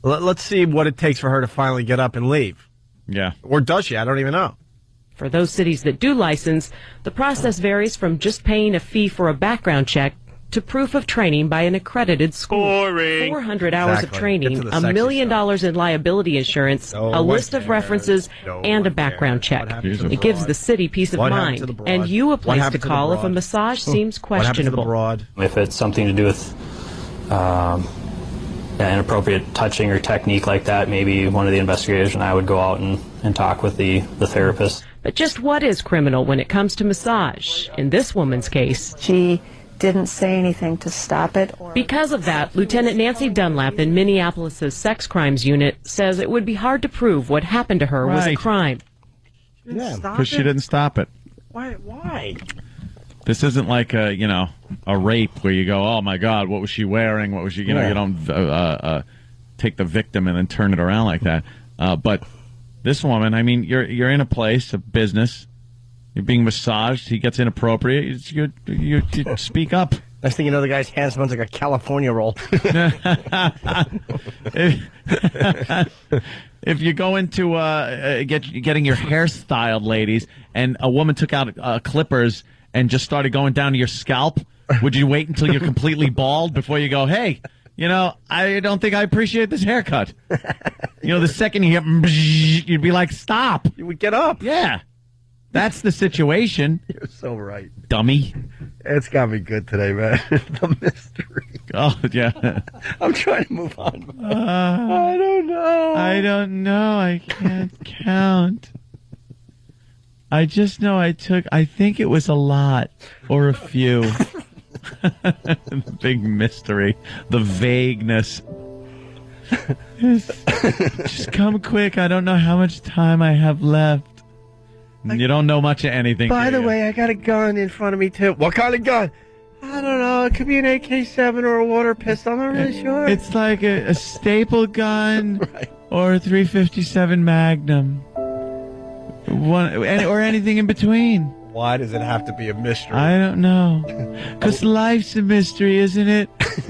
Let's see what it takes for her to finally get up and leave. Yeah. Or does she? I don't even know. For those cities that do license, the process varies from just paying a fee for a background check to proof of training by an accredited school. Boring. 400 hours of training, $1 million in liability insurance, a list of references, and a background check. It gives the city peace of mind, and you a place to call if a massage seems questionable. If it's something to do with inappropriate touching or technique like that, maybe one of the investigators and I would go out and talk with the therapist. But just what is criminal when it comes to massage? In this woman's case, she didn't say anything to stop it. Because of that, Lieutenant Nancy Dunlap in Minneapolis' sex crimes unit says it would be hard to prove what happened to her was a crime. Yeah, because she didn't stop it. Why? This isn't like a rape where you go, oh my God, what was she wearing? What was she? You don't take the victim and then turn it around like that. But this woman, I mean, you're in a place of business. You're being massaged. He gets inappropriate. You speak up. Next thing you know, the guy's hand smells like a California roll. If you go into getting your hair styled, ladies, and a woman took out clippers and just started going down to your scalp, would you wait until you're completely bald before you go, hey, I don't think I appreciate this haircut? The second you hear, you'd be like, stop. You would get up. Yeah. That's the situation. You're so right. Dummy. It's got me good today, man. The mystery. Oh, yeah. I'm trying to move on. I don't know. I don't know. I can't count. I just know I think it was a lot or a few. The big mystery. The vagueness. Just come quick. I don't know how much time I have left. You don't know much of anything. By the way, I got a gun in front of me, too. What kind of gun? I don't know. It could be an AK-7 or a water pistol. I'm not really sure. It's like a staple gun or a .357 Magnum. Or anything in between. Why does it have to be a mystery? I don't know. Because life's a mystery, isn't it?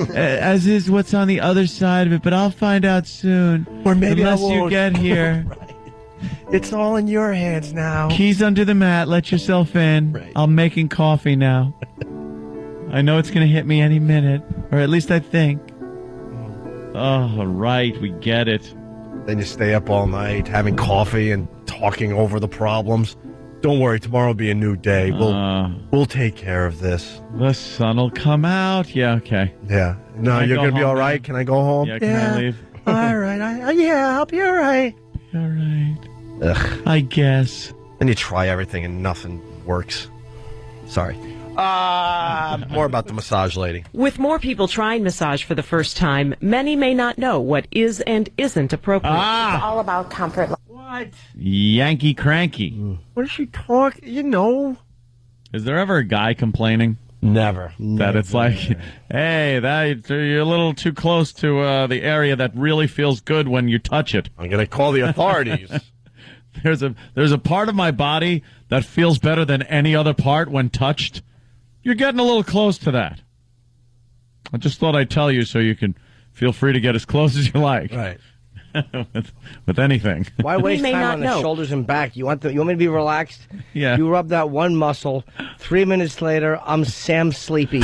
As is what's on the other side of it. But I'll find out soon. Or maybe unless you get here. It's all in your hands now. Keys under the mat. Let yourself in. Right. I'm making coffee now. I know it's going to hit me any minute. Or at least I think. Oh, right. We get it. Then you stay up all night having coffee and talking over the problems. Don't worry. Tomorrow will be a new day. We'll take care of this. The sun will come out. Yeah, okay. Yeah. No, you're going to be all right? Can I go home? Yeah, can I leave? All right. I'll be all right. All right. Ugh. I guess. Then you try everything and nothing works. Sorry. More about the massage lady. With more people trying massage for the first time, many may not know what is and isn't appropriate. It's all about comfort. What? Yankee cranky. What is she talking? You know. Is there ever a guy complaining? Never. That it's like, hey, you're a little too close to the area that really feels good when you touch it. I'm going to call the authorities. There's a part of my body that feels better than any other part when touched. You're getting a little close to that. I just thought I'd tell you so you can feel free to get as close as you like. Right. with anything. Why waste time on the shoulders and back? You want me to be relaxed? Yeah. You rub that one muscle. 3 minutes later, I'm Sam Sleepy.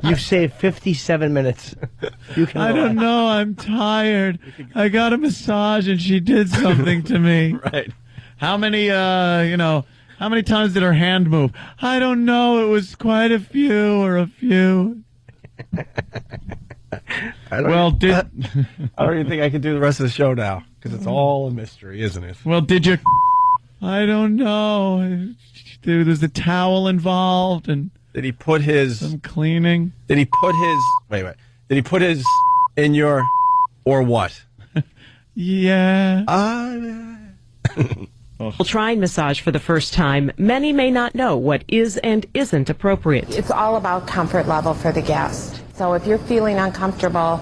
You've saved 57 minutes. You can. I don't know. I'm tired. I got a massage and she did something to me. Right. How many? How many times did her hand move? I don't know. It was quite a few or a few. I don't even think I can do the rest of the show now because it's all a mystery, isn't it? Well, did you? I don't know. There's a towel involved, and did he put his some cleaning? Did he put his Did he put his in your or what? Yeah. While trying massage for the first time, many may not know what is and isn't appropriate. It's all about comfort level for the guest. So if you're feeling uncomfortable,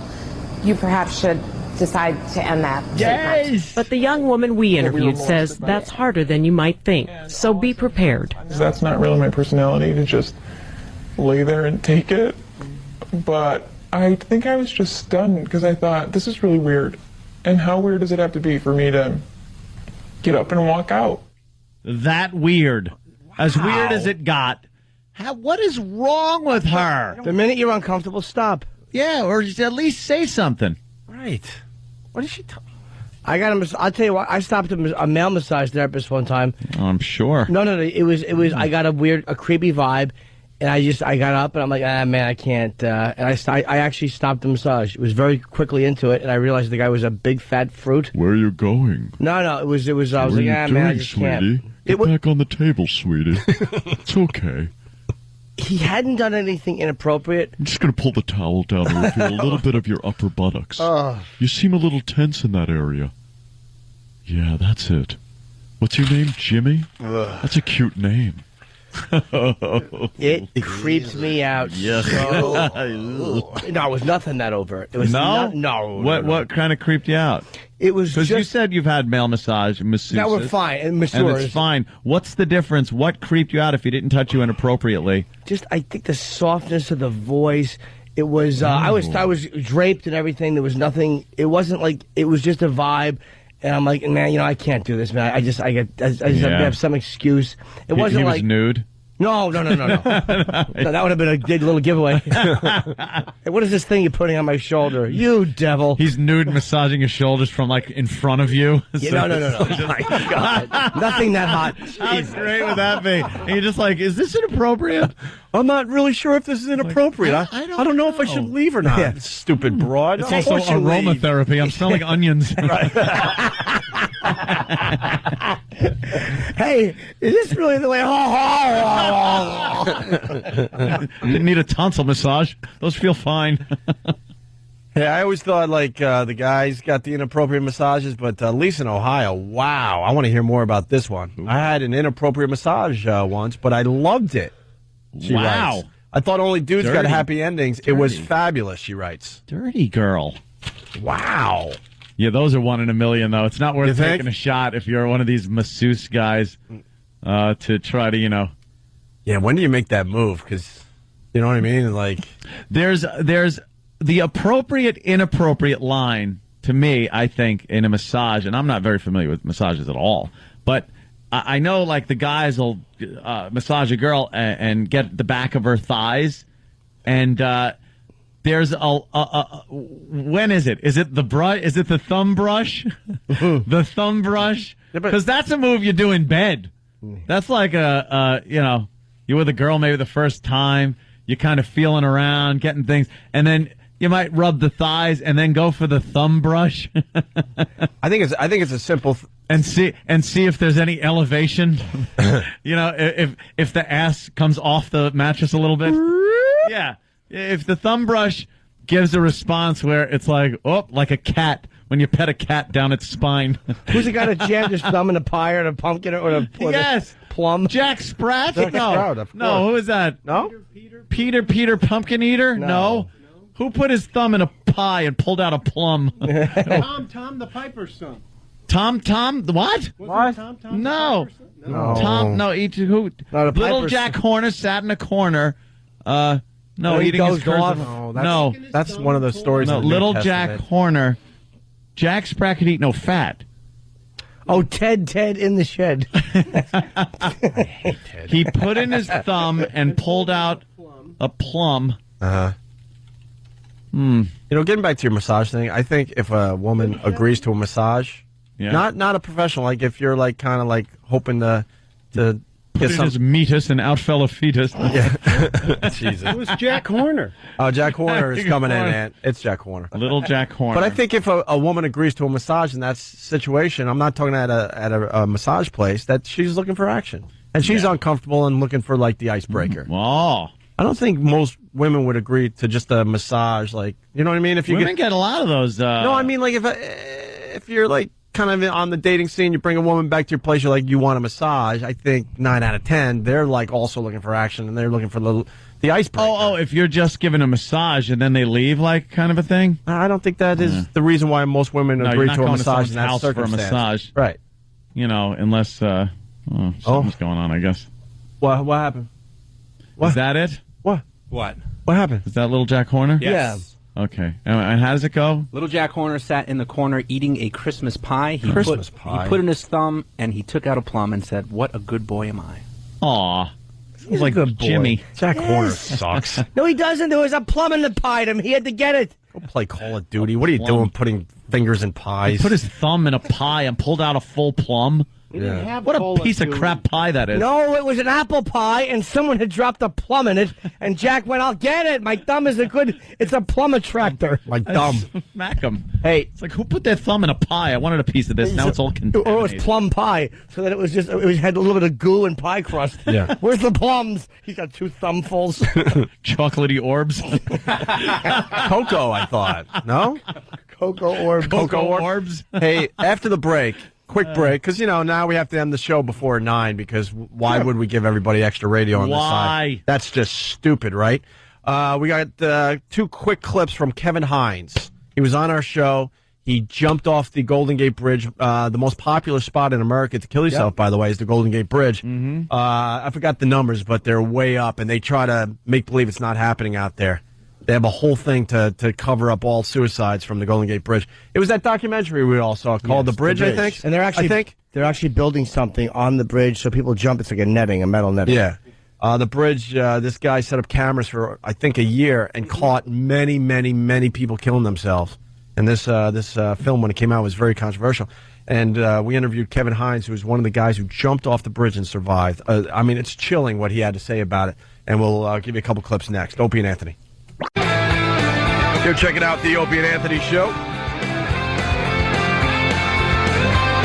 you perhaps should decide to end that. Yes! But the young woman we interviewed says that's harder than you might think. So be prepared. That's not really my personality to just lay there and take it. But I think I was just stunned because I thought, this is really weird. And how weird does it have to be for me to get up and walk out? That weird. As weird as it got. What is wrong with her? The minute you're uncomfortable, stop. Yeah, or just at least say something. Right. What is she talking? I'll tell you what. I stopped a male massage therapist one time. Oh, I'm sure. No. It was. I got a creepy vibe, and I got up and I'm like, man, I can't. And I actually stopped the massage. It was very quickly into it, and I realized the guy was a big fat fruit. Where are you going? No. It was. I was like, man, I just sweetie? can't. Get back on the table, sweetie. It's okay. He hadn't done anything inappropriate. I'm just going to pull the towel down and reveal a little bit of your upper buttocks. You seem a little tense in that area. Yeah, that's it. What's your name, Jimmy? That's a cute name. It creeps me out. Yes. No, it was nothing that overt. It was no. What kind of creeped you out? It was because you said you've had male massage and masseuses. That were fine and masseurs. And it's fine. What's the difference? What creeped you out if he didn't touch you inappropriately? I think the softness of the voice. It was. I was draped and everything. There was nothing. It wasn't like it was just a vibe. And I'm like, man, I can't do this, man. I have some excuse. It wasn't he was like nude. No. No, that would have been a good little giveaway. Hey, what is this thing you're putting on my shoulder? You devil. He's nude massaging his shoulders from, like, in front of you. Yeah, no. Oh, my God. Nothing that hot. How great would that be? And you're just like, is this inappropriate? I'm not really sure if this is inappropriate. I don't know if I should leave or not. Yeah. Stupid broad. It's also aromatherapy. I'm smelling onions. Hey, is this really the way? Didn't need a tonsil massage. Those feel fine. Hey, I always thought the guys got the inappropriate massages, but Lisa in Ohio, wow, I want to hear more about this one. I had an inappropriate massage once, but I loved it. She writes. I thought only dudes got happy endings. It was fabulous, she writes. Dirty girl. Wow. Yeah, those are 1 in a million, though. It's not worth taking a shot if you're one of these masseuse guys to try to, Yeah, when do you make that move? Because, you know what I mean? Like, there's the appropriate, inappropriate line, to me, I think, in a massage, and I'm not very familiar with massages at all, but I know, like, the guys will massage a girl and get the back of her thighs, and there's when is it? Is it the brush? Is it the thumb brush? The thumb brush? Because that's a move you do in bed. That's like you're with a girl maybe the first time, you're kind of feeling around, getting things, and then You might rub the thighs and then go for the thumb brush. I think it's a simple. And see if there's any elevation. If the ass comes off the mattress a little bit. Yeah. If the thumb brush gives a response where it's like a cat when you pet a cat down its spine. Who's the guy that jammed his thumb in a pie or the pumpkin or yes, the plum? Jack Sprat? No, who is that? No? Peter Pumpkin Eater? No. Who put his thumb in a pie and pulled out a plum? Tom, the Piper's son. Tom, what? What? Tom, no. Tom, no. Who? Little Jack Horner sat in a corner. Eating his curds. No, that's one of those stories. No, Little Jack Horner. Jack Sprat could eat no fat. Oh, Ted in the shed. I hate Ted. He put in his thumb and pulled out a plum. Getting back to your massage thing, I think if a woman agrees to a massage, not a professional, like if you're like kind of like hoping to put in his meatus and out fell a fetus. Yeah. Jesus. It was Jack Horner. Oh, Jack Horner is coming in, Ant. It's Jack Horner. Little Jack Horner. But I think if a woman agrees to a massage in that situation, I'm not talking at a massage place, that she's looking for action. And she's uncomfortable and looking for like the icebreaker. Oh. I don't think most women would agree to just a massage, like, you know what I mean? If you women get a lot of those. No, I mean, like if you're like kind of on the dating scene, you bring a woman back to your place, you're like, you want a massage. I think 9 out of 10, they're like also looking for action and they're looking for the icebreaker. Oh, if you're just giving a massage and then they leave, like kind of a thing. I don't think that is the reason why most women agree to a massage in that house circumstance. For a massage, right? Unless something's going on, I guess. What happened? Is that it? What happened? Is that Little Jack Horner? Yes. Yeah. Okay. And how does it go? Little Jack Horner sat in the corner eating a Christmas pie. He put in his thumb and he took out a plum and said, "What a good boy am I." Aw. He's like good boy. Jimmy. Jack Horner sucks. No, he doesn't. There was a plum in the pie to him. He had to get it. Go play Call of Duty. What are you doing putting fingers in pies? He put his thumb in a pie and pulled out a full plum. Yeah. What a piece of crap pie that is. No, it was an apple pie, and someone had dropped a plum in it, and Jack went, "I'll get it. My thumb is it's a plum attractor." My thumb. Smack him. Hey. It's like, who put their thumb in a pie? I wanted a piece of this. Now it's all contaminated. Or it was plum pie, so that it had a little bit of goo and pie crust. Yeah. Where's the plums? He's got 2 thumbfuls. Chocolatey orbs. Cocoa, I thought. No? Cocoa orbs. Cocoa orbs. Hey, after the break, quick break, because, now we have to end the show before 9, because why would we give everybody extra radio on this side? That's just stupid, right? We got 2 quick clips from Kevin Hines. He was on our show. He jumped off the Golden Gate Bridge. The most popular spot in America to kill yourself, by the way, is the Golden Gate Bridge. Mm-hmm. I forgot the numbers, but they're way up, and they try to make believe it's not happening out there. They have a whole thing to cover up all suicides from the Golden Gate Bridge. It was that documentary we all saw called The Bridge, I think. And they're actually building something on the bridge so people jump. It's like a metal netting. Yeah. The bridge, this guy set up cameras for, I think, a year and caught many, many, many people killing themselves. And this film, when it came out, was very controversial. And we interviewed Kevin Hines, who was one of the guys who jumped off the bridge and survived. I mean, it's chilling what he had to say about it. And we'll give you a couple clips next. Opie and Anthony. Go check it out, the Opie and Anthony Show.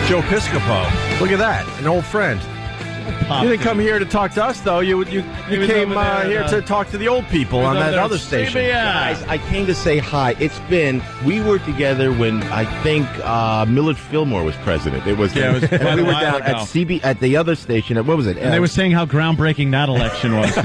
Joe Piscopo. Look at that, an old friend. You didn't come here to talk to us, though. You came here to talk to the old people on that other station. Guys, I came to say hi. We were together when I think Millard Fillmore was president. It was we were down at CB at the other station. What was it? And they were saying how groundbreaking that election was.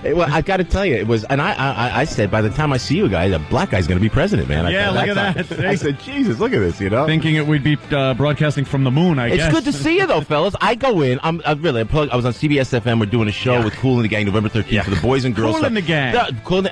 Well, I got to tell you, it was, and I said, by the time I see you guys, a black guy's going to be president, man. Look at that. I said, Jesus, look at this, Thinking we'd be broadcasting from the moon, I guess. It's good to see you, though, fellas. I go in. I was on CBS FM. We're doing a show with Kool and the Gang November 13th for the boys and girls. Kool and the Gang.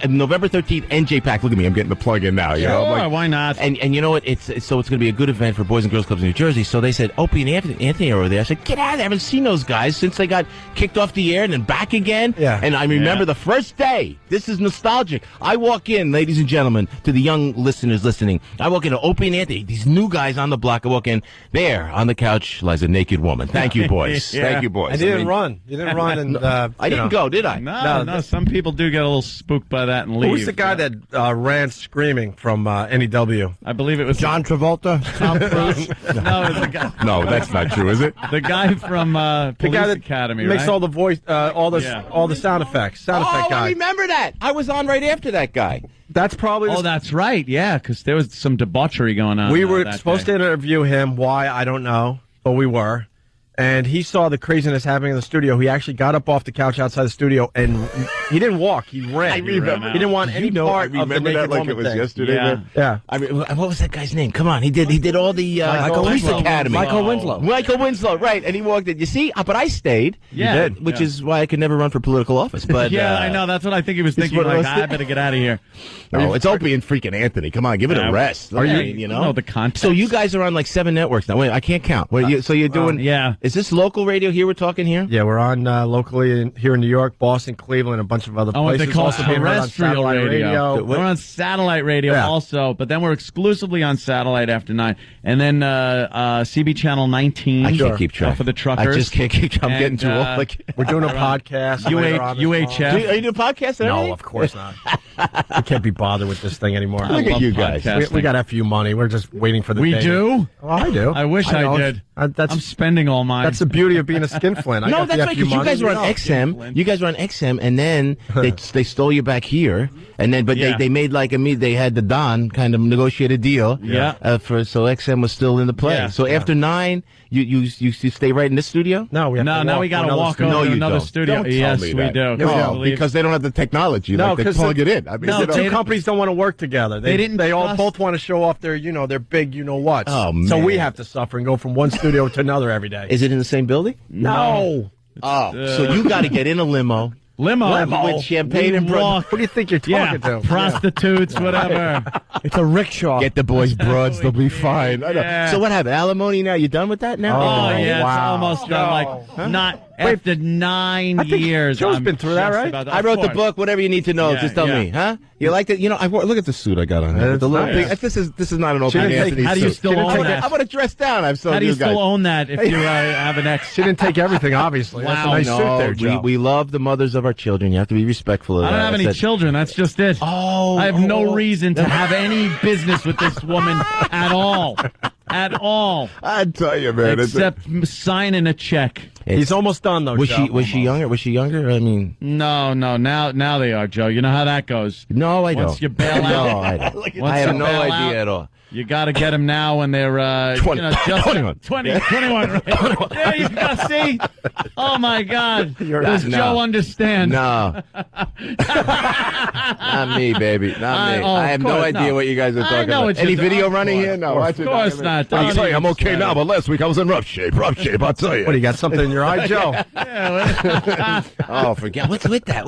November 13th, NJ-PAC. Look at me. I'm getting the plug in now. Sure, why not? And you know what? It's going to be a good event for Boys and Girls Clubs in New Jersey. So they said, Opie and Anthony are over there. I said, get out of there. I haven't seen those guys since they got kicked off the air and then back again. Yeah. And I mean, remember the first day. This is nostalgic. I walk in, ladies and gentlemen, to the young listeners listening. I walk into Opie and Anthony, these new guys on the block. I walk in. There, on the couch, lies a naked woman. Thank you, boys. Thank you, boys. And you didn't run. You didn't run. And I didn't go, did I? No. Some people do get a little spooked by that and leave. Who was the guy that ran screaming from NEW? I believe it was John Travolta, Tom Cruise. No, it was the guy. No, that's not true, is it? The guy from Police Academy, makes right? all the voice, all the sound effects. Effect guy. I remember that. I was on right after that guy. That's probably. Oh, that's right. Yeah, because there was some debauchery going on. We were supposed to interview him. Why, I don't know, but we were. And he saw the craziness happening in the studio. He actually got up off the couch outside the studio, and he didn't walk. He ran. I remember. He didn't want any part of the naked like woman it was thing. yesterday. Yeah. I mean, what was that guy's name? Come on, he did all the Police Academy. Michael Winslow. Michael Winslow, right? And he walked in. You see, but I stayed. Yeah, you did. Which is why I could never run for political office. But yeah, I know. That's what I think he was thinking. Like, I better get out of here. No, it's Opie and freaking Anthony. Come on, give it a rest. Are you know the context? So you guys are on like 7 networks now. Wait, I can't count. So you're doing? Yeah. Is this local radio here? We're talking here. Yeah, we're on locally here in New York, Boston, Cleveland, a bunch of other places. What they call also being heard on terrestrial radio. We're on satellite radio also, but then we're exclusively on satellite after 9, and then CB Channel 19. I can't keep track for the truckers. I just can't keep. I'm getting too old. Like, we're doing a podcast. UHF. Are you doing a podcast? No, of course not. We can't be bothered with this thing anymore. Look at you guys. We got FU money. We're just waiting for the day. We do? Well, I do. I wish I did. I'm spending all mine. That's the beauty of being a skinflint. No, that's right, because you guys were on XM. You guys were on XM, and then they stole you back here, and then they made like they had the Don kind of negotiate a deal. Yeah. So XM was still in the play. Yeah. So after 9, you stay right in this studio. No, now we got to walk over to another studio. Yes, we do. No, because they don't have the technology. No, they plug it in. I mean, the two companies don't want to work together. They all both want to show off their big what. Oh, man. So we have to suffer and go from one studio to another every day. Is it in the same building? No. So you got to get in a limo. With champagne and walk. What do you think you're talking to? Prostitutes, whatever. It's a rickshaw. Get the boys broads; they'll be fine. Yeah. So what happened? Alimony? Now you done with that? Now? Oh yeah, wow. It's almost done. Like not after 9 years. Joe's been through that, right? I wrote the book. Whatever you need to know, just tell me, huh? You liked it? I look at the suit I got on. The little thing. This is not an open Anthony suit. How do you still own that? I want to dress down. How do you still own that if you have an ex? She didn't take everything, obviously. Wow. That's a nice suit there, Joe. We love the mothers of our children. You have to be respectful of that. I don't have any children. That's just it. I have no reason to have any business with this woman at all. At all. I tell you, man. Except signing a check. He's almost done, though. Was she younger? Was she younger? I mean, no. Now they are, Joe. You know how that goes. No, I don't. Once you bail out, no, I don't. I have no idea at all. You got to get them now when they're 21. 21. Right? There you go. See? Oh my God. Does Joe understand? No. Not me, baby. Not me. I have no idea what you guys are talking about. Any video running here? No. Of course not. I'll tell you, I'm okay now, but last week I was in rough shape. I'll tell you. What, you got something in your eye, Joe? Oh, forget. What's with that?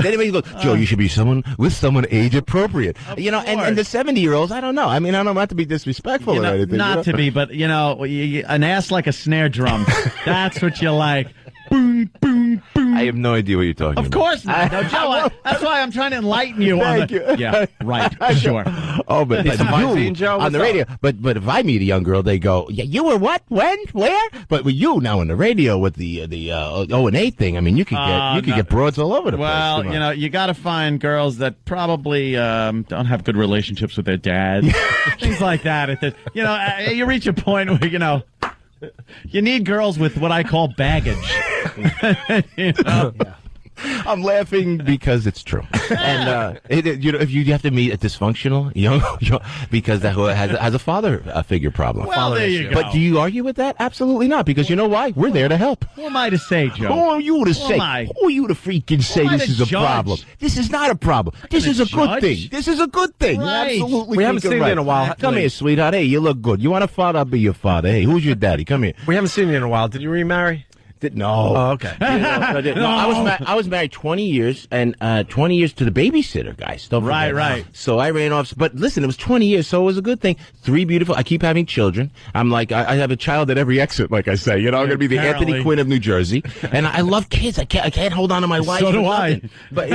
Then everybody goes, Joe, you should be with someone age appropriate. And the 70-year-olds, I don't know. I mean, I don't have to be disrespectful or anything. Not to be, but, an ass like a snare drum. That's what you like. Boom, boom, boom. I have no idea what you're talking about. Of course not. No, Joe, that's why I'm trying to enlighten you. Thank you. Yeah, right, sure. Oh, but on the radio. But if I meet a young girl, they go, yeah, you were what? When? Where? But with you now on the radio with the 0-8 thing, I mean, you could get broads all over the place. Well, you got to find girls that probably don't have good relationships with their dads, things like that. You reach a point where you need girls with what I call baggage. I'm laughing because it's true. And if you have to meet a dysfunctional young because that has a father figure problem. Well, there you go. But do you argue with that? Absolutely not. Because you know why? We're there to help. Who am I to say, Joe? Who are you to say? Who are you to freaking say this is a problem? This is not a problem. This is a good thing. This is a good thing. Right. Absolutely. We haven't seen you in a while. Come here, sweetheart. Hey, you look good. You want a father? I'll be your father. Hey, who's your daddy? Come here. We haven't seen you in a while. Did you remarry? No. Oh, okay. I was married 20 years, and 20 years to the babysitter, guys. Don't forget. Right. So I ran off. But listen, it was 20 years, so it was a good thing. 3 beautiful. I keep having children. I'm like, I have a child at every exit, like I say. You know, I'm going to be the Anthony Quinn of New Jersey. And I love kids. I can't hold on to my wife. So do I. But,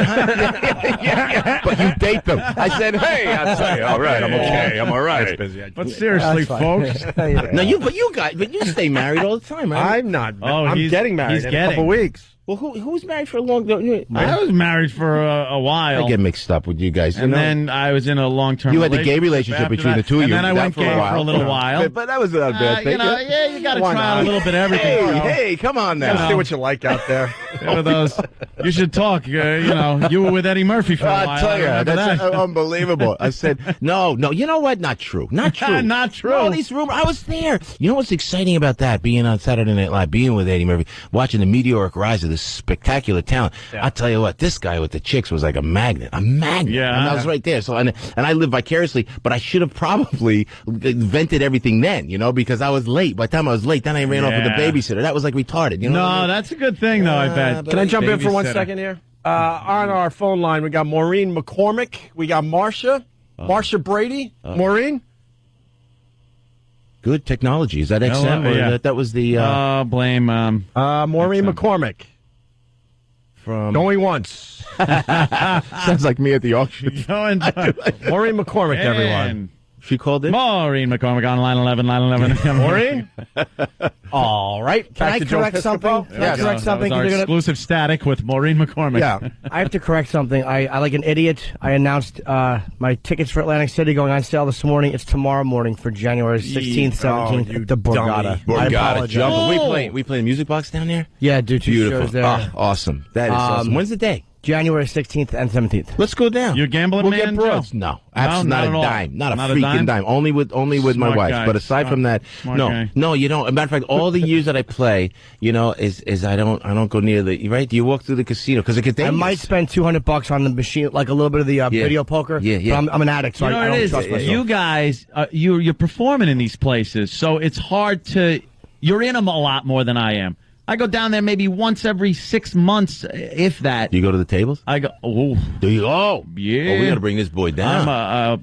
but you date them. I said, hey, I'll tell you, all right, I'm okay. I'm all right. But seriously, folks. No, but you stay married all the time, right? I'm not. Oh, I'm getting married in a couple weeks. Well, who's married for a long time? I was married for a while. I get mixed up with you guys. And then I was in a long-term You had the gay relationship between the two of you. And then I went gay for a little while. But that was not a bad thing. You got to try out a little bit of everything. Hey, come on now. See what you like out there. One of those. You should talk. You were with Eddie Murphy for a while. I'll tell you, that's unbelievable. I said, no, you know what? Not true. Not true. Not true. All these rumors. I was there. You know what's exciting about that? Being on Saturday Night Live, being with Eddie Murphy, watching the meteoric rise of this spectacular talent. Yeah. I'll tell you what, this guy with the chicks was like a magnet. A magnet. Yeah. And I was right there. So, and I lived vicariously, but I should have probably vented everything then, because I was late. By the time I was late, then I ran off with the babysitter. That was like retarded. You know what I mean? That's a good thing, though, I bet. Can I jump in for 1 second here? On our phone line, we got Maureen McCormick. We got Marsha Brady. Maureen? Good technology. Is that XM? Or that was the... blame... Maureen XM. McCormick. From... Going once. Sounds like me at the auction. Maureen McCormick, everyone. She called in? Maureen McCormick on line 11. Maureen? All right. Can I correct something? That was our exclusive static with Maureen McCormick. Yeah. I have to correct something. I like an idiot. I announced my tickets for Atlantic City going on sale this morning. It's tomorrow morning for January 16th, 17th at the Borgata. Borgata. We playing Music Box down there? Yeah, do 2 shows there. Oh, awesome. That is awesome. When's the day? January 16th and 17th. Let's go down. You a gambling we'll man, get bros. Joe? No, absolutely not a dime. Not a freaking dime. Only with my wife. Guy. But aside from that, no, you don't. As a matter of fact, all the years that I play, is I don't go near the, right? Do you walk through the casino? Because I might spend $200 on the machine, like a little bit of the video poker. Yeah. But I'm an addict, so I don't trust myself. You guys, you're performing in these places, so it's hard to, you're in them a lot more than I am. I go down there maybe once every 6 months, if that. You go to the tables? I go. Oh, do you? Oh, yeah. Oh, we got to bring this boy down.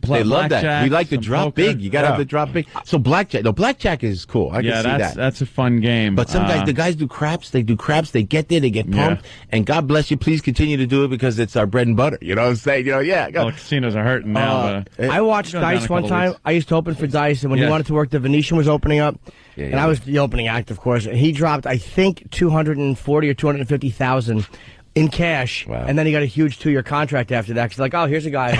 They love that. We like to drop poker. big. You got to have to drop big. So blackjack. No, blackjack is cool. I can see that. That's a fun game. But some guys, the guys do craps. They do craps. They get there. They get pumped. And God bless you. Please continue to do it because it's our bread and butter. You know what I'm saying? Well, casinos are hurting now. I watched Dice one time. I used to open for Dice, and when he wanted to work, the Venetian was opening up. And I was the opening act, of course. He dropped, I think, $240,000 or $250,000 in cash, and then he got a huge 2-year contract after that. He's like, oh, here's a guy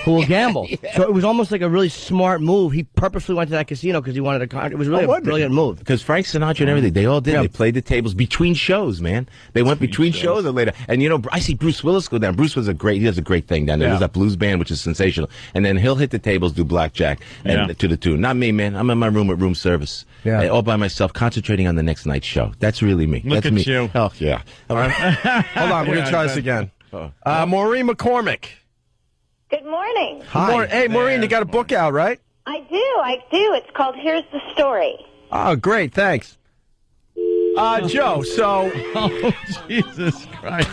who will gamble. So it was almost like a really smart move. He purposely went to that casino because he wanted a contract. It was really a brilliant move. Because Frank Sinatra and everything, they all did. They played the tables between shows, man. They went between shows and later. And I see Bruce Willis go down. Bruce he does a great thing down there. There's that blues band, which is sensational. And then he'll hit the tables, do blackjack and to the tune. Not me, man. I'm in my room with room service. All by myself, concentrating on the next night's show. That's really me. Look That's at me. you. Oh, yeah. All right. Hold on, we're going to try this again. Maureen McCormick. Good morning. Hi. Hey, Maureen, you got a book out, right? I do. It's called Here's the Story. Oh, great. Thanks. Joe, so... Oh, Jesus Christ.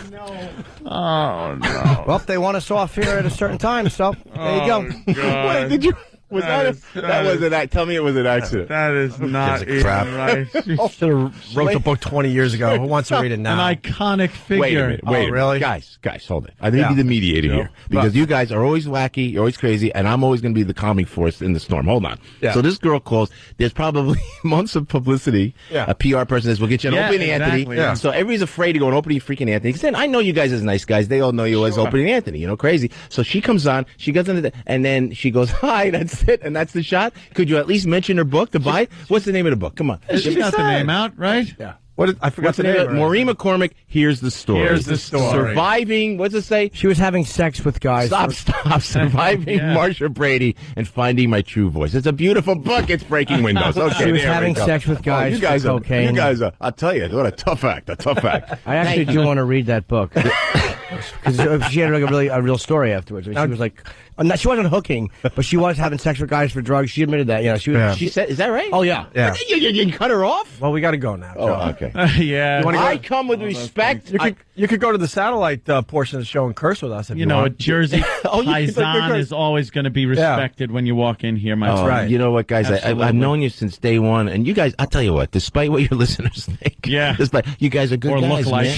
Oh, no. Well, they want us off here at a certain time, so there you go. Wait, did you... Tell me it was an accident. That is not even right. Should have wrote the book 20 years ago. Who wants to read it now? An iconic figure. Wait a minute. Really? Guys, hold it. I need to be the mediator here. Because you guys are always wacky, you're always crazy, and I'm always going to be the calming force in the storm. Hold on. Yeah. So this girl calls. There's probably months of publicity. Yeah. A PR person says, we'll get you an Opie and Anthony. Yeah. So everybody's afraid to go and Opie freaking Anthony. Because then I know you guys as nice guys. They all know you as Opie and Anthony. Crazy. So she comes on. She goes into and then she goes, hi, that's it. And that's the shot. Could you at least mention her book to buy it? What's the name of the book? Come on. She got the name out, right? Yeah. I forgot the name of it. Maureen McCormick, Here's the Story. Here's the Story. Surviving, what's it say? She was having sex with guys. Stop. Surviving Marsha Brady and Finding My True Voice. It's a beautiful book. It's breaking windows. Okay, she was having sex with guys. You guys are, I'll tell you, what a tough act. I actually do want to read that book. Because she had like a real story afterwards. I mean, she was like, she wasn't hooking, but she was having sex with guys for drugs. She admitted that. You know, She said, "Is that right?" Oh yeah. Yeah. You cut her off? Well, we got to go now. Oh, okay. Yeah. I come with respect. You could go to the satellite portion of the show and curse with us if you know, want. a Jersey paisan is always going to be respected when you walk in here, my friend. Right. You know what, guys? I've known you since day one, and you guys, I'll tell you what, despite what your listeners think, despite you guys are good or guys, look like. man.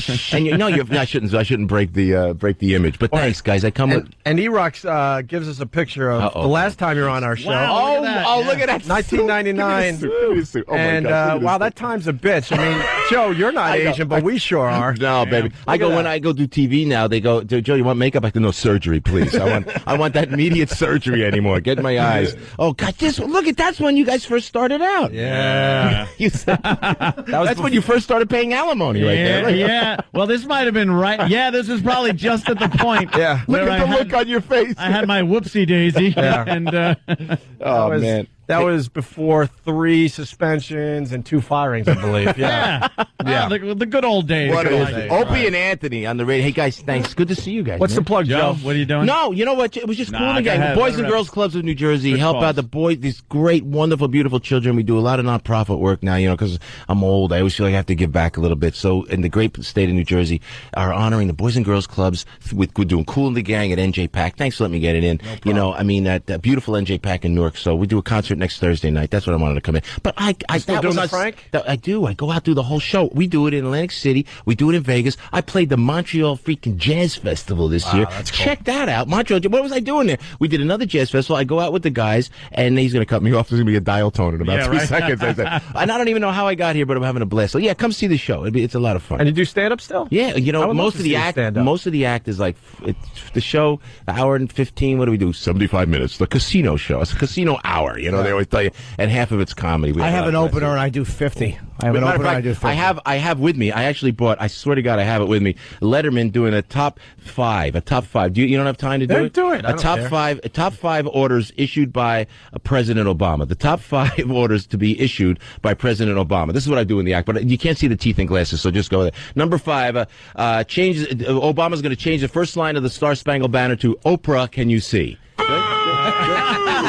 And I shouldn't break the image, but thanks, guys. I come with. And E-Rox gives us a picture of the last time you were on our show. Wow, look at that. 1999. And wow, that time's a bitch. I mean, Joe, you're not Asian, but we sure are. No, baby. When I go do TV now, they go, Joe, you want makeup? I go, no, surgery, please. I want that immediate surgery anymore. Get my eyes. Oh God, that's when you guys first started out. Yeah. That's when you first started paying alimony, right there. Right? Yeah. Well, this might have been right. Yeah, this was probably just at the point. Yeah. Look at the look on your face. I had my whoopsie daisy. Yeah. And man. That was before 3 suspensions and 2 firings, I believe. Yeah. Yeah. The good old days. Opie and Anthony on the radio. Hey, guys, thanks. Good to see you guys. What's the plug, Joe? What are you doing? No, you know what? It was just cool again. The Boys and Girls Clubs of New Jersey help out the boys, these great, wonderful, beautiful children. We do a lot of nonprofit work now, because I'm old. I always feel like I have to give back a little bit. So, in the great state of New Jersey, are honoring the Boys and Girls Clubs. We're doing Cool in the Gang at NJ Pack. Thanks for letting me get it in. That beautiful NJ Pack in Newark. So, we do a concert next Thursday night. That's what I wanted to come in. But that was Frank? I do. I go out through the whole show. We do it in Atlantic City. We do it in Vegas. I played the Montreal freaking Jazz Festival this year. That's cool. Check that out. Montreal. What was I doing there? We did another jazz festival. I go out with the guys, and he's going to cut me off. There's going to be a dial tone in about 3 seconds. I said, and I don't even know how I got here, but I'm having a blast. So yeah, come see the show. It's a lot of fun. And you do stand up still? Yeah. Most of the act is like the show, an hour and 15. What do we do? 75 minutes. The casino show. It's a casino hour. They always tell you, and half of it's comedy. I have an opener and I do 50. I have an opener and I do 50. I have with me. I actually bought. I swear to God, I have it with me. Letterman doing a top five. Do you don't have time to do it? Do it. A top five orders issued by President Obama. The top 5 orders to be issued by President Obama. This is what I do in the act, but you can't see the teeth and glasses, so just go there. Number 5. Obama's going to change the first line of the Star Spangled Banner to "Oprah, can you see?"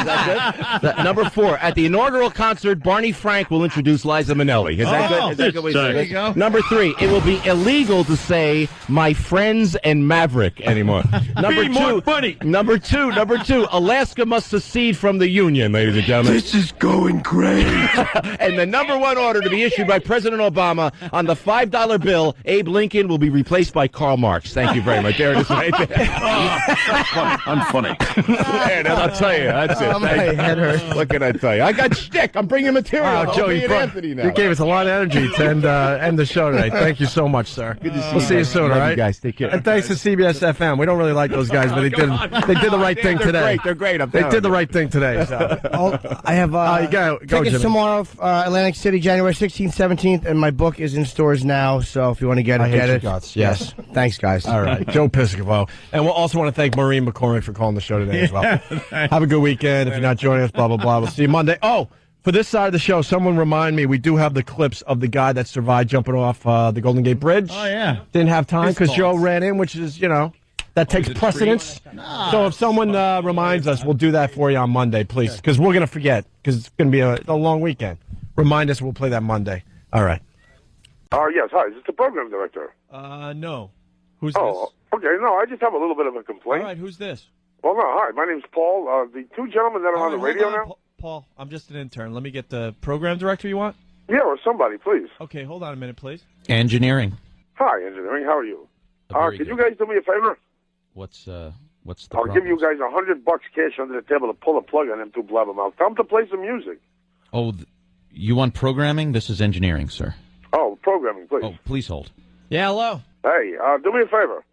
Is that good? Number 4, at the inaugural concert, Barney Frank will introduce Liza Minnelli. Is that good? Is that good way to say it? There you go. Number 3, it will be illegal to say "my friends" and "Maverick" anymore. Number two, Alaska must secede from the Union, ladies and gentlemen. This is going great. And the number 1 order to be issued by President Obama on the $5 bill, Abe Lincoln will be replaced by Karl Marx. Thank you very much. There it is right there. I'm funny. I'll tell you. That's it. My head hurts. What can I tell you? I got shtick. I'm bringing material. Wow, Joe, you gave us a lot of energy to end the show today. Thank you so much, sir. Good to see you. We'll see you soon, all right? You guys, take care. And thanks to CBS FM. We don't really like those guys, but they did the right thing today. They're great. They did the right thing today. So. I have tickets Jimmy. tomorrow, Atlantic City, January 16th, 17th, and my book is in stores now. So if you want to get it, get it. Guts. Yes. Thanks, guys. All right, Joe Piscopo, and we'll also want to thank Maureen McCormick for calling the show today as well. Have a good weekend. If you're not joining us, blah blah blah. We'll see you Monday. Oh, for this side of the show, someone remind me. We do have the clips of the guy that survived jumping off the Golden Gate Bridge. Oh yeah, didn't have time because Joe ran in, which is that takes precedence. No. So if someone reminds us, we'll do that for you on Monday, please, because we're gonna forget because it's gonna be a long weekend. Remind us, we'll play that Monday. All right. Yes. Hi. Is this the program director? No. Who's this? Oh, okay. No, I just have a little bit of a complaint. All right. Who's this? Well, no. Hi. My name's Paul. The 2 gentlemen that are on the radio now. Paul, I'm just an intern. Let me get the program director you want. Yeah, or somebody, please. Okay, hold on a minute, please. Engineering. Hi, engineering. How are you? Could you guys do me a favor? What's the I'll give you guys $100 cash under the table to pull a plug on them 2 blabbermouths. Tell them to play some music. Oh, you want programming? This is engineering, sir. Oh, programming, please. Oh, please hold. Yeah, hello. Hey, do me a favor.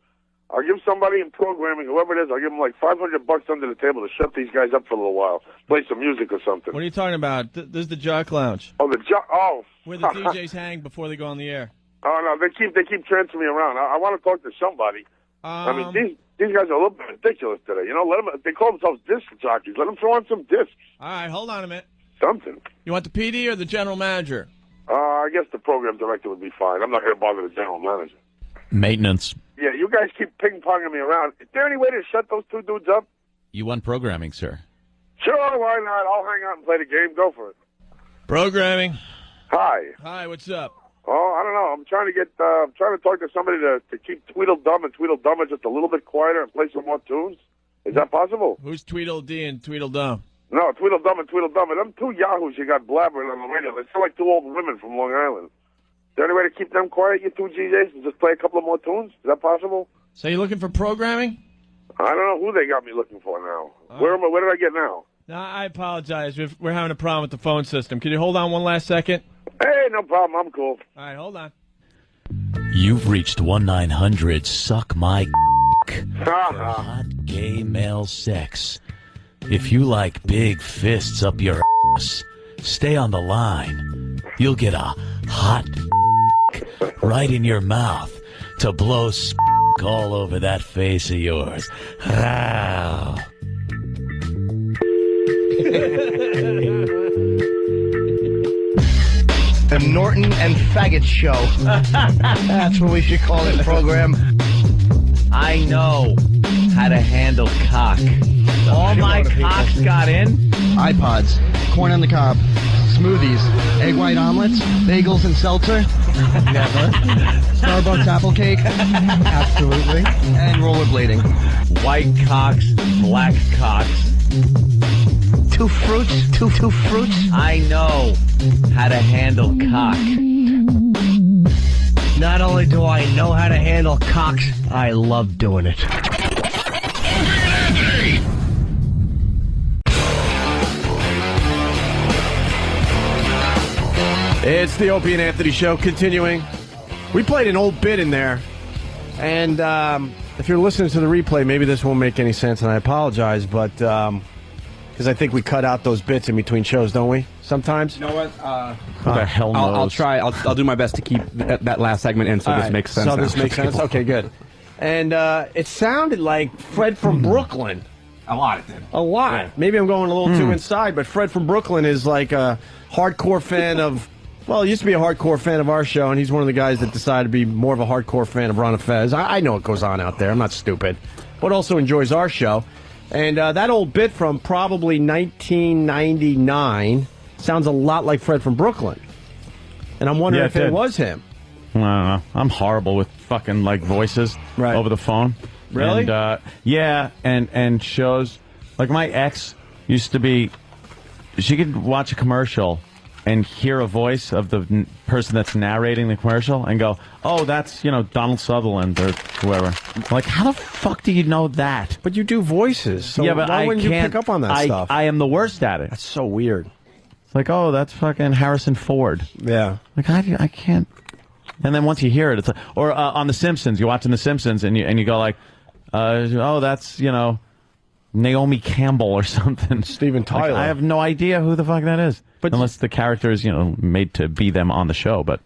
I'll give somebody in programming, whoever it is, I'll give them like $500 under the table to shut these guys up for a little while. Play some music or something. What are you talking about? This is the Jock Lounge. Oh, the Jock. Oh. Where the DJs hang before they go on the air. Oh, no, they keep transferring me around. I want to talk to somebody. I mean, these guys are a little bit ridiculous today. Let them. They call themselves disc jockeys. Let them throw on some discs. All right, hold on a minute. Something. You want the PD or the general manager? I guess the program director would be fine. I'm not going to bother the general manager. Maintenance. Yeah, you guys keep ping-ponging me around. Is there any way to shut those two dudes up? You want programming, sir? Sure, why not? I'll hang out and play the game. Go for it. Programming. Hi. Hi, what's up? Oh, I don't know. I'm trying to get. I'm trying to talk to somebody to keep Tweedledum and Tweedledummer just a little bit quieter and play some more tunes. Is that possible? Who's Tweedledee and Tweedledum? No, Tweedledum and Tweedledummer. Them two yahoos you got blabbering on the radio. They sound like two old women from Long Island. Is there any way to keep them quiet, you two GJs, and just play a couple of more tunes? Is that possible? So you're looking for programming? I don't know who they got me looking for now. Where did I get now? No, I apologize. We're having a problem with the phone system. Can you hold on one last second? Hey, no problem. I'm cool. All right, hold on. You've reached 1-900-SUCK-MY for hot gay male sex. If you like big fists up your ass, stay on the line. You'll get a hot right in your mouth to blow all over that face of yours. Wow. The Norton and Faggot Show. That's what we should call this program. I know how to handle cock. All my cocks got in? iPods, corn on the cob, smoothies, egg white omelets, bagels and seltzer. Never. Starbucks apple cake. Absolutely. And rollerblading. White cocks, black cocks. Two fruits. I know how to handle cock. Not only do I know how to handle cocks, I love doing it. It's the Opie and Anthony Show continuing. We played an old bit in there, and if you're listening to the replay, maybe this won't make any sense, and I apologize, but because I think we cut out those bits in between shows, don't we? Sometimes. You know what? Who the hell knows? I'll try. I'll do my best to keep that last segment in, so this makes sense. So this makes sense. Okay, good. And it sounded like Fred from Brooklyn. A lot it did. A lot. Yeah. Maybe I'm going a little too inside, but Fred from Brooklyn is like a hardcore fan of. Well, he used to be a hardcore fan of our show, and he's one of the guys that decided to be more of a hardcore fan of Ron and Fez. I know what goes on out there. I'm not stupid. But also enjoys our show. And that old bit from probably 1999 sounds a lot like Fred from Brooklyn. And I'm wondering if it was him. I don't know. I'm horrible with fucking, like, voices over the phone. Really? And, yeah, and shows. Like, my ex used to be... She could watch a commercial and hear a voice of the person that's narrating the commercial and go, oh, that's, Donald Sutherland or whoever. Like, how the fuck do you know that? But you do voices, so yeah, but why wouldn't you pick up on that stuff? I am the worst at it. That's so weird. It's like, oh, that's fucking Harrison Ford. Yeah. Like, I can't. And then once you hear it, it's like, or on The Simpsons, you're watching The Simpsons and you go like, oh, that's, Naomi Campbell or something. Steven Tyler. Like, I have no idea who the fuck that is. But unless the character is, made to be them on the show. But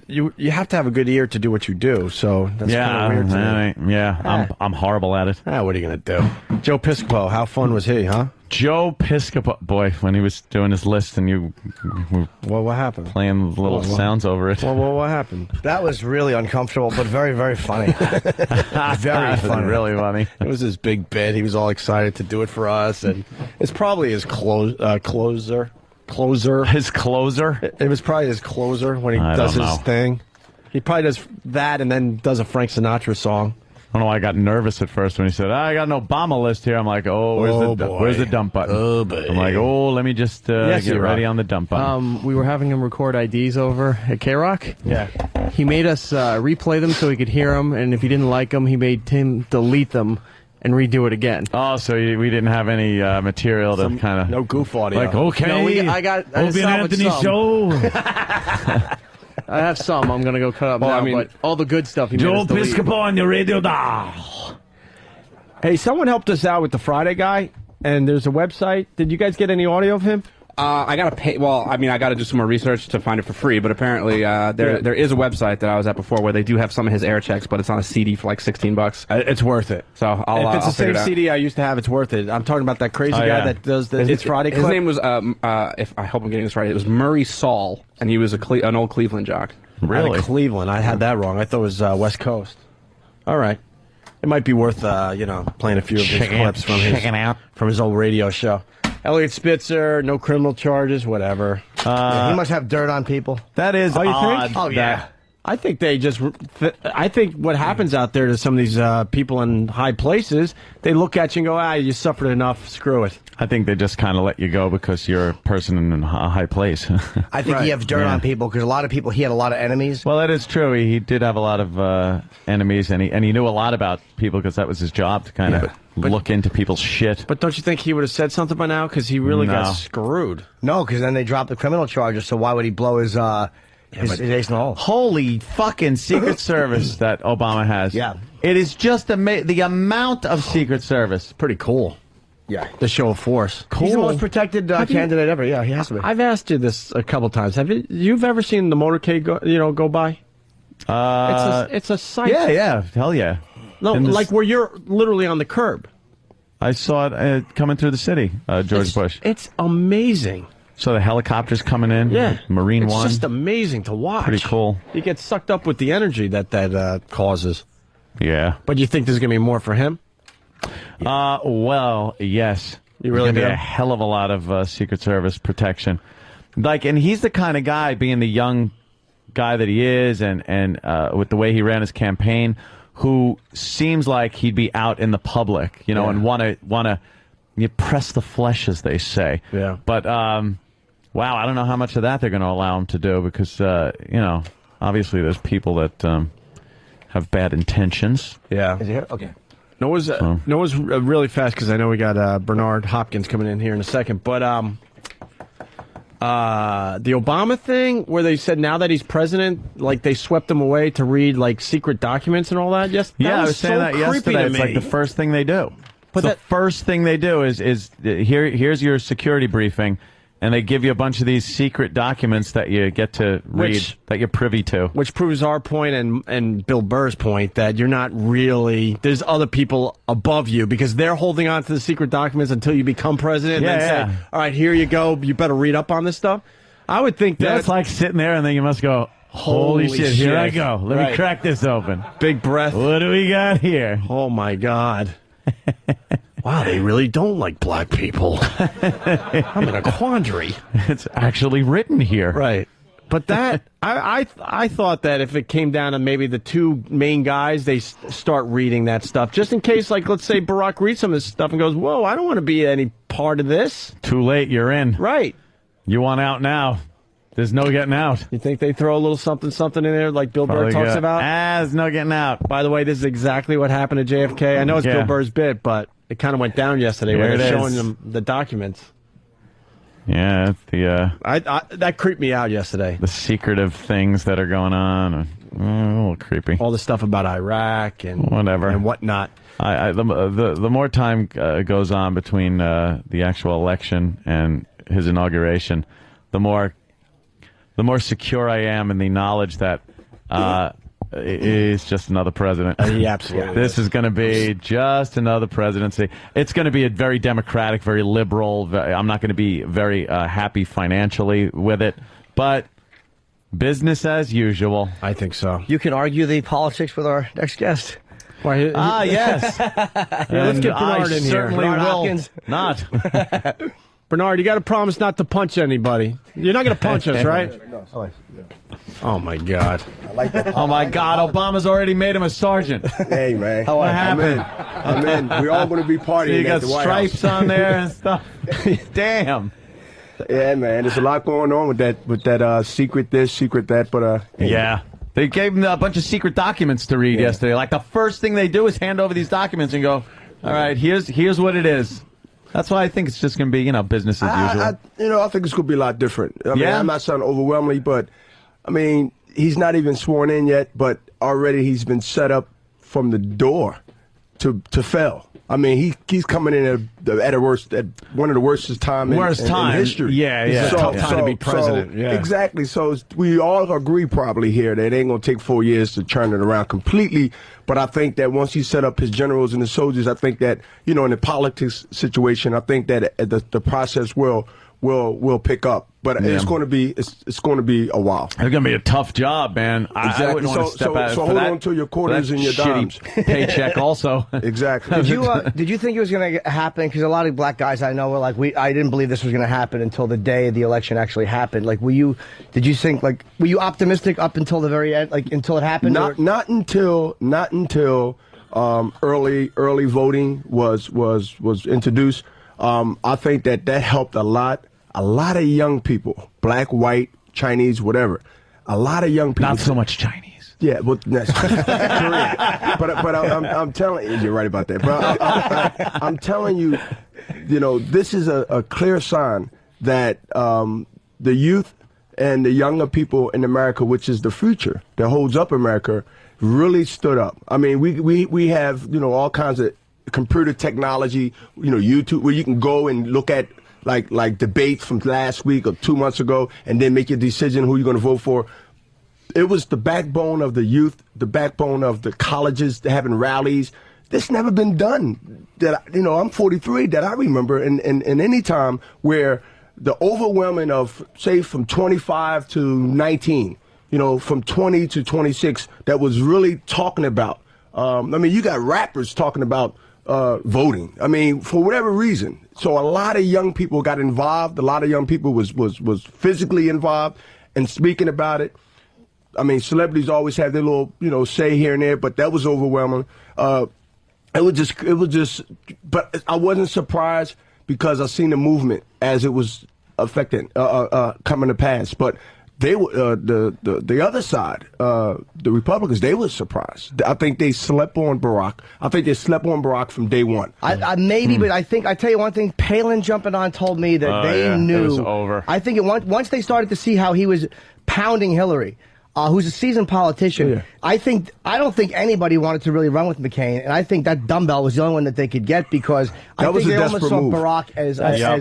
you have to have a good ear to do what you do, so that's kind of weird to me. Yeah, I'm horrible at it. What are you going to do? Joe Piscopo, how fun was he, huh? Joe Piscopo, boy, when he was doing his list and you well, what happened? Playing little sounds over it. Well, what happened? That was really uncomfortable, but very, very funny. Very funny. Really funny. It was his big bit. He was all excited to do it for us, and it's probably his closer. His closer? It was probably his closer when he does his thing. He probably does that and then does a Frank Sinatra song. I don't know why I got nervous at first when he said, I got an Obama list here. I'm like, where's the dump button? Oh, boy. I'm like, let me just get ready on the dump button. We were having him record IDs over at K-Rock. Yeah. He made us replay them so he could hear them, and if he didn't like them, he made Tim delete them and redo it again. Oh, so we didn't have any material to kind of... No goof audio. Like, okay, no, I Opie and Anthony Show. I have some. I'm going to go cut up now, but all the good stuff he made us delete. Joe Piscopo on your radio dial. Hey, someone helped us out with the Friday guy, and there's a website. Did you guys get any audio of him? I gotta pay. Well, I gotta do some more research to find it for free. But apparently, there is a website that I was at before where they do have some of his air checks, but it's on a CD for like $16. It's worth it. So if it's the same CD I used to have, it's worth it. I'm talking about that crazy guy that does the It's Friday clip. His name was if I hope I'm getting this right, it was Murray Saul, and he was an old Cleveland jock. Really? Cleveland. I had that wrong. I thought it was West Coast. All right. It might be worth, playing a few of his clips from his old radio show. Elliot Spitzer, no criminal charges, whatever. He must have dirt on people. That is you odd. think? Oh, yeah. I think I think what happens out there to some of these people in high places, they look at you and go, you suffered enough, screw it. I think they just kind of let you go because you're a person in a high place. I think he has dirt on people because a lot of people, he had a lot of enemies. Well, that is true. He did have a lot of enemies, and he knew a lot about people because that was his job to kind of look into people's shit. But don't you think he would have said something by now? Because he really got screwed. No, because then they dropped the criminal charges, so why would he blow his Jason Hole? Holy fucking Secret Service that Obama has. Yeah. It is just the amount of Secret Service. Pretty cool. Yeah. The show of force. Cool. He's the most protected candidate ever. Yeah, he has to be. I've asked you this a couple times. Have you've ever seen the motorcade go by? It's a sight. Yeah. Hell yeah. No, like where you're literally on the curb. I saw it coming through the city, George Bush. It's amazing. So the helicopters coming in. Yeah. Marine One. It's just amazing to watch. Pretty cool. You get sucked up with the energy that causes. Yeah. But you think there's going to be more for him? Well, yes. You really do? A hell of a lot of Secret Service protection. And he's the kind of guy, being the young guy that he is, and with the way he ran his campaign, who seems like he'd be out in the public, and want to press the flesh, as they say. Yeah. But wow, I don't know how much of that they're going to allow him to do because obviously there's people that have bad intentions. Yeah. Is he here? Okay. Noah's really fast because I know we got Bernard Hopkins coming in here in a second. But the Obama thing, where they said now that he's president, like they swept him away to read like secret documents and all that. Yes, I was saying that yesterday. It's like the first thing they do. But the first thing they do is here's your security briefing. And they give you a bunch of these secret documents that you get to read, that you're privy to. Which proves our point and Bill Burr's point that you're not really... There's other people above you because they're holding on to the secret documents until you become president and then say, all right, here you go, you better read up on this stuff. I would think that... It's like sitting there and then you must go, holy shit, here I go. Let me crack this open. Big breath. What do we got here? Oh, my God. Wow, they really don't like black people. I'm in a quandary. It's actually written here. Right. But that, I thought that if it came down to maybe the two main guys, they start reading that stuff. Just in case, like, let's say Barack reads some of this stuff and goes, whoa, I don't want to be any part of this. Too late, you're in. Right. You want out now. There's no getting out. You think they throw a little something in there like Bill Burr talks about? There's no getting out. By the way, this is exactly what happened to JFK. I know it's Bill Burr's bit, but it kind of went down yesterday when they're showing them the documents. Yeah, it's that creeped me out yesterday. The secretive things that are going on, a little creepy. All the stuff about Iraq and whatever and whatnot. The more time goes on between the actual election and his inauguration, the more secure I am in the knowledge that he's just another president. Yeah, absolutely. This is going to be just another presidency. It's going to be a very democratic, very liberal. I'm not going to be very happy financially with it, but business as usual. I think so. You can argue the politics with our next guest. Yes. Let's get Bernard in here. Certainly will not. Bernard, you got to promise not to punch anybody. You're not going to punch us, right? No. Oh, my God. I like that. Oh, my God. Obama's already made him a sergeant. Hey, man. What happened? I'm in. We're all going to be partying. So you got at the White stripes House. on there and stuff. Damn. Yeah, man. There's a lot going on with that secret this, secret that, but yeah. They gave him a bunch of secret documents to read yesterday. Like, the first thing they do is hand over these documents and go, all right, here's what it is. That's why I think it's just going to be, business as usual. I think it's going to be a lot different. I mean, I'm not sounding overwhelmingly, but, I mean, he's not even sworn in yet, but already he's been set up from the door to fail. I mean, he's coming in at one of the worst times in history. Yeah. It's a tough time to be president. Exactly. So we all agree probably here that it ain't going to take 4 years to turn it around completely. But I think that once he set up his generals and the soldiers, I think that, in the politics situation, I think that the process will will pick up. But it's going to be a while. It's going to be a tough job, man. Exactly. I wouldn't want to step out. So hold on to your quarters and your dimes. Paycheck also. Exactly. Did you think it was going to happen? Because a lot of black guys I know were like, I didn't believe this was going to happen until the day the election actually happened. Like, were you optimistic up until the very end, like until it happened? Not until early voting was introduced. I think that helped a lot. A lot of young people, black, white, Chinese, whatever. A lot of young people. Not so much Chinese. Yeah, well, that's Korean. But I'm telling you, you're right about that. But I'm telling you, this is a clear sign that the youth and the younger people in America, which is the future that holds up America, really stood up. I mean, we have all kinds of computer technology, YouTube, where you can go and look at like debates from last week or 2 months ago, and then make your decision who you're going to vote for. It was the backbone of the youth, the backbone of the colleges having rallies. This never been done. I'm 43. That I remember in any time where the overwhelming of, say, from 25 to 19, from 20 to 26, that was really talking about. You got rappers talking about voting. I mean, for whatever reason. So a lot of young people got involved. A lot of young people was physically involved and speaking about it. I mean, celebrities always have their little, say here and there, but that was overwhelming. It was just, but I wasn't surprised because I seen the movement as it was affecting, coming to pass. But they were the other side, the Republicans. They were surprised. I think they slept on Barack. I think they slept on Barack from day one. But I tell you one thing. Palin jumping on told me that they knew it was over. I think once they started to see how he was pounding Hillary, who's a seasoned politician. Yeah. I don't think anybody wanted to really run with McCain, and I think that dumbbell was the only one that they could get because I think they almost saw Barack as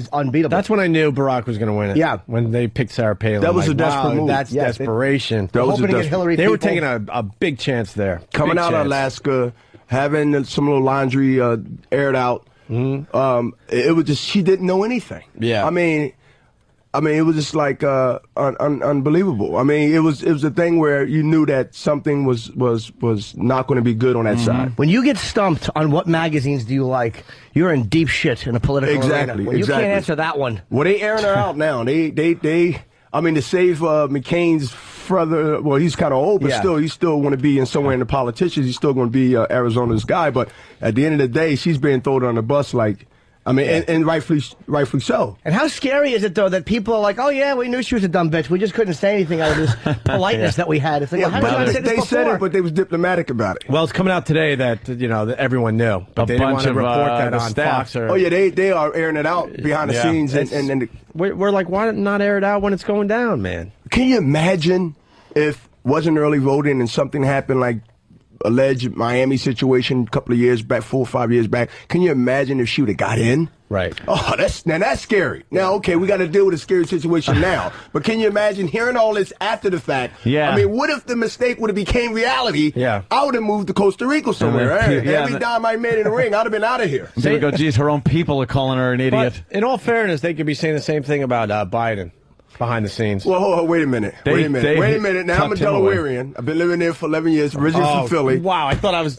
unbeatable. That's when I knew Barack was going to win it. Yeah, when they picked Sarah Palin. That was a desperate move. That's desperation. They were taking a big chance there. Coming out of Alaska, having some little laundry aired out. Mm-hmm. It was just she didn't know anything. Yeah, I mean, it was just like unbelievable. I mean, it was a thing where you knew that something was not going to be good on that side. When you get stumped on what magazines do you like, you're in deep shit in a political arena. When you can't answer that one. Well, they airing her out now. To save McCain's brother. Well, he's kind of old, but still, he still want to be in somewhere in the politicians. He's still going to be Arizona's guy. But at the end of the day, she's being thrown on the bus like. And rightfully so. And how scary is it, though, that people are like, oh, yeah, we knew she was a dumb bitch. We just couldn't say anything out of this politeness that we had. It's like, they said it, but they was diplomatic about it. Well, it's coming out today that, that everyone knew. But they didn't want to report that on Fox. Oh, yeah, they are airing it out behind the scenes. And we're like, why not air it out when it's going down, man? Can you imagine if wasn't early voting and something happened like alleged Miami situation a couple of years back, 4 or 5 years back? Can you imagine if she would have got in? Right. Oh, that's scary. Now, okay, we got to deal with a scary situation now. But can you imagine hearing all this after the fact? Yeah. I mean, what if the mistake would have became reality? Yeah. I would have moved to Costa Rica somewhere. Every dime I made in the ring, I'd have been out of here. They go, geez, her own people are calling her an idiot. But in all fairness, they could be saying the same thing about Biden. Behind the scenes. Well, wait a minute. Wait a minute. Now, I'm a Delawarean. I've been living there for 11 years, originally from Philly. Wow, I thought I was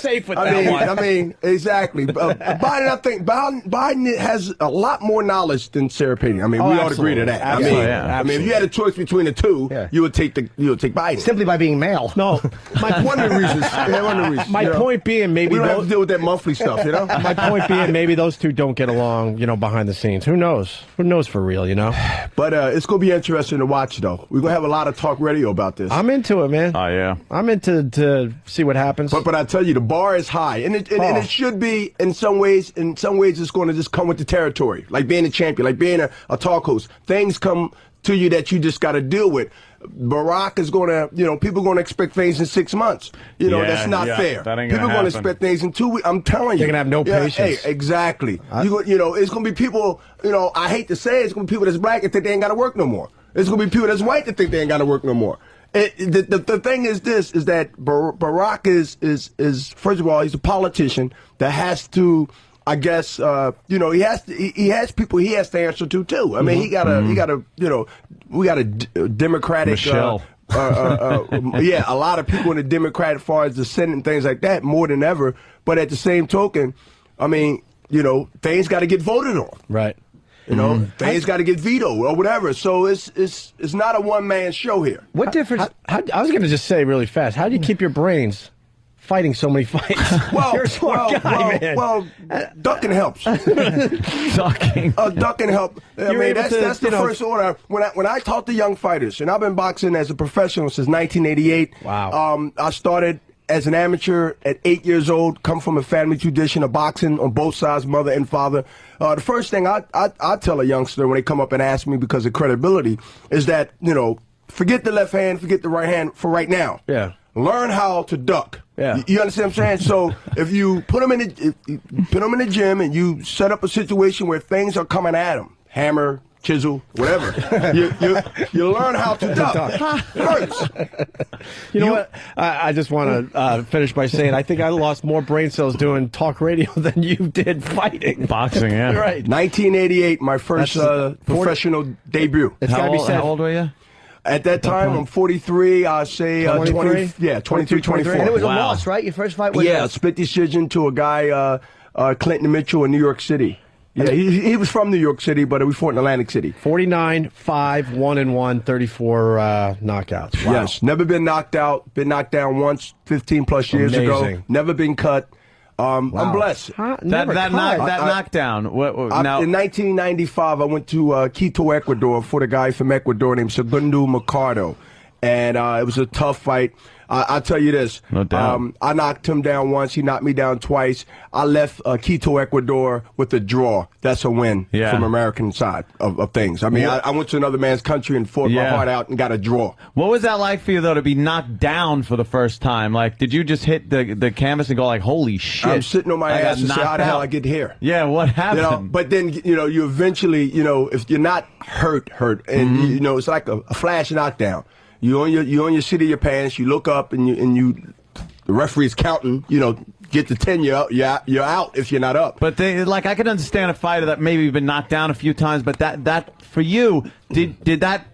safe with that one. I mean, exactly. Biden has a lot more knowledge than Sarah Palin. I mean, we all agree to that. Absolutely. I mean, if you had a choice between the two, you would take Biden. Simply by being male. No. One of the reasons. My point being, maybe we don't have to deal with that monthly stuff, My point being, maybe those two don't get along, behind the scenes. Who knows? Who knows for real, But it's going to be interesting to watch, though. We're going to have a lot of talk radio about this. I'm into it, man. Oh, yeah. I'm into to see what happens. But I tell you, the bar is high. And it should be in some ways. In some ways, it's going to just come with the territory. Like being a champion, like being a talk host. Things come to you that you just got to deal with. Barack is going to, people are going to expect things in 6 months. That's not fair. That ain't people are going happen. to expect things in 2 weeks. I'm telling you. They're going to have no patience. Hey, exactly. It's going to be people, I hate to say it, it's going to be people that's black that think they ain't got to work no more. It's going to be people that's white that think they ain't got to work no more. The thing is this, is that Barack is first of all, he's a politician that has to I guess he has people he has to answer to too. I mean, he got a we got a Democratic Michelle. A lot of people in the Democrat as far as the Senate and things like that more than ever. But at the same token, I mean, things got to get voted on. Right. Things got to get vetoed or whatever. So it's not a one-man show here. What difference? I was going to just say really fast. How do you keep your brains fighting so many fights? Well, you're a smart guy, man. Well, ducking helps. Ducking. Ducking help. I mean, that's the first order. When I talk to young fighters, and I've been boxing as a professional since 1988. Wow. I started as an amateur at 8 years old, come from a family tradition of boxing on both sides, mother and father. The first thing I tell a youngster when they come up and ask me because of credibility is that, forget the left hand, forget the right hand for right now. Yeah. Learn how to duck. Yeah. You understand what I'm saying? So if you put them in the gym and you set up a situation where things are coming at them, hammer, chisel, whatever, you learn how to duck first. You know what? I just want to finish by saying I think I lost more brain cells doing talk radio than you did fighting. Boxing, yeah. Right. 1988, my first professional debut. How old were you? At that time, I'm 43. I say 23, 24. And it was a loss, right? Your first fight was a split decision to a guy, Clinton Mitchell in New York City. Yeah, he was from New York City, but we fought in Atlantic City. 49, 5, 1-1, 34 knockouts. Wow. Yes, never been knocked out. Been knocked down once, 15 plus years ago. Never been cut. I'm blessed. That knockdown. In 1995, I went to Quito, Ecuador, for the guy from Ecuador named Segundo Mercado, and it was a tough fight. I'll tell you this. No doubt. I knocked him down once. He knocked me down twice. I left Quito, Ecuador with a draw. That's a win from American side of things. I mean, I went to another man's country and fought my heart out and got a draw. What was that like for you, though, to be knocked down for the first time? Like, did you just hit the canvas and go like, holy shit? I'm sitting on my ass and say, how the hell I get here? Yeah, what happened? But then, you eventually, if you're not hurt, and, it's like a flash knockdown. You on your seat of your pants. You look up and the referee's counting. Get to 10. You're out if you're not up. But I can understand a fighter that maybe been knocked down a few times. But that for you, did that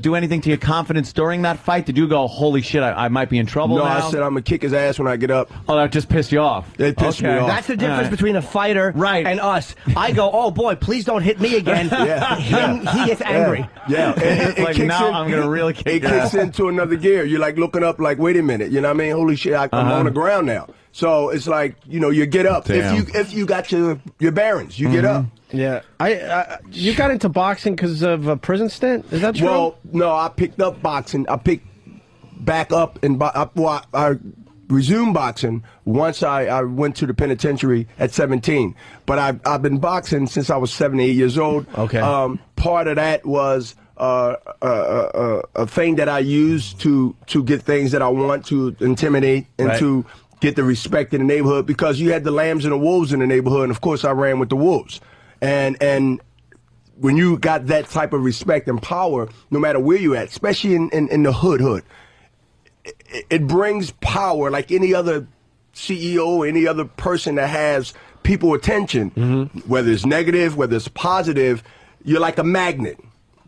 do anything to your confidence during that fight? Did you go, holy shit, I might be in trouble now? No, I said I'm going to kick his ass when I get up. Oh, that just pissed you off? It pissed me off. That's the difference between a fighter and us. I go, oh, boy, please don't hit me again. He gets angry. Yeah. I'm going to really kick It kicks into another gear. You're like looking up like, wait a minute. You know what I mean? Holy shit, I'm on the ground now. So it's like, you get up. Damn. If you got your bearings, you get up. Yeah, you got into boxing because of a prison stint. Is that true? Well, no, I picked up boxing. I picked back up and I resumed boxing once I went to the penitentiary at 17. But I've been boxing since I was 7, 8 years old. Okay. Part of that was a thing that I use to get things that I want, to intimidate and to get the respect in the neighborhood, because you had the lambs and the wolves in the neighborhood, and of course I ran with the wolves. And when you got that type of respect and power, no matter where you're at, especially in the hood, it brings power like any other CEO, any other person that has people attention, whether it's negative, whether it's positive. You're like a magnet.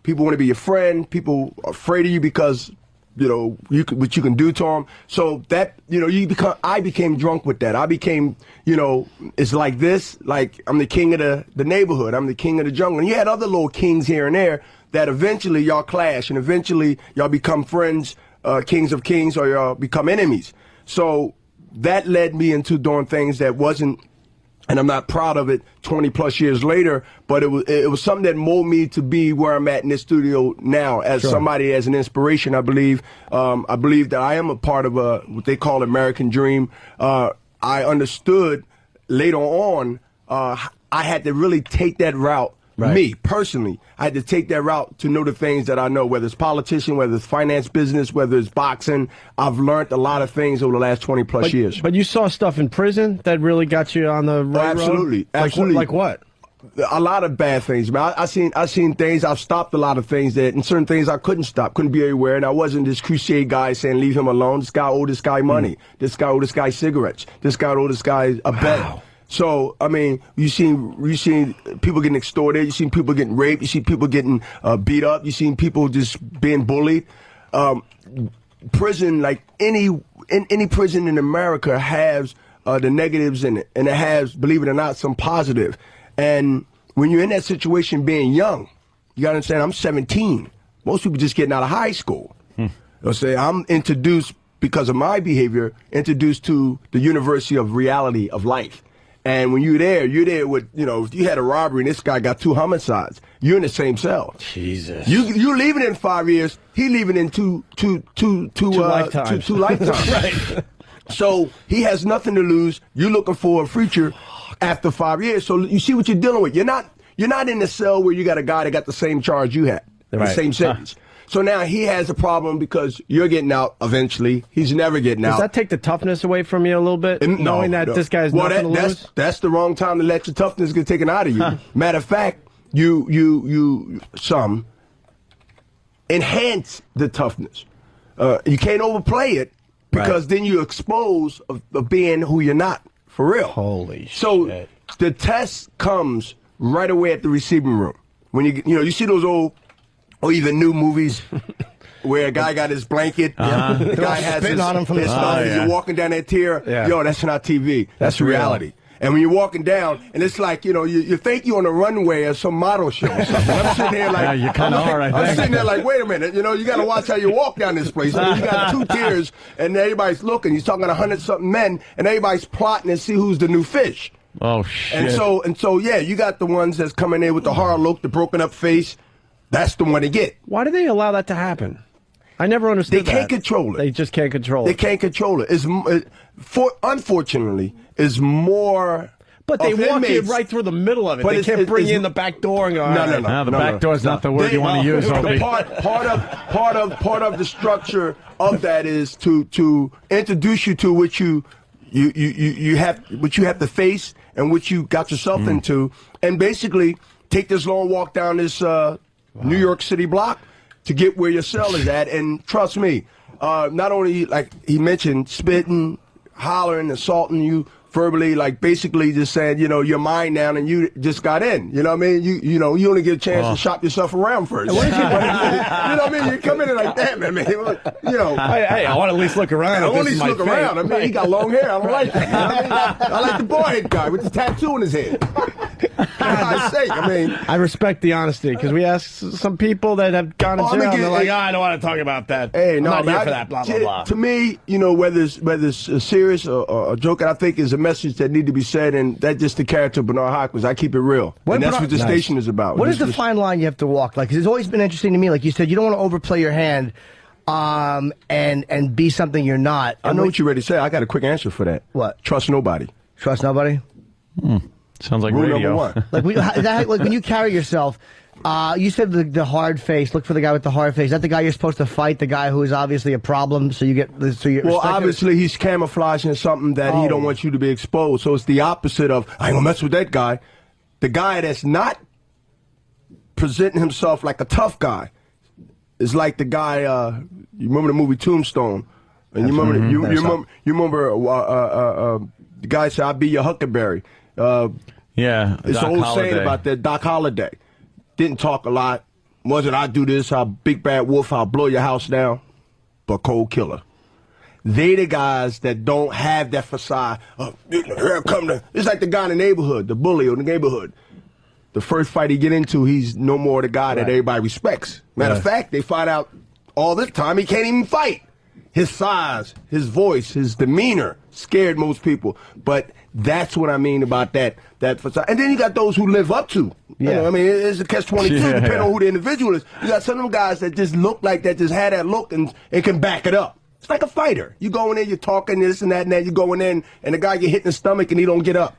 People want to be your friend. People are afraid of you because what you can do to them. So that, I became drunk with that. I became, it's like this, like I'm the king of the neighborhood. I'm the king of the jungle. And you had other little kings here and there that eventually y'all clash and eventually y'all become friends, kings of kings, or y'all become enemies. So that led me into doing things that wasn't, and I'm not proud of it 20 plus years later, but it was something that molded me to be where I'm at in this studio now as somebody, as an inspiration. I believe that I am a part of what they call American dream. I understood later on, I had to really take that route. Me, personally, I had to take that route to know the things that I know, whether it's politician, whether it's finance, business, whether it's boxing. I've learned a lot of things over the last 20 plus years. But you saw stuff in prison that really got you on the right road? Absolutely. Like what? A lot of bad things, man. I seen things. I've stopped a lot of things and certain things I couldn't stop, couldn't be everywhere. And I wasn't this crusade guy saying leave him alone. This guy owed this guy money. This guy owed this guy cigarettes. This guy owed this guy a bet. So, I mean, you seen people getting extorted, you seen people getting raped, you see people getting beat up, you seen people just being bullied. Prison, like any prison in America, has the negatives in it, and it has, believe it or not, some positive. And when you're in that situation being young, you gotta understand, I'm 17. Most people just getting out of high school. They'll say, I'm introduced, because of my behavior, introduced to the University of Reality of Life. And when you're there with, if you had a robbery and this guy got 2 homicides, you're in the same cell. Jesus. You leaving in 5 years, he leaving in two lifetimes. Two lifetimes. Right. So he has nothing to lose. You're looking for a future after 5 years. So you see what you're dealing with. You're not in the cell where you got a guy that got the same charge you had, the same sentence. So now he has a problem because you're getting out eventually. He's never getting out. Does that take the toughness away from you a little bit? Knowing that this guy's nothing to lose? That's the wrong time to let your toughness get taken out of you. Matter of fact, some enhance the toughness. You can't overplay it because then you're exposed of being who you're not, for real. Holy shit. So the test comes right away at the receiving room. When you see those old or even new movies where a guy got his blanket, the guy has his stuff, you're walking down that tier, that's not TV. That's reality. And when you're walking down, and it's like, you think you're on a runway or some model show or something. I'm sitting there like, you kind of are, I'm sitting there like, wait a minute, you got to watch how you walk down this place. You got 2 tiers, and everybody's looking. You're talking to 100-something men, and everybody's plotting to see who's the new fish. Oh, shit. And so, you got the ones that's coming in with the hard look, the broken up face. That's the one to get. Why do they allow that to happen? I never understood that. They can't control it. They just can't control it. They can't control it. Unfortunately, is more. But they walk you right through the middle of it. They can't bring you in the back door and go. No, the back door's not the word you want to use. Part of the structure of that is to introduce you to what you have to face and what you got yourself into, and basically take this long walk down this New York City block to get where your cell is at. And trust me, not only, like he mentioned, spitting, hollering, assaulting you verbally, like basically just saying, you're mine now, and you just got in. You know what I mean? You only get a chance to shop yourself around first. You know what I mean? You come in and like, damn, man, Hey, I want to at least look around. I want to at least look around. I mean, he got long hair. I don't like that. You know what I mean? I like the boyhead guy with the tattoo in his head. God's sake, I respect the honesty, because we ask some people that have gone to jail, and they're like, I don't want to talk about that. Hey, I'm not here for that, blah, blah, blah. To me, whether it's serious or a joke, I think is a message that need to be said, and that's just the character of Bernard Hopkins. I keep it real. And that's what the station is about. What is the fine line you have to walk? Like, 'cause it's always been interesting to me, like you said, you don't want to overplay your hand and be something you're not. I know what you're ready to say. I got a quick answer for that. What? Trust nobody. Trust nobody? Sounds like Rule radio. number 1. Like when you carry yourself, you said the hard face. Look for the guy with the hard face. Is that the guy you're supposed to fight? The guy who is obviously a problem. Well, obviously he's camouflaging something that he don't want you to be exposed. So it's the opposite of, I ain't gonna mess with that guy. The guy that's not presenting himself like a tough guy is like the guy. You remember the movie Tombstone? And you remember the guy said, "I'll be your Huckleberry." It's an old saying about that. Doc Holliday didn't talk a lot. Wasn't I do this? I'll big bad wolf. I'll blow your house down. But cold killer. They the guys that don't have that facade. Here I come. It's like the guy in the neighborhood, the bully in the neighborhood. The first fight he get into, he's no more the guy that everybody respects. Matter of fact, they find out all this time he can't even fight. His size, his voice, his demeanor scared most people. But that's what I mean about that facade. And then you got those who live up to. I mean, it's a catch-22 depending on who the individual is. You got some of them guys that just look like that, just had that look and can back it up. It's like a fighter. You go in there, you're talking this and that, you going in, and the guy get hit in the stomach and he don't get up.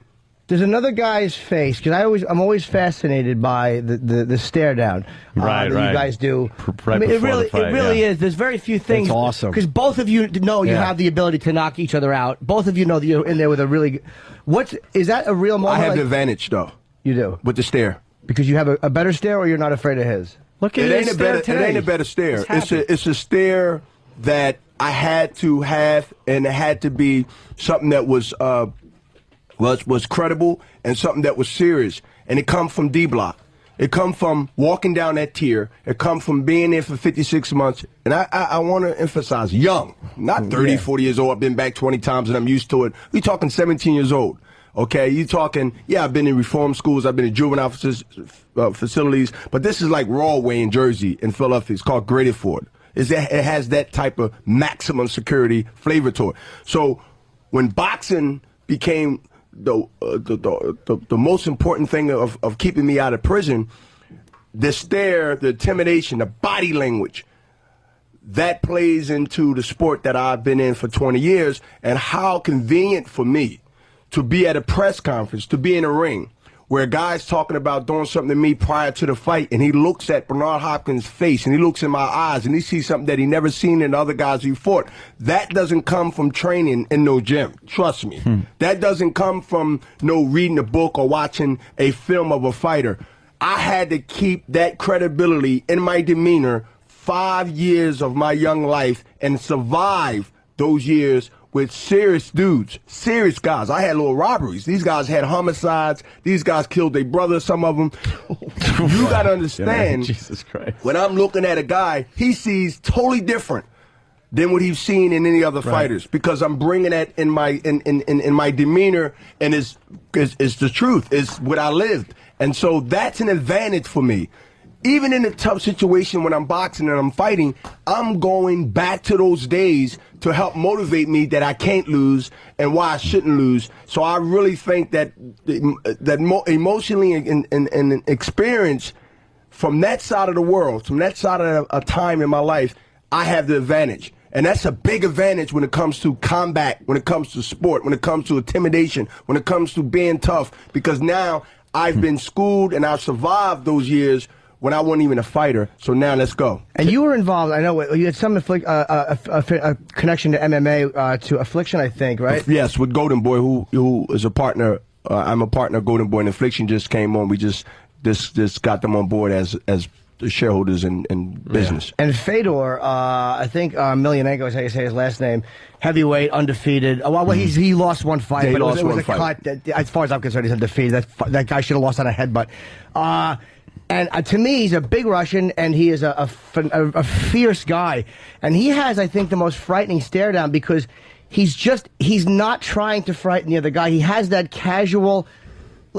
There's another guy's face, because I'm always fascinated by the stare down that you guys do. I mean, it really is. There's very few things. It's awesome. Because both of you know you have the ability to knock each other out. Both of you know that you're in there with a really. Is that a real moment? I have the advantage though. You do with the stare because you have a better stare, or you're not afraid of his. Look at it. It ain't a better stare. It's a stare that I had to have, and it had to be something that was. was credible and something that was serious. And it come from D-Block. It come from walking down that tier. It come from being there for 56 months. And I want to emphasize young, not 30, 40 years old. I've been back 20 times and I'm used to it. We talking 17 years old. Okay, you talking, yeah, I've been in reform schools, I've been in juvenile facilities, but this is like Rawway in Jersey, in Philadelphia. It's called Greater Ford. It has that type of maximum security flavor to it. So when boxing became the most important thing of keeping me out of prison, the stare, the intimidation, the body language, that plays into the sport that I've been in for 20 years, and how convenient for me to be at a press conference, to be in a ring, where a guy's talking about doing something to me prior to the fight, and he looks at Bernard Hopkins' face, and he looks in my eyes, and he sees something that he never seen in the other guys he fought. That doesn't come from training in no gym. Trust me. That doesn't come from no reading a book or watching a film of a fighter. I had to keep that credibility in my demeanor 5 years of my young life and survive those years with serious dudes, serious guys. I had little robberies. These guys had homicides. These guys killed their brother, some of them. You got to understand, Jesus Christ. When I'm looking at a guy, he sees totally different than what he's seen in any other fighters, because I'm bringing that in my demeanor, and it's the truth. It's what I lived. And so that's an advantage for me. Even in a tough situation when I'm boxing and I'm fighting, I'm going back to those days to help motivate me that I can't lose and why I shouldn't lose. So I really think that emotionally and experience from that side of the world, from that side of a time in my life, I have the advantage. And that's a big advantage when it comes to combat, when it comes to sport, when it comes to intimidation, when it comes to being tough, because now I've been schooled and I've survived those years when I wasn't even a fighter. So now let's go. And you were involved, I know, you had some a connection to MMA, to Affliction, I think, right? Yes, with Golden Boy, who is a partner. I'm a partner of Golden Boy, and Affliction just came on. We just got them on board as the shareholders in business. And Fedor, I think Emelianenko is how you say his last name, heavyweight, undefeated. Well, he lost one fight, yeah, but it was a cut. As far as I'm concerned, he's undefeated. That guy should have lost on a headbutt. And to me, he's a big Russian, and he is a fierce guy. And he has, I think, the most frightening stare down, because he's not trying to frighten the other guy. He has that casual,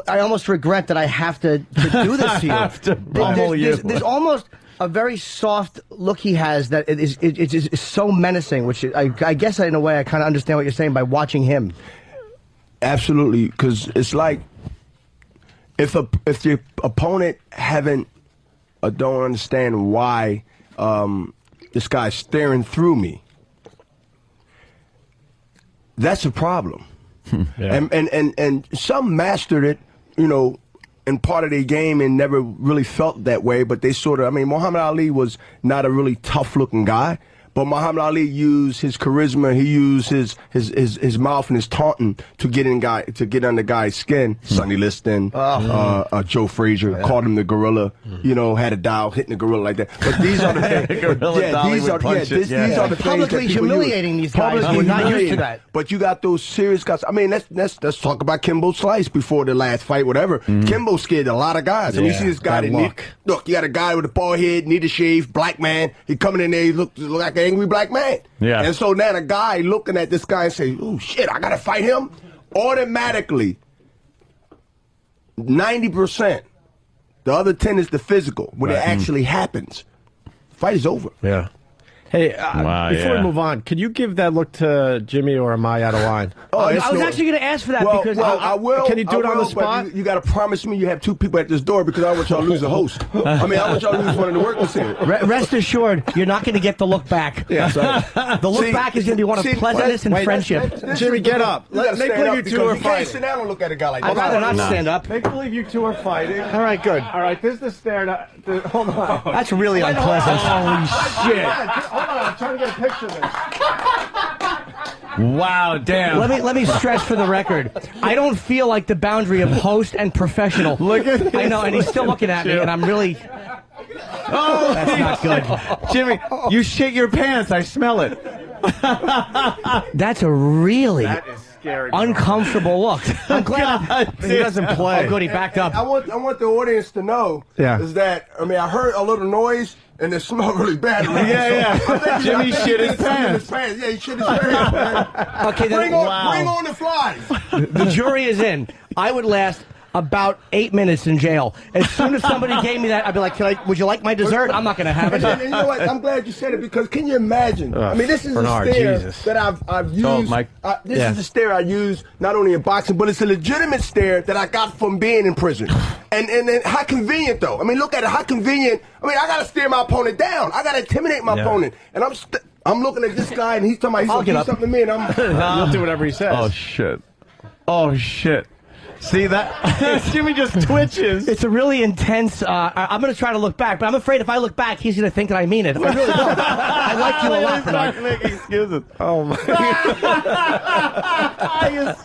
I almost regret that I have to do this to you. have to pummel you. There's almost a very soft look he has that it is so menacing, which I guess in a way I kind of understand what you're saying by watching him. Absolutely, because it's like, if the opponent don't understand why this guy's staring through me, that's a problem. Yeah. And some mastered it, in part of their game and never really felt that way, but they sort of, Muhammad Ali was not a really tough looking guy. But Muhammad Ali used his charisma. He used his mouth and his taunting to get under guys' skin. Sonny Liston, Joe Frazier, called him the gorilla. Had a dial hitting the gorilla like that. But these are the things. These are the things publicly humiliating these guys. We're not used to that. But you got those serious guys. Let's talk about Kimbo Slice before the last fight, whatever. Kimbo scared a lot of guys. You see this guy look, you got a guy with a bald head, need a shave, black man. He coming in there, he look like an angry black man. Yeah. And so now the guy looking at this guy and say, oh shit, I gotta fight him. Automatically, 90%. The other 10 is the physical, when it actually happens. Fight is over. Yeah. Hey, before we move on, could you give that look to Jimmy, or am I out of line? I was actually going to ask for that, because I will. Can you do it on the spot? You got to promise me you have 2 people at this door, because I want y'all to lose a host. I want y'all to lose one of the workers here. Rest assured, you're not going to get the look back. Yeah, the look back is going to be one of pleasantness and friendship. Jimmy, get up. Make believe you two are fighting. You can't sit down and look at a guy like that. I'd rather not stand up. Make believe you two are fighting. All right, good. All right, this is the stare. Hold on. That's really unpleasant. Holy shit. Hold on, I'm trying to get a picture of this. Wow, damn. Let me stress for the record, I don't feel like the boundary of host and professional. Look at this. I know, and he's still looking at me, and I'm really... Oh, that's not good. Jimmy, you shit your pants. I smell it. That's a really uncomfortable look. I'm glad he doesn't play. Oh, good, he backed up. I want the audience to know is that, I mean, I heard a little noise, and it smelled really bad. Jimmy shit his pants. Yeah, he shit his pants, man. Okay, then, bring on the flies. The jury is in. I would last about 8 minutes in jail. As soon as somebody gave me that, I'd be like, would you like my dessert? I'm not going to have it. And you know what? I'm glad you said it, because can you imagine? I mean, this is Bernard, a stare Jesus. that I've used. This is a stare I use not only in boxing, but it's a legitimate stare that I got from being in prison. And how convenient, though. I mean, look at it. How convenient. I mean, I got to stare my opponent down. I got to intimidate my opponent. And I'm looking at this guy, and he's talking about he's going to do something to me, and I'm... You'll do whatever he says. Oh, shit. Oh, shit. See that? Jimmy just twitches. It's a really intense. I'm going to try to look back, but I'm afraid if I look back, he's going to think that I mean it. I really don't. I like you a lot, Bernard. Making excuses. Oh my!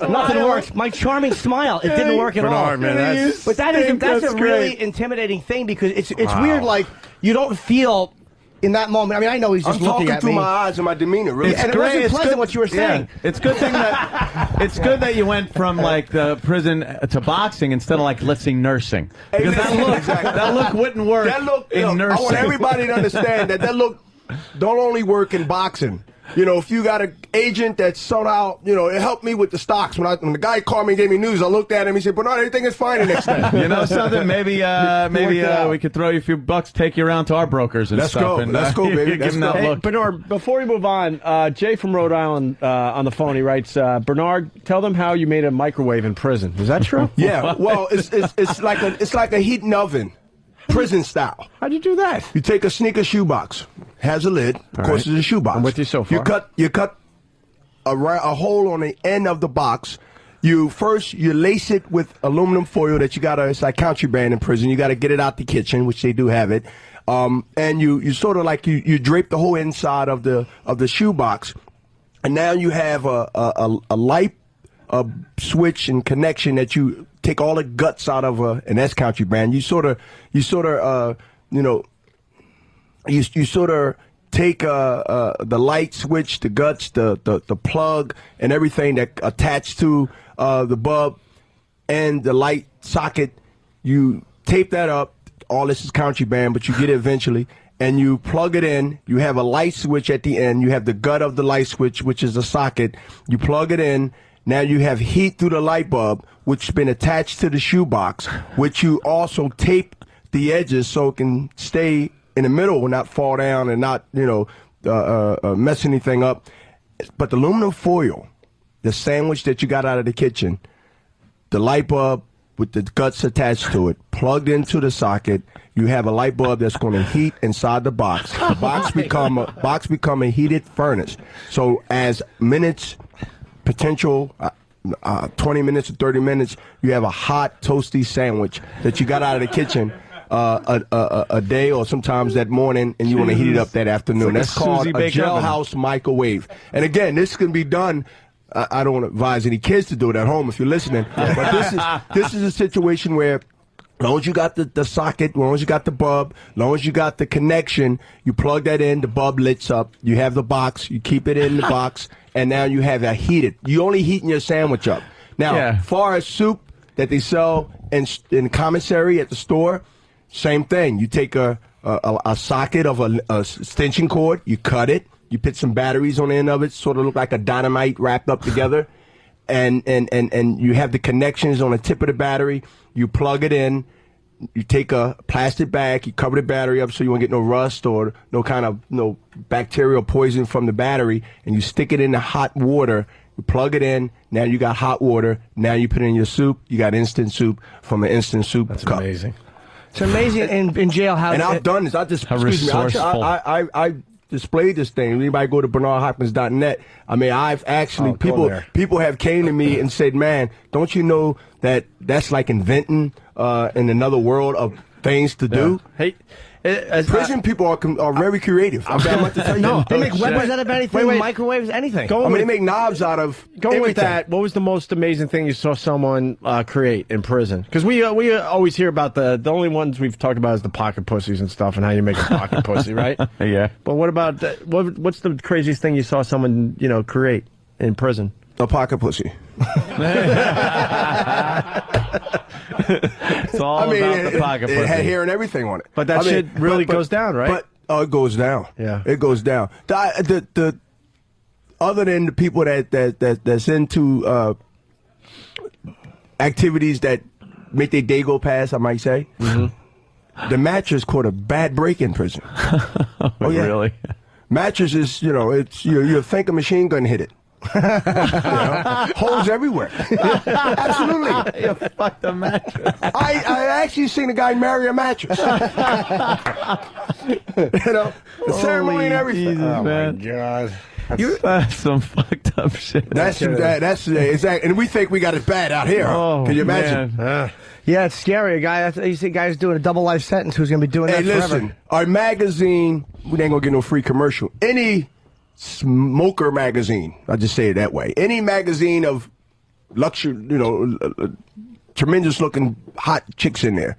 Nothing works. My charming smile. It didn't work at all. Man, that's a really intimidating thing, because it's weird. Like, you don't feel. In that moment, I mean, I know he's just looking at me. I'm talking through my eyes and my demeanor, really. And it wasn't pleasant what you were saying. Yeah. It's good that you went from like the prison to boxing instead of like, let's say, nursing. Because that look wouldn't work in nursing. I want everybody to understand that look don't only work in boxing. You know, if you got an agent that somehow, you know, it helped me with the stocks. When the guy called me and gave me news, I looked at him. He said, "Bernard, everything is fine the next day." You know something? Maybe we could throw you a few bucks, take you around to our brokers and stuff. Let's go, baby. Hey, Bernard, before we move on, Jay from Rhode Island on the phone, he writes, Bernard, tell them how you made a microwave in prison. Is that true? Yeah. Well, it's like a heating oven. Prison style. How'd you do that? You take a sneaker shoebox, has a lid, of course it's a shoebox. I'm with you so far. You cut a hole on the end of the box. You lace it with aluminum foil that it's like contraband in prison. You got to get it out the kitchen, which they do have it. And you sort of like you drape the whole inside of the shoebox, and now you have a light switch and connection that you take all the guts out of and that's contraband. You sort of take the light switch, the guts, the plug, and everything that attached to the bulb and the light socket. You tape that up. All this is contraband, but you get it eventually. And you plug it in. You have a light switch at the end. You have the gut of the light switch, which is a socket. You plug it in. Now you have heat through the light bulb, which has been attached to the shoebox, which you also tape the edges so it can stay in the middle and not fall down and not, mess anything up. But the aluminum foil, the sandwich that you got out of the kitchen, the light bulb with the guts attached to it, plugged into the socket, you have a light bulb that's going to heat inside the box. The box become a heated furnace. So as minutes... potential 20 minutes or 30 minutes, you have a hot, toasty sandwich that you got out of the kitchen a day or sometimes that morning, and you want to heat it up that afternoon. That's called a jailhouse microwave. And again, this can be done. I don't want to advise any kids to do it at home if you're listening, but this is a situation where as long as you got the socket, as long as you got the bulb, as long as you got the connection, you plug that in, the bulb lights up, you have the box, you keep it in the box, and now you have a heated. You only heating your sandwich up. Now, far as soup that they sell in commissary at the store, same thing. You take a socket of a extension cord, you cut it, you put some batteries on the end of it, sort of look like a dynamite wrapped up together, and you have the connections on the tip of the battery. You plug it in. You take a plastic bag. You cover the battery up so you won't get no rust or no bacterial poison from the battery. And you stick it in the hot water. You plug it in. Now you got hot water. Now you put it in your soup. You got instant soup from an instant soup cup. That's amazing. It's amazing in jail how. And I've done this. I displayed this thing. Anybody go to BernardHopkins.net. I mean, I've actually people have came to me and said, "Man, don't you know that's like inventing in another world of things to do?" Hey, prison people are very creative. I'm about to tell you. No, they make weapons out of anything, microwaves, anything. They make knobs out of everything. With that, what was the most amazing thing you saw someone create in prison? Because we always hear about the only ones we've talked about is the pocket pussies and stuff and how you make a pocket pussy, right? Yeah. But what about what's the craziest thing you saw someone create in prison? A pocket pussy. It's all about the pocket pussy. It had hair and everything on it. But that shit really goes down, right? But it goes down. Yeah, it goes down. The other than the people that's into activities that make their day go past, I might say. Mm-hmm. The mattress caught a bad break in prison. Oh yeah, really? Mattress is, it's you think a machine gun hit it. Holes everywhere. Absolutely. You fucked the mattress. I actually seen a guy marry a mattress. The ceremony and everything. Jesus, oh man. My God. That's some fucked up shit. That's exactly, and we think we got it bad out here. Oh, can you imagine? Yeah, it's scary. You see guys doing a double life sentence who's going to be doing that forever. Listen, our magazine, we ain't going to get no free commercial. Any smoker magazine, I'll just say it that way. Any magazine of luxury, tremendous looking hot chicks in there.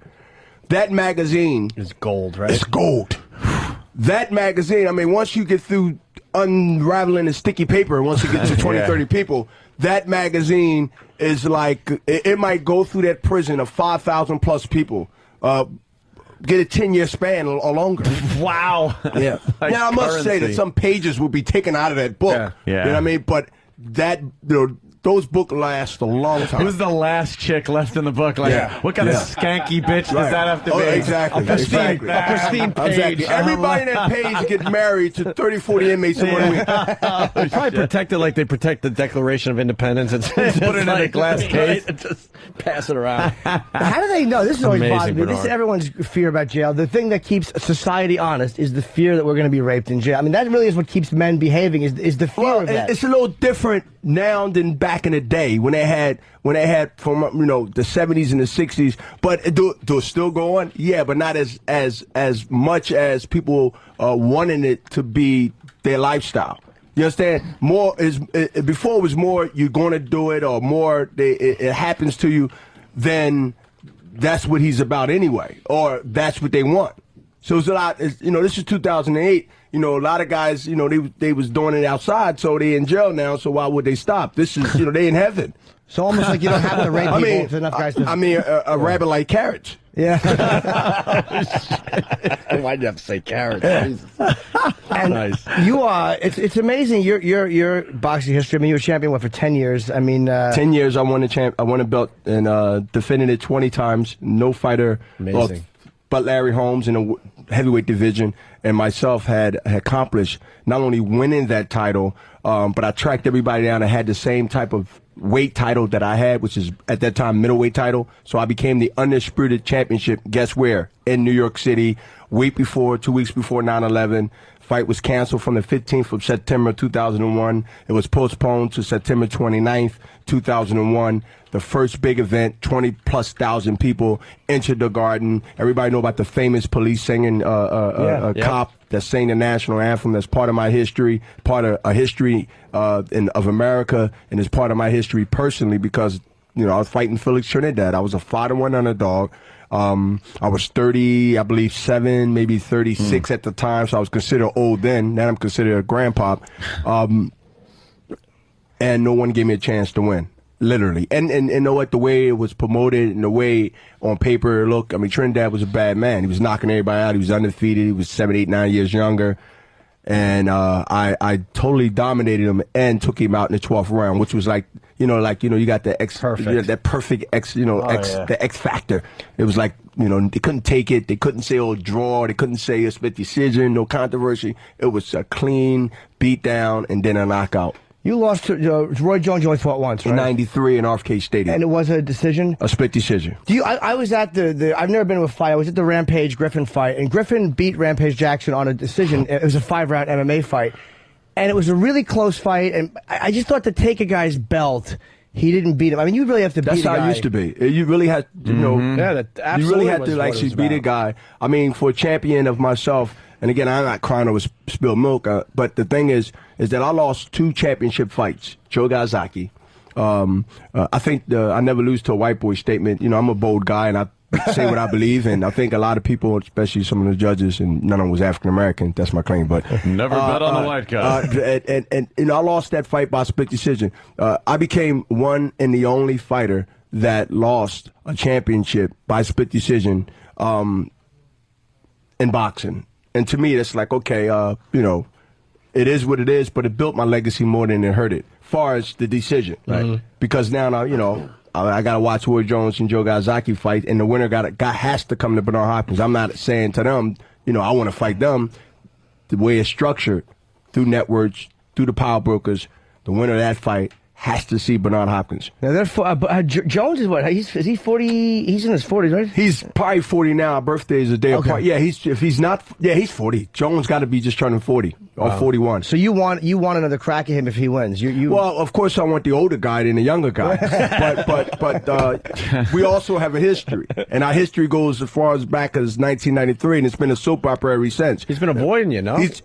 That magazine is gold, right? It's gold. That magazine, I mean, once you get through unraveling the sticky paper, once you get to 20, 30 people, that magazine is like, it might go through that prison of 5,000 plus people, get a 10-year span or longer. Wow. Yeah. Like now, I must say that some pages will be taken out of that book. Yeah. You know what I mean? But that, those books last a long time. Who's the last chick left in the book? Like, what kind of skanky bitch does that have to be? Exactly. A pristine page. Exactly. Everybody in that page get married to 30, 40 inmates in 1 week. They probably protect it like they protect the Declaration of Independence and put it in a glass case and just pass it around. How do they know? This is always bothered me. This is Bernard. everyone's fear about jail. The thing that keeps society honest is the fear that we're going to be raped in jail. I mean, that really is what keeps men behaving, is the fear of that. It's a little different now than back in the day when they had from the 70s and the 60s. But do it still go on? Yeah, but not as much as people wanting it to be their lifestyle. You understand? Before it was more you're going to do it, or more it happens to you, then that's what he's about anyway, or that's what they want. So it's a lot. This is 2008. A lot of guys, they was doing it outside, so they in jail now. So why would they stop? This is, they in heaven. So almost like you don't have to rape people. If enough guys a rabbit like carrots. Yeah. Why'd you have to say carrots? And nice. You are. It's amazing. Your boxing history. I mean, you were champion for 10 years. I mean, 10 years. I won a belt and defended it 20 times. No fighter. Amazing. But Larry Holmes in the heavyweight division and myself had accomplished not only winning that title, but I tracked everybody down and had the same type of weight title that I had, which is at that time middleweight title. So I became the undisputed championship. Guess where? In New York City, 2 weeks before 9/11. Fight was canceled from the 15th of September 2001. It was postponed to September 29th, 2001. The first big event, 20,000+ people entered the Garden. Everybody know about the famous police singing cop that sang the national anthem. That's part of my history, part of a history of America, and it's part of my history personally because I was fighting Felix Trinidad. I was a 5-1 underdog. I was 30, I believe 7, maybe 36 at the time, so I was considered old then. Now I'm considered a grandpa. And no one gave me a chance to win, literally. And you know what, the way it was promoted and the way on paper it looked, I mean, Trinidad was a bad man. He was knocking everybody out. He was undefeated. He was 7, 8, 9 years younger. And I totally dominated him and took him out in the 12th round, which was like, you got the that perfect X, the X factor. It was like, they couldn't take it. They couldn't say, draw. They couldn't say a split decision, no controversy. It was a clean beat down and then a knockout. You lost to Roy Jones. You only fought once, right? In '93 in RFK Stadium. And it was a decision? A split decision. I was at I've never been to a fight. I was at the Rampage Griffin fight, and Griffin beat Rampage Jackson on a decision. It was a 5-round MMA fight. And it was a really close fight, and I just thought to take a guy's belt, he didn't beat him. I mean, you really have to beat a guy. That's how it used to be. You really had, that you really had to actually beat a guy. I mean, for a champion of myself, and again, I'm not crying over spilled milk, but the thing is that I lost 2 championship fights. Joe Gazaki. I think I never lose to a white boy statement. I'm a bold guy, and I say what I believe, and I think a lot of people, especially some of the judges, and none of them was African American. That's my claim, but never bet on the white guy. And I lost that fight by split decision. I became one and the only fighter that lost a championship by split decision in boxing. And to me, that's like, okay, you know, it is what it is, but it built my legacy more than it hurt it, far as the decision, right? Because now, you know, I got to watch Roy Jones and Joe Gazaki fight, and the winner has to come to Bernard Hopkins. I'm not saying to them, you know, I want to fight them. The way it's structured through networks, through the power brokers, the winner of that fight has to see Bernard Hopkins. Now, Jones is what? Is he 40? He's in his 40s, right? He's probably 40 now. Our birthday is a day apart. Yeah, he's 40. Jones got to be just turning 40 or 41. So you want another crack at him if he wins? Well, of course I want the older guy than the younger guy. but we also have a history, and our history goes as far as back as 1993, and it's been a soap opera ever since. He's been avoiding you, no? He's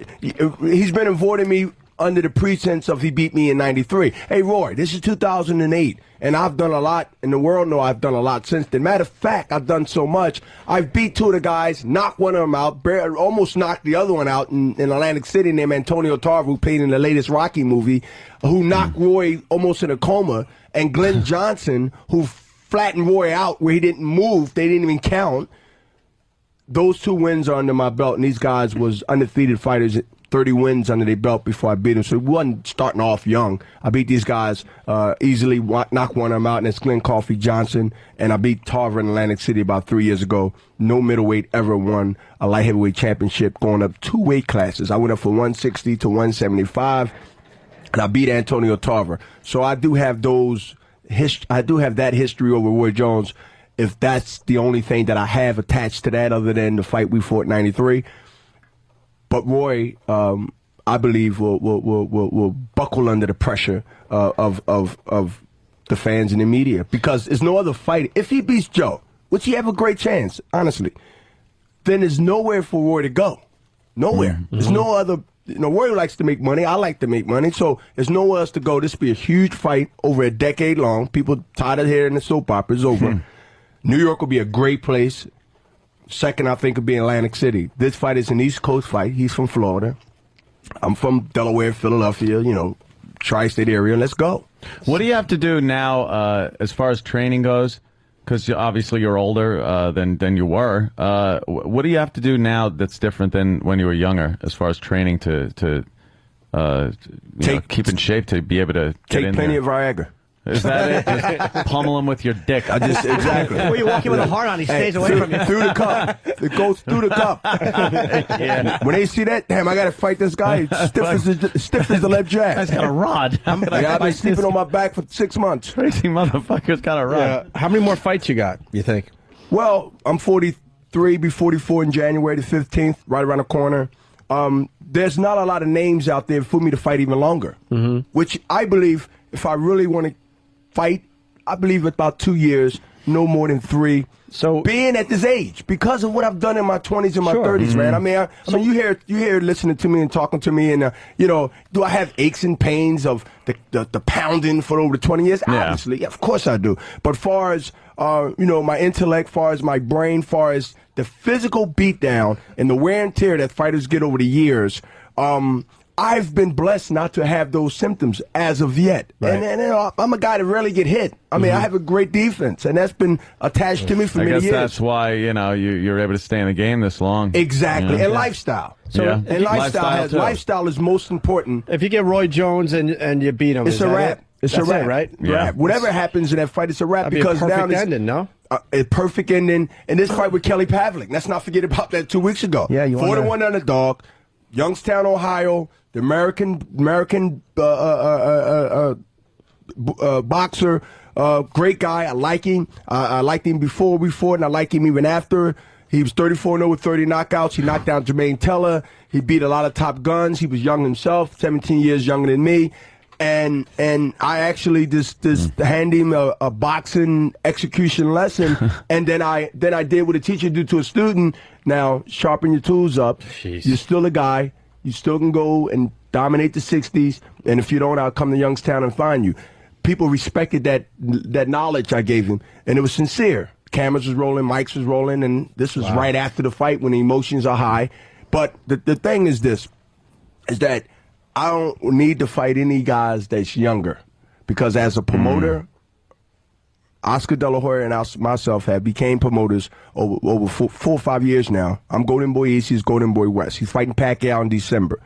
been avoiding me under the pretense of he beat me in 93. Hey, Roy, this is 2008, and I've done a lot, and the world know I've done a lot since then. Matter of fact, I've done so much, I've beat two of the guys, knocked one of them out, almost knocked the other one out in Atlantic City, named Antonio Tarver, who played in the latest Rocky movie, who knocked Roy almost in a coma, and Glenn Johnson, who flattened Roy out where he didn't move, they didn't even count. Those 2 wins are under my belt, and these guys was undefeated fighters, 30 wins under their belt before I beat them. So we wasn't starting off young. I beat these guys easily, knocked one of them out, and it's Glenn Coffey Johnson. And I beat Tarver in Atlantic City about 3 years ago. No middleweight ever won a light heavyweight championship, going up 2 weight classes. I went up from 160 to 175, and I beat Antonio Tarver. So I do have that history over Roy Jones, if that's the only thing that I have attached to that other than the fight we fought in 93. But Roy, I believe, will buckle under the pressure of the fans and the media, because there's no other fight. If he beats Joe, which he have a great chance, honestly, then there's nowhere for Roy to go. Nowhere. There's no other. You know, Roy likes to make money. I like to make money. So there's nowhere else to go. This will be a huge fight over a decade long. People tired of hearing the soap opera is over. New York will be a great place. Second, I think, would be Atlantic City. This fight is an East Coast fight. He's from Florida. I'm from Delaware, Philadelphia, you know, tri-state area. Let's go. What do you have to do now as far as training goes? Because obviously you're older than you were. What do you have to do now that's different than when you were younger as far as training to keep in shape to be able to get in Take plenty there? of Viagra. Is that it? Just pummel him with your dick. Exactly. Well, you walk in with a heart on, he stays away from you. Through the cup. It goes through the cup. Yeah. When they see that, damn, I got to fight this guy. Stiff as the left jack. Guy's got a rod. I've been sleeping on my back for 6 months. Crazy motherfucker's got a rod. Yeah. How many more fights you got, you think? Well, I'm 43, be 44 in January the 15th, right around the corner. There's not a lot of names out there for me to fight even longer, which I believe if I really want to fight, I believe about 2 years, no more than 3. So being at this age, because of what I've done in my 20s and my 30s, man. I mean, you hear listening to me and talking to me, and you know, do I have aches and pains of the pounding for over 20 years? Yeah. Obviously, yeah, of course I do. But far as you know, my intellect, far as my brain, far as the physical beatdown and the wear and tear that fighters get over the years, I've been blessed not to have those symptoms as of yet. Right. And you know, I'm a guy that rarely get hit. I mean, I have a great defense, and that's been attached to me for many years. I guess that's why, you know, you're able to stay in the game this long. Exactly. And lifestyle. So, and lifestyle is most important. If you get Roy Jones and you beat him, it's a wrap. It's a wrap, right? Yeah. Whatever happens in that fight, it's a wrap. That'd because be a perfect now ending, no? A perfect ending. And this fight with Kelly Pavlik. Let's not forget about that 2 weeks ago. Yeah, 4-1 underdog, Youngstown, Ohio. The American boxer, great guy. I like him. I liked him before we fought, and I like him even after. He was 34-0 with 30 knockouts. He knocked down Jermaine Teller. He beat a lot of top guns. He was young himself, 17 years younger than me. And I actually just hand him a boxing execution lesson, and then I did what a teacher do to a student. Now sharpen your tools up. Jeez. You're still a guy. You still can go and dominate the 60s, and if you don't, I'll come to Youngstown and find you. People respected that knowledge I gave him, and it was sincere. cameras was rolling, mics was rolling, and this was right after the fight when the emotions are high. But the thing is this, is that I don't need to fight any guys that's younger, because as a promoter, Oscar De La Hoya and myself have became promoters over 4 or 5 years now. I'm Golden Boy East, he's Golden Boy West. He's fighting Pacquiao in December.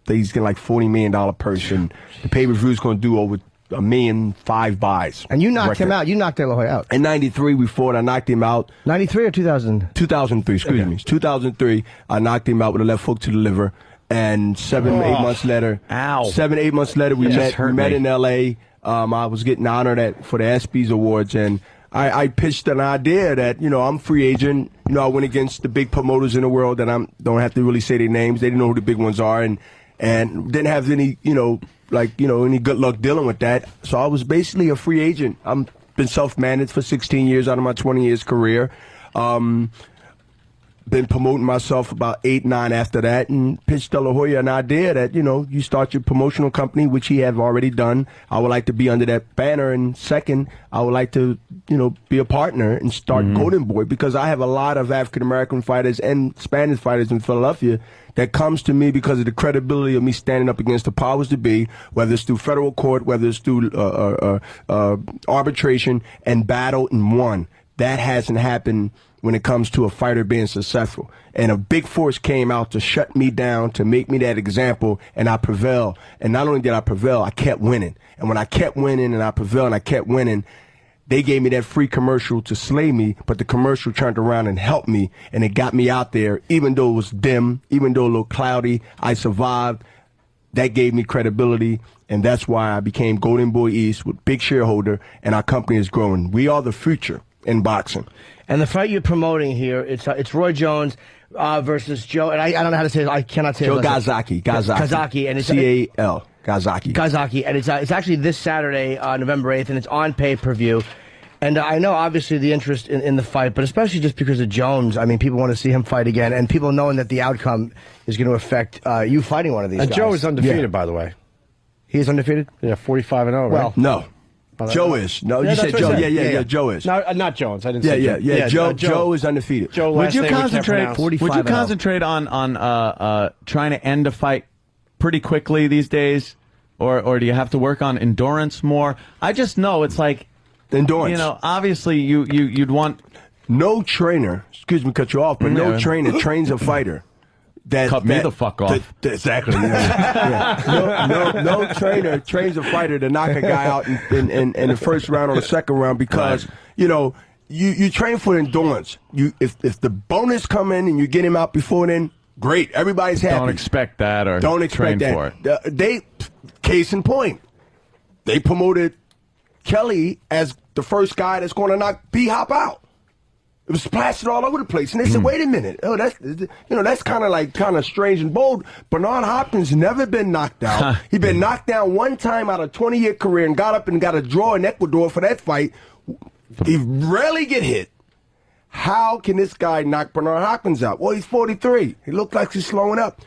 He's getting like $40 million purse, and the pay-per-view is going to do over $1.5 million buys. And you knocked him out. You knocked De La Hoya out. In 93, we fought. I knocked him out. 93 or 2000? 2003, excuse me. 2003, I knocked him out with a left hook to the liver. And 7 or 8 months later, 7 or 8 months later, we met in L.A. I was getting honored for the ESPYs Awards, and I pitched an idea that, I'm a free agent. I went against the big promoters in the world that don't have to really say their names. They didn't know who the big ones are, and didn't have any, any good luck dealing with that. So I was basically a free agent. I've been self-managed for 16 years out of my 20 years career. Been promoting myself about 8, 9 after that, and pitched De La Hoya an idea that, you start your promotional company, which he have already done. I would like to be under that banner. And second, I would like to, be a partner and start Golden Boy, because I have a lot of African-American fighters and Spanish fighters in Philadelphia that comes to me because of the credibility of me standing up against the powers to be, whether it's through federal court, whether it's through arbitration, and battle and won. That hasn't happened when it comes to a fighter being successful. And a big force came out to shut me down, to make me that example, and I prevailed. And not only did I prevail, I kept winning. And when I kept winning and I prevailed and I kept winning, they gave me that free commercial to slay me, but the commercial turned around and helped me, and it got me out there. Even though it was dim, even though a little cloudy, I survived. That gave me credibility, and that's why I became Golden Boy East with big shareholder, and our company is growing. We are the future in boxing. And the fight you're promoting here, it's Roy Jones versus Joe, and I don't know how to say it. I cannot say Joe it. Gazaki, and it's C-A-L, Gazaki, and it's actually this Saturday, November 8th, and it's on pay-per-view. And I know, obviously, the interest in the fight, but especially just because of Jones. I mean, people want to see him fight again, and people knowing that the outcome is going to affect you fighting one of these guys. Joe is undefeated, by the way. He is undefeated? Yeah, 45-0, right? Well, no. Joe is. No, you said Joe. Yeah, Joe is. No, not Jones. I didn't say Joe. Yeah, Joe is undefeated. Joe, would you concentrate on trying to end a fight pretty quickly these days? Or do you have to work on endurance more? I just know it's like endurance. Obviously you'd want no trainer, excuse me, cut you off, but no trainer trains a fighter. Cut me the fuck off. Exactly. Yeah. No trainer trains a fighter to knock a guy out in the first round or the second round, because you train for endurance. If the bonus come in and you get him out before then, great. Everybody's happy. Don't expect that, or don't expect train that. For it. Case in point, they promoted Kelly as the first guy that's going to knock B-Hop out. It was plastered all over the place, and they said, "Wait a minute, that's kind of strange and bold." Bernard Hopkins never been knocked out. He'd been knocked down one time out of a 20-year career, and got up and got a draw in Ecuador for that fight. He rarely get hit. How can this guy knock Bernard Hopkins out? Well, he's 43. He looks like he's slowing up.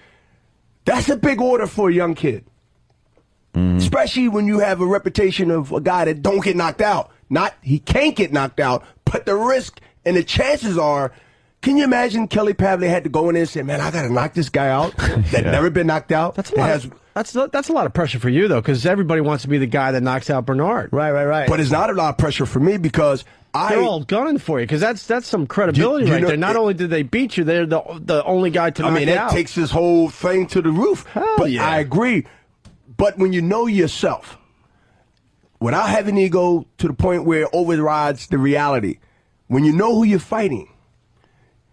That's a big order for a young kid, especially when you have a reputation of a guy that don't get knocked out. He can't get knocked out, but the risk and the chances are, can you imagine Kelly Pavley had to go in there and say, "Man, I got to knock this guy out that never been knocked out." That's a lot of pressure for you, though, because everybody wants to be the guy that knocks out Bernard. Right. But it's not a lot of pressure for me, because they're all gunning for you, because that's some credibility right there. Not only did they beat you, they're the only guy to knock you out. That takes this whole thing to the roof. But yeah. I agree. But when you know yourself, without having ego to the point where it overrides the reality, when you know who you're fighting,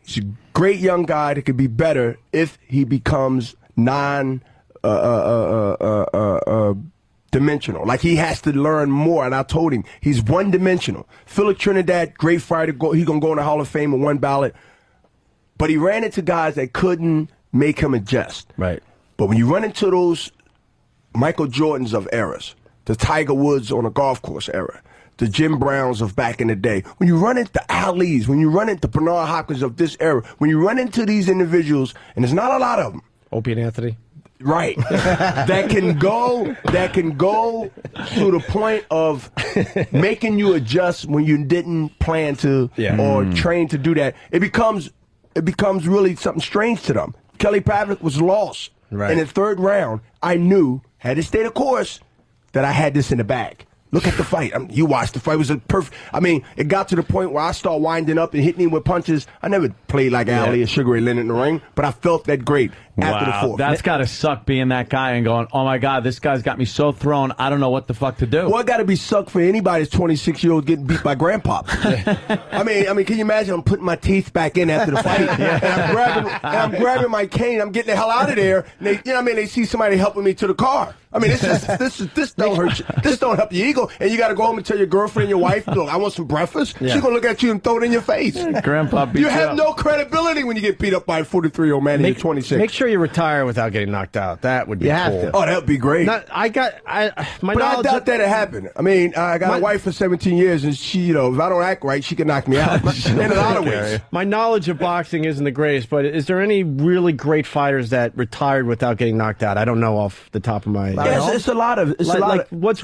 he's a great young guy that could be better if he becomes dimensional. Like, he has to learn more, and I told him he's one-dimensional. Philip Trinidad, great fighter, he's going to go in the Hall of Fame with one ballot. But he ran into guys that couldn't make him adjust. Right. But when you run into those Michael Jordans of eras, the Tiger Woods on a golf course era, the Jim Browns of back in the day, when you run into Ali's, when you run into Bernard Hopkins of this era, when you run into these individuals, and there's not a lot of them. Opie and Anthony. Right. that can go to the point of making you adjust when you didn't plan to or train to do that. It becomes really something strange to them. Kelly Pavlik was lost. Right. In the third round, I knew, had it stayed the course, that I had this in the bag. Look at the fight. You watched the fight. It was a perfect. I mean, it got to the point where I started winding up and hitting him with punches. I never played like Ali or Sugar Ray Leonard in the ring, but I felt that great after the fourth. That's got to suck being that guy and going, oh my God, this guy's got me so thrown, I don't know what the fuck to do. Well, it got to be suck for anybody that's 26-year-old getting beat by grandpa. I mean, can you imagine? I'm putting my teeth back in after the fight, and I'm grabbing my cane. I'm getting the hell out of there. And they see somebody helping me to the car. I mean, this don't hurt you. This don't help your ego. And you got to go home and tell your girlfriend, your wife, look, I want some breakfast. Yeah. She's going to look at you and throw it in your face. Grandpa beat you have no credibility when you get beat up by a 43-year-old man and you're 26. Make sure you retire without getting knocked out. That would be cool. Oh, that would be great. I doubt that it happened. I mean, I got a wife for 17 years, and she, if I don't act right, she can knock me out in a lot of ways. My knowledge of boxing isn't the greatest, but is there any really great fighters that retired without getting knocked out? I don't know off the top of my head. Yeah, it's a lot of. What's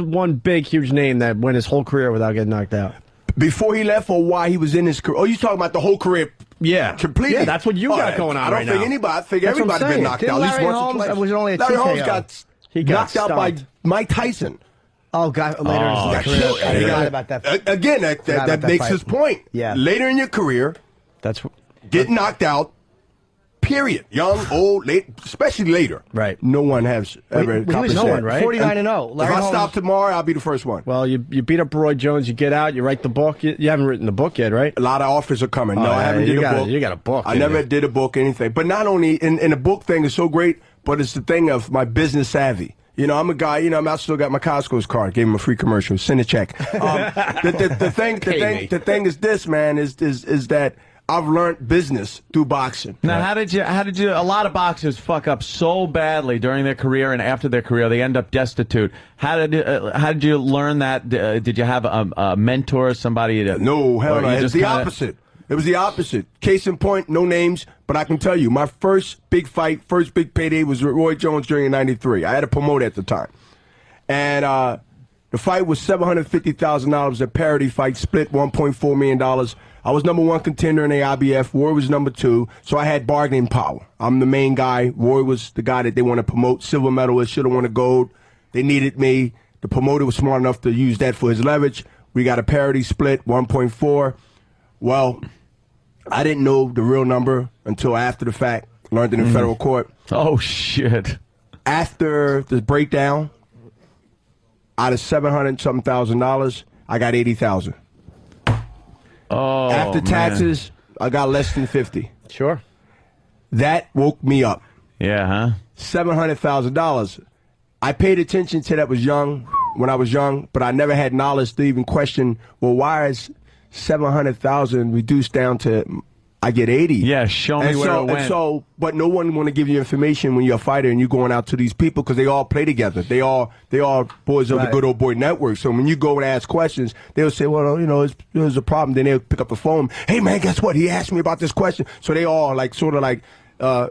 one big huge name that went his whole career without getting knocked out? Before he left, or why he was in his career? Oh, you talking about the whole career? Yeah, completely. Yeah, that's what you got going on I don't think anybody. I think everybody's been knocked out. At least once or twice. Was only a Larry Holmes got knocked out by Mike Tyson. Oh, God! Later in his career, I forgot about that. Again, that makes his point. Yeah. Later in your career, that's get knocked out. Period. Young, old, late, especially later. Right. No one has ever. He was no one, right? 49-0. If I stop tomorrow, I'll be the first one. Well, you beat up Roy Jones. You get out. You write the book. You haven't written the book yet, right? A lot of offers are coming. No, I haven't did a book. You got a book. I never did a book, anything. But not only in the book thing is so great, but it's the thing of my business savvy. I'm a guy. I still got my Costco's card. Gave him a free commercial. Send a check. The thing is this, man. Is that I've learned business through boxing. Now, how did you? A lot of boxers fuck up so badly during their career and after their career, they end up destitute. How did you learn that? Did you have a mentor, somebody? No, hell no. It was the opposite. It was the opposite. Case in point, no names, but I can tell you, my first big fight, first big payday was with Roy Jones during '93. I had a promoter at the time, and the fight was $750,000. A parity fight, split $1.4 million. I was number one contender in the IBF. Roy was number two, so I had bargaining power. I'm the main guy. Roy was the guy that they want to promote. Silver medalist, should have won a gold. They needed me. The promoter was smart enough to use that for his leverage. We got a parity split, 1.4. Well, I didn't know the real number until after the fact. Learned it in federal court. Oh, shit. After the breakdown, out of $700,000, I got $80,000. Oh, after taxes, I got less than 50. Sure. That woke me up. Yeah, huh? $700,000. I paid attention to that when I was young, but I never had knowledge to even question, well, why is $700,000 reduced down to I get 80? Yeah, show me where it went. But no one want to give you information when you're a fighter and you're going out to these people because they all play together. They all boys of the Good Old Boy Network. So when you go and ask questions, they'll say, well, there's a problem. Then they'll pick up the phone. Hey, man, guess what? He asked me about this question. So they all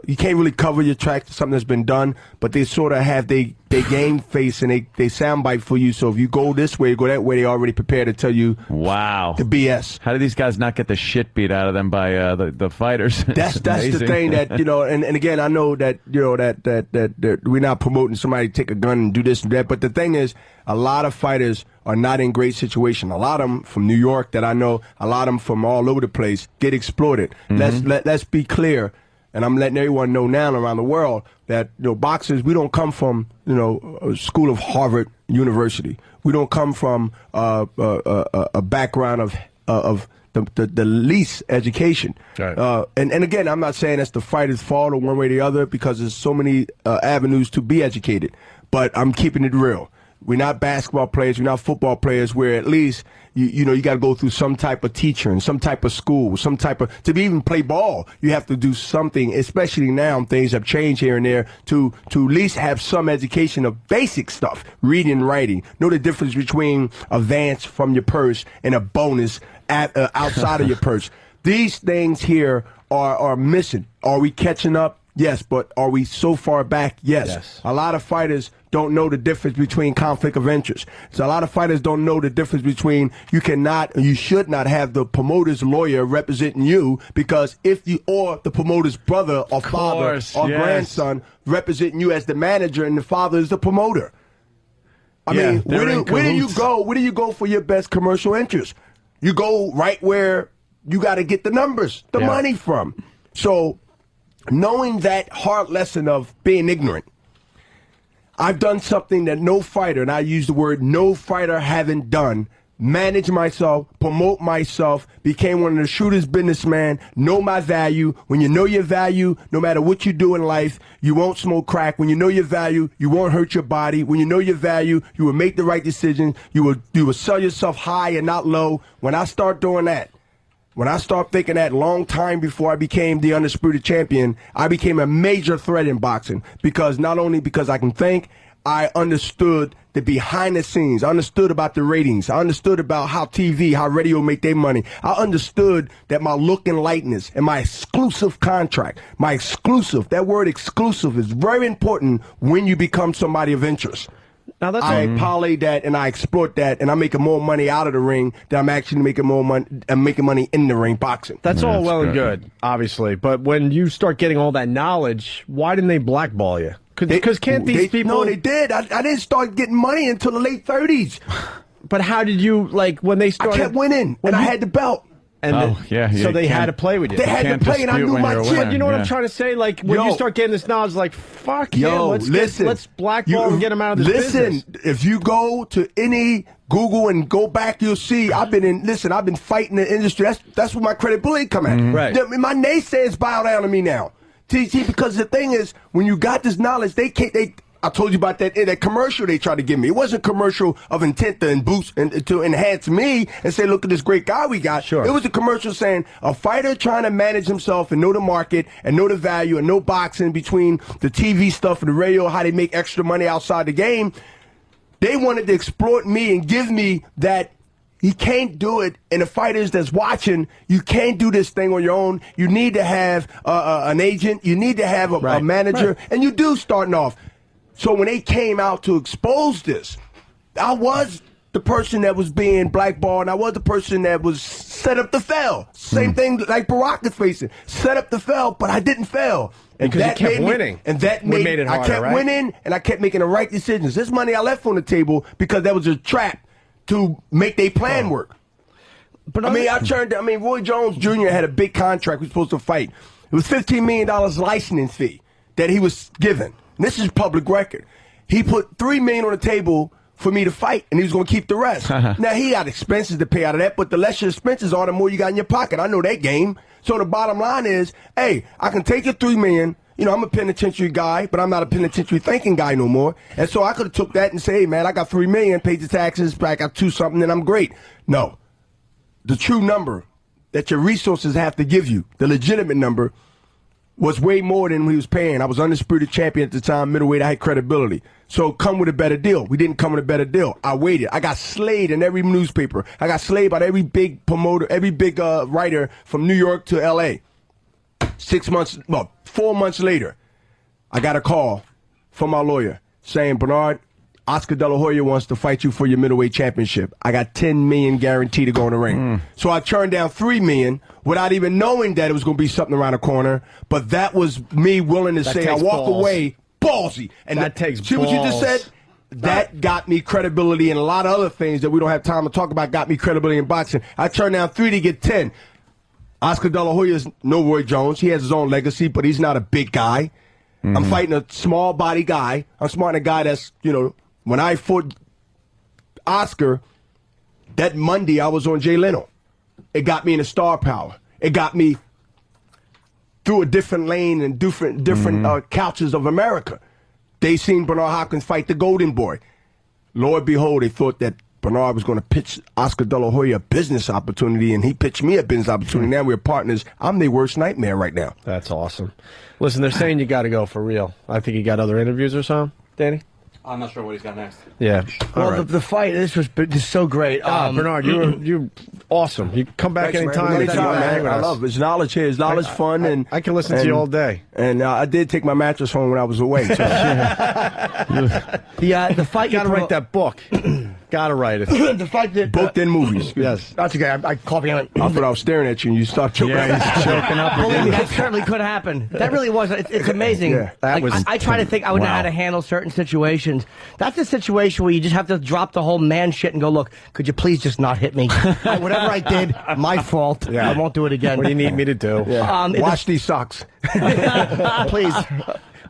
you can't really cover your tracks to something that's been done, but they sort of have they game face and they soundbite for you. So if you go this way, go that way, they already prepared to tell you. Wow. The BS. How do these guys not get the shit beat out of them by the fighters? That's the thing that and again I know that that we're not promoting somebody to take a gun and do this and that, but the thing is a lot of fighters are not in great situation. A lot of them from New York that I know, a lot of them from all over the place get exploited. Let's be clear. And I'm letting everyone know now around the world that boxers, we don't come from a school of Harvard University. We don't come from a background of the least education. Right. And again, I'm not saying that's the fighter's fault or one way or the other because there's so many avenues to be educated. But I'm keeping it real. We're not basketball players. We're not football players. Where at least you got to go through some type of teacher and some type of school, to even play ball. You have to do something. Especially now, things have changed here and there. To at least have some education of basic stuff, reading and writing. Know the difference between advance from your purse and a bonus outside of your purse. These things here are missing. Are we catching up? Yes, but are we so far back? Yes. A lot of fighters don't know the difference between conflict of interest. So a lot of fighters don't know the difference between you cannot or you should not have the promoter's lawyer representing you, because if you, or the promoter's brother or father or grandson representing you as the manager and the father is the promoter. I mean, where do you go? Where do you go for your best commercial interest? You go right where you got to get the numbers, the money from. So knowing that hard lesson of being ignorant, I've done something that no fighter, and I use the word no fighter haven't done, manage myself, promote myself, became one of the shrewdest businessmen, know my value. When you know your value, no matter what you do in life, you won't smoke crack. When you know your value, you won't hurt your body. When you know your value, you will make the right decision. You will sell yourself high and not low. When I start doing that, when I start thinking that long time before I became the Undisputed Champion, I became a major threat in boxing, because not only because I can think, I understood the behind the scenes. I understood about the ratings. I understood about how TV, how radio make their money. I understood that my look and likeness and my exclusive contract, that word exclusive is very important when you become somebody of interest. Now I parlay that and I exploit that, and I'm making more money out of the ring than I'm actually making more money. I'm making money in the ring boxing. That's all well and good, obviously, but when you start getting all that knowledge, why didn't they blackball you? Because can't these people? No, they did. I didn't start getting money until the late 30s. But how did you, like, when they started? I kept winning, and I had the belt. And so they had to play with you. They had to play, and I knew my chip. You know what I'm trying to say? Like, when you start getting this knowledge, like, fuck let's blackball and get them out of this business. If you go to any Google and go back, you'll see I've been fighting the industry. That's where my credibility come at. Right. My naysayers bow down to me now. Because the thing is, when you got this knowledge, I told you about that commercial they tried to give me. It wasn't a commercial of intent to boost and to enhance me and say, look at this great guy we got. Sure. It was a commercial saying a fighter trying to manage himself and know the market and know the value and know boxing between the TV stuff and the radio, how they make extra money outside the game. They wanted to exploit me and give me that. You can't do it, and the fighters that's watching, you can't do this thing on your own. You need to have an agent. You need to have a manager, and you do starting off. So when they came out to expose this, I was the person that was being blackballed, and I was the person that was set up to fail. Same thing like Barack is facing. Set up to fail, but I didn't fail. And because you kept winning. And that made it harder, I kept winning, and I kept making the right decisions. This money I left on the table because that was a trap to make their plan work. But Roy Jones Jr. had a big contract we were supposed to fight. It was $15 million licensing fee that he was given. And this is public record. He put $3 million on the table for me to fight, and he was going to keep the rest. Now, he got expenses to pay out of that, but the less your expenses are, the more you got in your pocket. I know that game. So the bottom line is, hey, I can take your $3 million. You know, I'm a penitentiary guy, but I'm not a penitentiary thinking guy no more. And so I could have took that and say, hey, man, I got $3 million, paid the taxes, but I got 2 something, and I'm great. No. The true number that your resources have to give you, the legitimate number, was way more than he was paying. I was Undisputed Champion at the time, middleweight, I had credibility. So come with a better deal. We didn't come with a better deal. I waited. I got slayed in every newspaper. I got slayed by every big promoter, every big writer from New York to L.A. 4 months later, I got a call from my lawyer saying, Bernard, Oscar De La Hoya wants to fight you for your middleweight championship. I got $10 million guaranteed to go in the ring. So I turned down $3 million without even knowing that it was going to be something around the corner. But that was me willing to say, I walk away ballsy. And that takes balls. See what you just said? That got me credibility, and a lot of other things that we don't have time to talk about got me credibility in boxing. I turned down 3 to get 10. Oscar De La Hoya is no Roy Jones. He has his own legacy, but he's not a big guy. I'm fighting a small body guy. I'm fighting a guy that's, you know, when I fought Oscar, that Monday I was on Jay Leno. It got me into star power. It got me through a different lane and different couches of America. They seen Bernard Hopkins fight the Golden Boy. Lord behold, they thought that Bernard was going to pitch Oscar De La Hoya a business opportunity, and he pitched me a business opportunity. Now we're partners. I'm their worst nightmare right now. That's awesome. Listen, they're saying you got to go for real. I think you got other interviews or something, Danny? I'm not sure what he's got next. Yeah. Well, the fight, this was just so great. Bernard, you're awesome. You come back anytime. I love it. It's knowledge here. It's knowledge, fun, and I can listen to you all day. And I did take my mattress home when I was away. So. The fight. You got to write that book. Got to write it. The fight that book then movies. Yes, that's okay. I coffee on it. I thought I was staring at you, and you start choking. Yeah, he's choking up. Believe me, that certainly could happen. That really was. It's amazing. Yeah, that was. I try to think. I would know how to handle certain situations. That's a situation where you just have to drop the whole man shit and go, look, could you please just not hit me? Whatever I did, my fault. Yeah. I won't do it again. What do you need me to do? Yeah. Wash these socks. Please.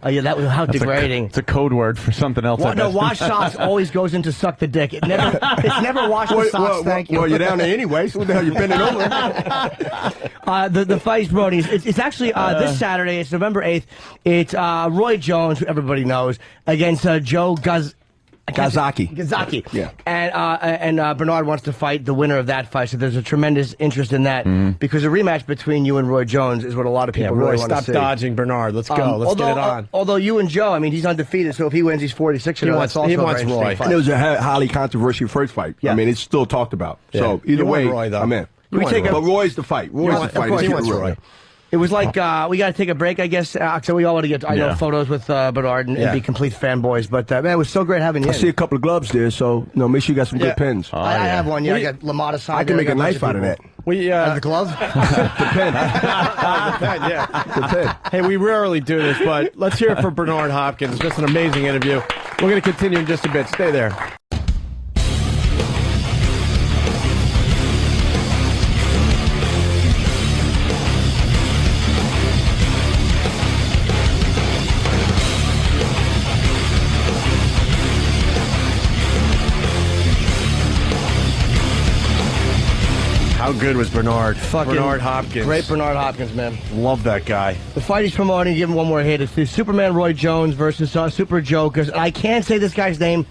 Oh yeah, that was how degrading. It's a code word for something else. No, wash socks always goes into suck the dick. It's never wash the socks. Thank you. Well, you're down there anyway. So what the hell you bending over? The fight, Brody. It's actually this Saturday. It's November 8th. It's Roy Jones, who everybody knows, against Joe Gazaki. Yeah. And Bernard wants to fight the winner of that fight, so there's a tremendous interest in that because a rematch between you and Roy Jones is what a lot of people really want to see. Stop dodging, Bernard. Let's go. Let's get it on. Although you and Joe, I mean, he's undefeated, so if he wins, he's 46. He wants Roy. And it was a highly controversial first fight. Yeah. I mean, it's still talked about. Yeah. So either way, Roy, I'm in. But Roy's the fight. Roy's the fight. He wants Roy. It was like, we got to take a break, I guess. So we all want to get, photos with Bernard and be complete fanboys. But, man, it was so great having you. I see a couple of gloves there, so, make sure you got some good pins. I have one, I got LaMotta signed. I can make a knife out of that. The glove? The pen. The pen. Hey, we rarely do this, but let's hear it for Bernard Hopkins. Just an amazing interview. We're going to continue in just a bit. Stay there. How good was Bernard? Bernard Hopkins. Great Bernard Hopkins, man. Love that guy. The fight he's promoting, give him one more hit. It's the Superman Roy Jones versus Super Joe. Because I can't say this guy's name.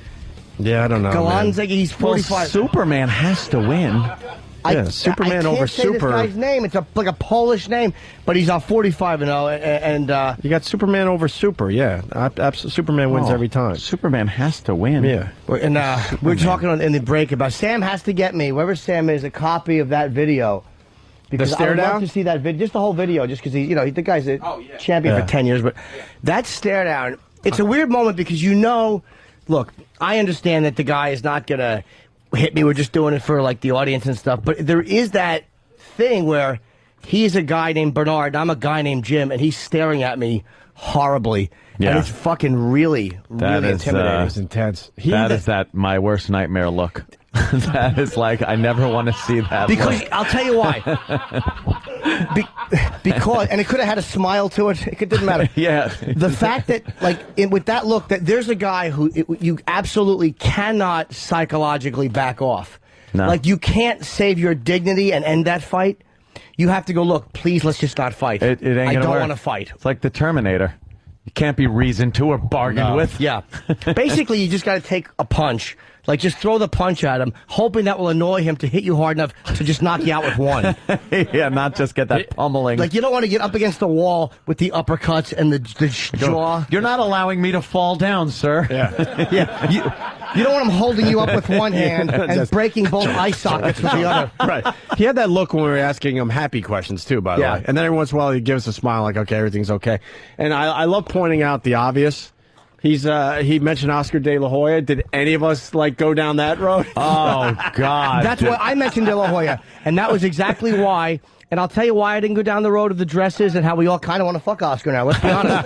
Yeah, I don't know. Galanzegi, he's 45. Well, Superman has to win. Superman over Super. I can't say this guy's name. It's like a Polish name, but he's 45-0, and you got Superman over Super. Yeah, Superman wins every time. Superman has to win. Yeah, and we were talking in the break about Sam has to get me, whoever Sam is, a copy of that video. Because I would love to see that video, just the whole video, just because the guy's a champion for 10 years. But that stare down, it's a weird moment because look, I understand that the guy is not gonna hit me. We're just doing it for like the audience and stuff. But there is that thing where he's a guy named Bernard, I'm a guy named Jim, and he's staring at me horribly. Yeah. And it's fucking really intimidating. It's intense. That is my worst nightmare look. That is like, I never want to see that because look. I'll tell you why. Because, and it could have had a smile to it. It didn't matter. Yeah. The fact that, with that look, that there's a guy who you absolutely cannot psychologically back off. No. Like, you can't save your dignity and end that fight. You have to go, look, please, let's just not fight. It ain't I don't work. want to fight. It's like the Terminator. You can't be reasoned to or bargained with. Yeah. Basically, you just got to take a punch. Like, just throw the punch at him, hoping that will annoy him to hit you hard enough to just knock you out with one. Yeah, not just get that pummeling. Like, you don't want to get up against the wall with the uppercuts and the jaw. You're not allowing me to fall down, sir. Yeah. Yeah. You don't want him holding you up with one hand and breaking both eye sockets with the other. Right. He had that look when we were asking him happy questions, too, by the way. And then every once in a while, he'd give us a smile like, okay, everything's okay. And I love pointing out the obvious. He mentioned Oscar De La Hoya. Did any of us go down that road? Oh God! That's why I mentioned De La Hoya, and that was exactly why. And I'll tell you why I didn't go down the road of the dresses and how we all kind of want to fuck Oscar now. Let's be honest.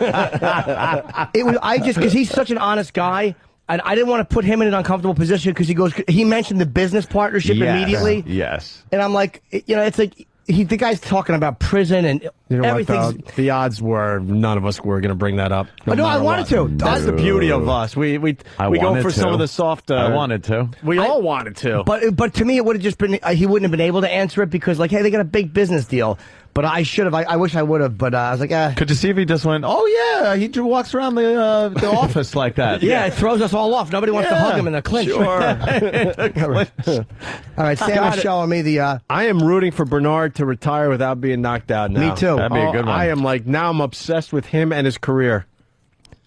Because he's such an honest guy. And I didn't want to put him in an uncomfortable position because he mentioned the business partnership immediately. Yes. And I'm like, it's like. The guy's talking about prison and everything. The odds were none of us were going to bring that up. No, I wanted to. That's the beauty of us. We go for some of the soft. I wanted to. We all wanted to. But to me, it would have just been he wouldn't have been able to answer it because hey, they got a big business deal. But I should have. I wish I would have. But I was like, Could you see if he just went, oh, yeah, he walks around the office like that? Yeah, it throws us all off. Nobody wants to hug him in the clinch. Sure. All right, Sam is showing me the... I am rooting for Bernard to retire without being knocked out now. Me too. That'd be a good one. I am now I'm obsessed with him and his career.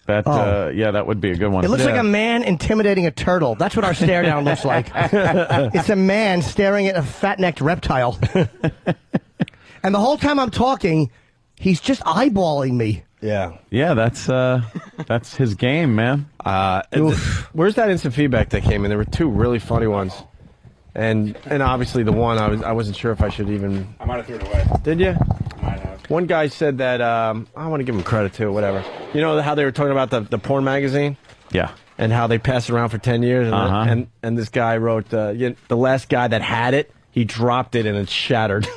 That would be a good one. It looks like a man intimidating a turtle. That's what our stare down looks like. It's a man staring at a fat-necked reptile. And the whole time I'm talking, he's just eyeballing me. Yeah. Yeah, that's his game, man. Where's that instant feedback that came in? There were two really funny ones. And obviously the one I wasn't sure if I should even... I might have threw it away. Did you? I might have. One guy said that, I want to give him credit too, whatever. You know how they were talking about the porn magazine? Yeah. And how they passed it around for 10 years? And this guy wrote, the last guy that had it, he dropped it and it shattered.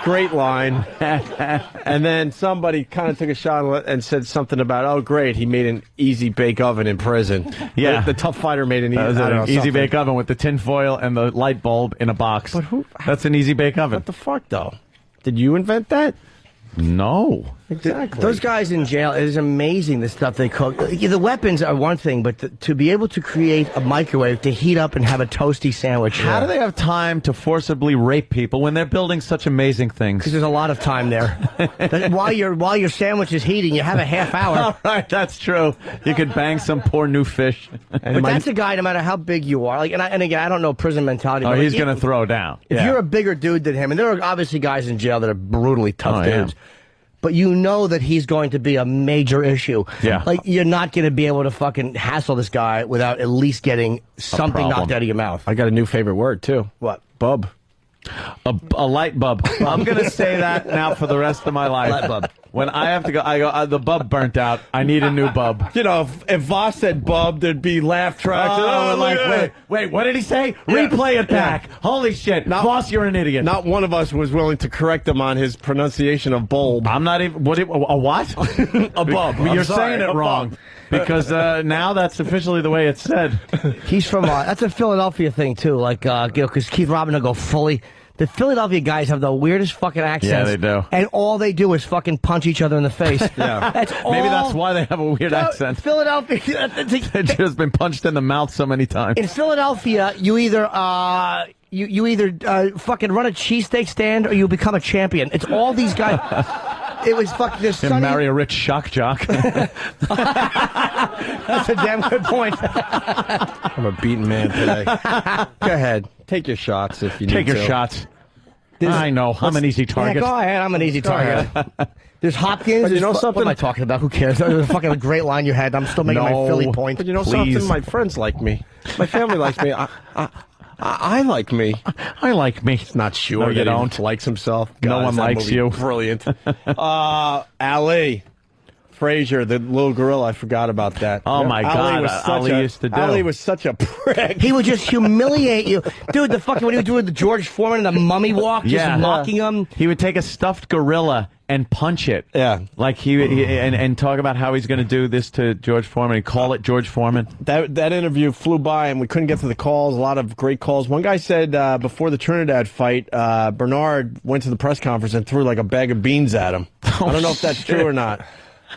Great line. And then somebody kind of took a shot and said something about, oh, great, he made an easy bake oven in prison. Yeah. The Tough Fighter made an easy bake oven with the tin foil and the light bulb in a box. But that's an easy bake oven. What the fuck, though? Did you invent that? No. Exactly. Those guys in jail, it is amazing the stuff they cook. The weapons are one thing, but to be able to create a microwave to heat up and have a toasty sandwich. How do they have time to forcibly rape people when they're building such amazing things? Because there's a lot of time there. while your sandwich is heating, you have a half hour. All right, that's true. You could bang some poor new fish. But that's a guy, no matter how big you are. Like, and again, I don't know prison mentality. Oh, he's going to throw down. If you're a bigger dude than him, and there are obviously guys in jail that are brutally tough dudes. Yeah. But you know that he's going to be a major issue. Yeah. Like, you're not going to be able to fucking hassle this guy without at least getting something knocked out of your mouth. I got a new favorite word, too. What? Bub. A light bub. I'm going to say that now for the rest of my life. Light bub. When I have to go, I go, the bub burnt out. I need a new bub. You know, if Voss said bub, there'd be laugh tracks. Wait, what did he say? Yeah. Replay it back. Yeah. Holy shit. Voss, you're an idiot. Not one of us was willing to correct him on his pronunciation of bulb. I'm not even, a what? A bub. You're saying it wrong. Because now that's officially the way it's said. He's from, that's a Philadelphia thing, too. Like, because Keith Robin will go fully. The Philadelphia guys have the weirdest fucking accents. Yeah, they do. And all they do is fucking punch each other in the face. Yeah. Maybe that's why they have a weird accent. Philadelphia. They've just been punched in the mouth so many times. In Philadelphia, you either you either fucking run a cheesesteak stand or you become a champion. It's all these guys. It was fucking this. And marry a rich shock jock. That's a damn good point. I'm a beaten man today. Go ahead. Take your shots if you need to. Take your shots. I know. I'm an easy target. Yeah, go ahead. I'm an easy target. There's Hopkins. But you know something? What am I talking about? Who cares? That was a fucking great line you had. I'm still making my Philly point. But you know something? My friends like me. My family likes me. I like me. I like me. He's not sure. No, you don't. He likes himself. God, no one likes you. Brilliant. Ali. Frazier, the little gorilla, I forgot about that. Oh, my God. Ali used to do. Ali was such a prick. He would just humiliate you. Dude, the fucking, when he would do with the George Foreman and the mummy walk, just mocking him. He would take a stuffed gorilla and punch it. Yeah. Like and talk about how he's going to do this to George Foreman and call it George Foreman. That interview flew by and we couldn't get to the calls. A lot of great calls. One guy said before the Trinidad fight, Bernard went to the press conference and threw like a bag of beans at him. I don't know if that's true or not.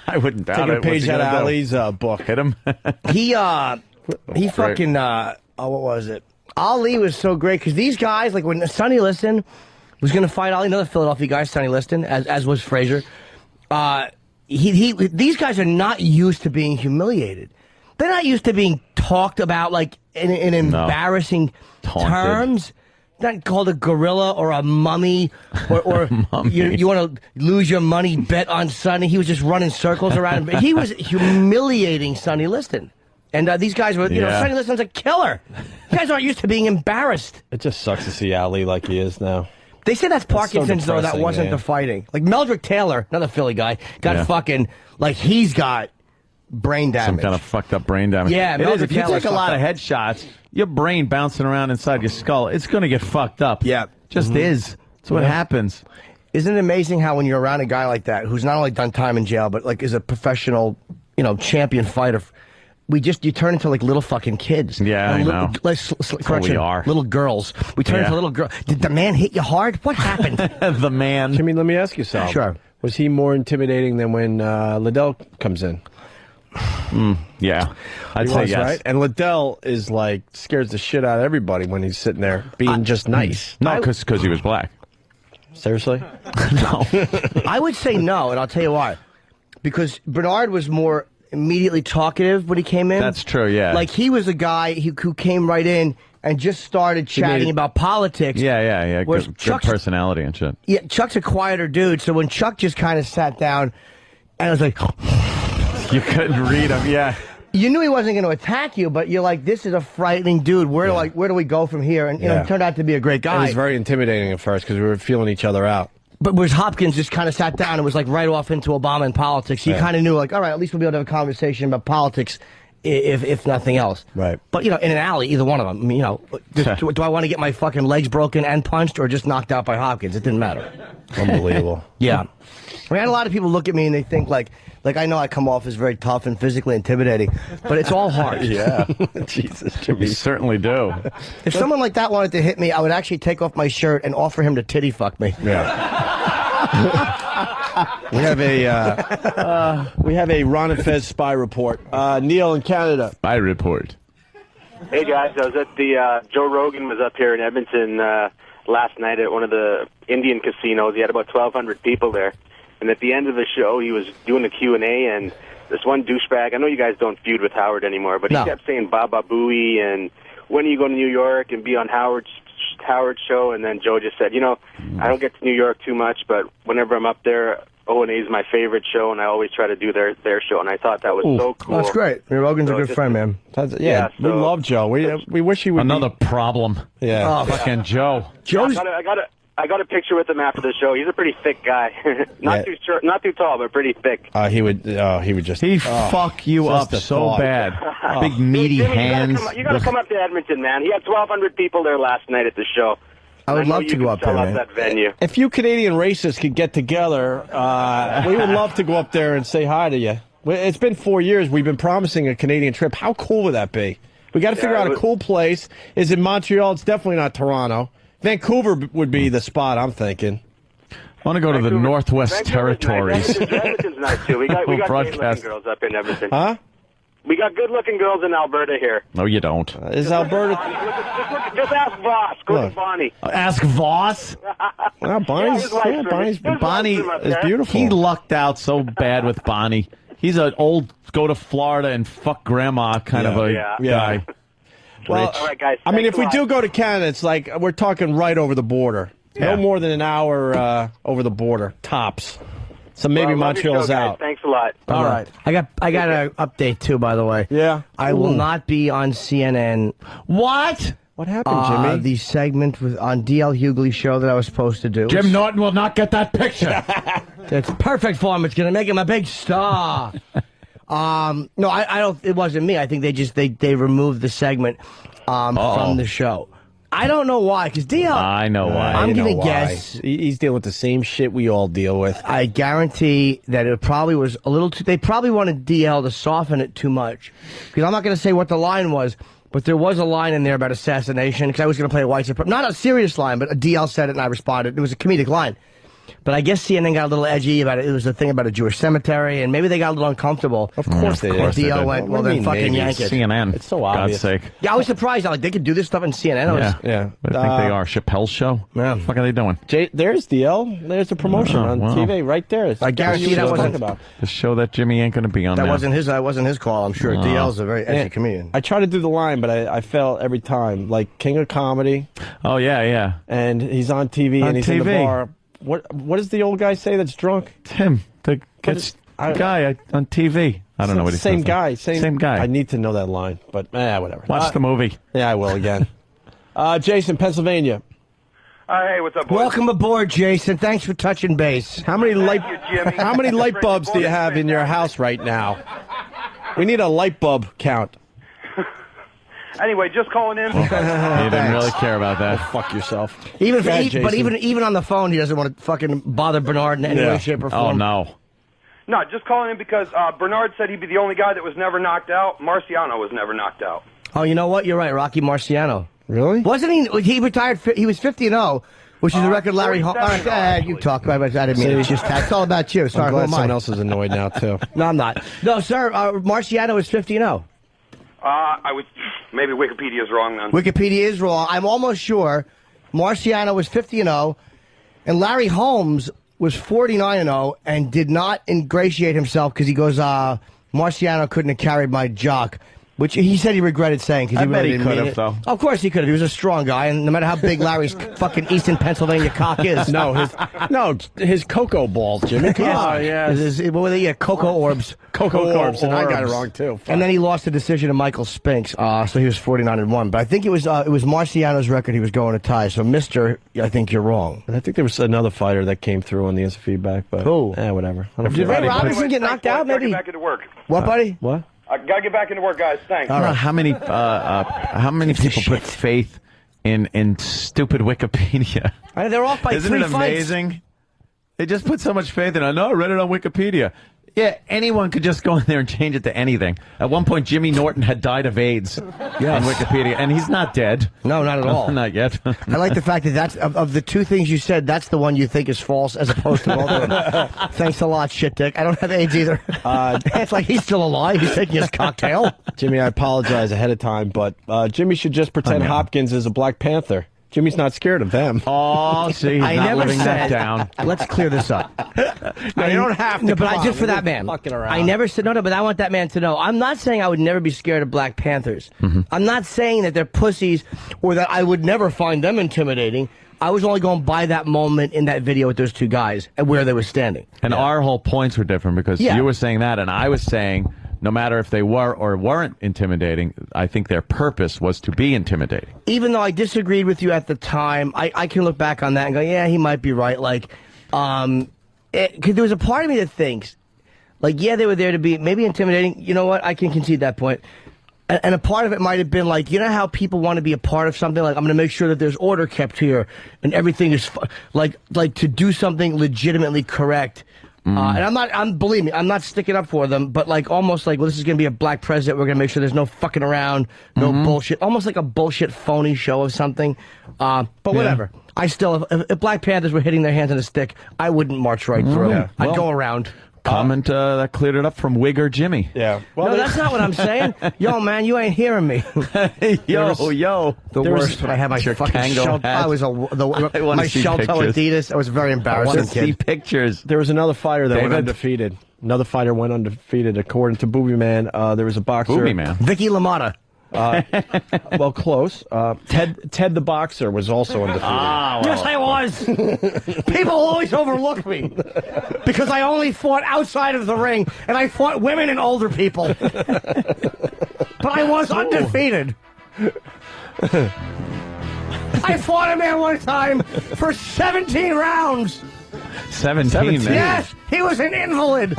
I wouldn't doubt it. Take a page out of Ali's book. Hit him. He fucking, what was it? Ali was so great because these guys, like when Sonny Liston was going to fight Ali, another Philadelphia guy, Sonny Liston, as was Frazier, these guys are not used to being humiliated. They're not used to being talked about like in embarrassing terms. Not called a gorilla or a mummy or you want to lose your money, bet on Sonny. He was just running circles around him. He was humiliating Sonny Liston. And these guys were, Sonny Liston's a killer. These guys aren't used to being embarrassed. It just sucks to see Ali like he is now. They say that's Parkinson's, though. That wasn't the fighting. Like Meldrick Taylor, another Philly guy, got fucking, like he's got brain damage. Some kind of fucked up brain damage. Yeah, it is. If you take a lot of headshots, your brain bouncing around inside your skull, it's going to get fucked up. Yeah. Just is. That's what happens. Isn't it amazing how when you're around a guy like that, who's not only done time in jail, but like is a professional, champion fighter, you turn into like little fucking kids. Yeah, I know. Correction, we are. Little girls. We turn into little girls. Did the man hit you hard? What happened? The man. Jimmy, let me ask you something. Sure. Was he more intimidating than when Liddell comes in? Yeah, I'd say yes. Right? And Liddell is like scares the shit out of everybody when he's sitting there being just nice. No, because he was black. Seriously? No. I would say no, and I'll tell you why. because Bernard was more immediately talkative when he came in. That's true, yeah. Like, he was a guy who came right in and just started chatting about politics. Yeah. Good personality and shit. Yeah, Chuck's a quieter dude, so when Chuck just kind of sat down, and I was like... You couldn't read him, yeah. You knew he wasn't going to attack you, but you're like, this is a frightening dude. Where do we go from here? And, you know, he turned out to be a great guy. It was very intimidating at first because we were feeling each other out. But whereas Hopkins just kind of sat down and was like right off into Obama and politics, you kind of knew, like, all right, at least we'll be able to have a conversation about politics, if nothing else. Right. But, you know, in an alley, either one of them, you know, do I want to get my fucking legs broken and punched or just knocked out by Hopkins? It didn't matter. Unbelievable. Yeah. I mean, a lot of people look at me and they think, like I know I come off as very tough and physically intimidating, but it's all hard. Yeah. Jesus, Jimmy. You certainly do. If someone like that wanted to hit me, I would actually take off my shirt and offer him to titty fuck me. Yeah. We have a Ron and Fez spy report. Neil in Canada. Spy report. Hey guys, I was at the Joe Rogan was up here in Edmonton last night at one of the Indian casinos. He had about 1,200 people there, and at the end of the show, he was doing a Q&A, and this one douchebag. I know you guys don't feud with Howard anymore, but he kept saying Baba Booey and when are you going to New York and be on Howard's show, and then Joe just said, you know, I don't get to New York too much, but whenever I'm up there, O&A is my favorite show, and I always try to do their show, and I thought that was so cool. That's great. Rogan's a good friend, man. We love Joe. We wish he would. Another problem. Yeah. Oh, fucking Joe. I got a picture with him after the show. He's a pretty thick guy. Not too short, not too tall, but pretty thick. He would just. He'd fuck you up so bad. Big meaty Jimmy, hands. You got to come up to Edmonton, man. He had 1,200 people there last night at the show. I would love to go up there, man. That venue. If you Canadian racists could get together, we would love to go up there and say hi to you. It's been 4 years. We've been promising a Canadian trip. How cool would that be? We got to figure out a cool place. Is it Montreal? It's definitely not Toronto. Vancouver would be the spot, I'm thinking. I want to go to the Northwest Territories. Edmonton's nice, too. We got good-looking girls up in Edmonton. Huh? We got good-looking girls in Alberta here. No, you don't. Is Alberta... Just ask Voss. Go to Bonnie. Ask Voss? Well, Bonnie is beautiful. He lucked out so bad with Bonnie. He's an old go to Florida and fuck grandma kind of a guy. Well, all right, guys, I mean, if we do go to Canada, it's like we're talking right over the border. No more than an hour over the border, tops. So maybe Montreal's out. Thanks a lot. All right. I got an update, too, by the way. Yeah? I will not be on CNN. What? What happened, Jimmy? The segment on D.L. Hughley's show that I was supposed to do. Jim Norton will not get that picture. It's perfect for him. It's going to make him a big star. No, I don't. It wasn't me. I think they removed the segment from the show. I don't know why, because D.L. I know why. I'm going to guess. He's dealing with the same shit we all deal with. I guarantee that it probably was a little too... They probably wanted D.L. to soften it too much. Because I'm not going to say what the line was, but there was a line in there about assassination, because I was going to play a white supremacist. Not a serious line, but D.L. said it and I responded. It was a comedic line. But I guess CNN got a little edgy about it. It was a thing about a Jewish cemetery, and maybe they got a little uncomfortable. Of course they did. D.L. went, well, then fucking yank it. CNN. It's so obvious. God's sake. Yeah, I was surprised. Like, they could do this stuff on CNN. I think they are. Chappelle's show? Yeah. What the fuck are they doing? There's DL. There's a promotion on TV right there. I guarantee that wasn't about the show that Jimmy ain't going to be on. That wasn't his call. I'm sure. DL's a very edgy comedian. I try to do the line, but I fail every time. Like King of Comedy. Oh, yeah. And he's on TV and he's in the bar. What does the old guy say that's drunk? Tim, the guy on TV. I don't know what he says. Same guy. Same guy. I need to know that line, but whatever. Watch the movie. Yeah, I will again. Jason, Pennsylvania. Hey, what's up, boys? Welcome aboard, Jason. Thanks for touching base. How many light bulbs do you have in your house right now? We need a light bulb count. Anyway, just calling in. He didn't really care about that. Oh, fuck yourself. Even on the phone, he doesn't want to fucking bother Bernard in any way, shape, or form. Oh, no. No, just calling in because Bernard said he'd be the only guy that was never knocked out. Marciano was never knocked out. Oh, you know what? You're right. Rocky Marciano. Really? Wasn't he? He retired. He was 50-0, which is the record Larry Holmes. You talk about it. I didn't mean it was just it's all about you. Sorry, I'm glad someone else is annoyed now, too. No, I'm not. No, sir. Marciano is 50-0. I would. Maybe Wikipedia's wrong then. Wikipedia is wrong. I'm almost sure Marciano was 50-0, and Larry Holmes was 49-0 and did not ingratiate himself because he goes, Marciano couldn't have carried my jock. Which he said he regretted saying because he really didn't mean it. Though. Of course he could have. He was a strong guy, and no matter how big Larry's fucking Eastern Pennsylvania cock is. his cocoa balls, Jimmy. Come on. What were they? Yeah, cocoa orbs. Cocoa orbs, and I got it wrong too. And then he lost the decision to Michael Spinks, so he was 49-1. But I think it was Marciano's record he was going to tie. So, Mister, I think you're wrong. And I think there was another fighter that came through on the instant feedback, but whatever. Did Ray Robinson get knocked out? Maybe. Get back into work. What, buddy? What? I gotta get back into work, guys. Thanks. I don't know how many people put faith in stupid Wikipedia. They're off by 3 fights. Isn't it amazing? They just put so much faith in it. No, I read it on Wikipedia. Yeah, anyone could just go in there and change it to anything. At one point, Jimmy Norton had died of AIDS on Wikipedia, and he's not dead. No, not at all. Not yet. I like the fact that that's of the two things you said, that's the one you think is false as opposed to all the other. Thanks a lot, shit dick. I don't have AIDS either. It's like he's still alive. He's taking his cocktail. Jimmy, I apologize ahead of time, but Jimmy should just pretend Hopkins is a Black Panther. Jimmy's not scared of them. Oh, see, he's not living that down. Let's clear this up. No, you don't have to. No, but I just for that man. I never said no, but I want that man to know. I'm not saying I would never be scared of Black Panthers. I'm not saying that they're pussies or that I would never find them intimidating. I was only going by that moment in that video with those two guys and where they were standing. And our whole points were different because you were saying that, and I was saying, no matter if they were or weren't intimidating, I think their purpose was to be intimidating. Even though I disagreed with you at the time, I can look back on that and go, yeah, he might be right. Like, because there was a part of me that thinks, like, yeah, they were there to be maybe intimidating. You know what? I can concede that point. And a part of it might have been like, you know how people want to be a part of something? Like, I'm going to make sure that there's order kept here and everything is like to do something legitimately correct. And believe me, I'm not sticking up for them, but like almost like, well, this is going to be a black president. We're going to make sure there's no fucking around, no bullshit. Almost like a bullshit phony show of something. But whatever. I still, if Black Panthers were hitting their hands on a stick, I wouldn't march right through. Yeah. I'd go around. Comment that cleared it up from Wigger Jimmy. Yeah. Well, no, that's not what I'm saying. Yo, man, you ain't hearing me. yo. The worst when I had my fucking shell. I was my shell toe Adidas. I was very embarrassing. I want to see pictures. There was another fighter that went undefeated. Another fighter went undefeated according to Booby Man. There was a boxer. Booby Man. Vicky LaMotta. Well, close. Ted the Boxer was also undefeated. Yes, I was. People always overlook me because I only fought outside of the ring, and I fought women and older people. But I was undefeated. I fought a man one time for 17 rounds. 17? Yes, he was an invalid.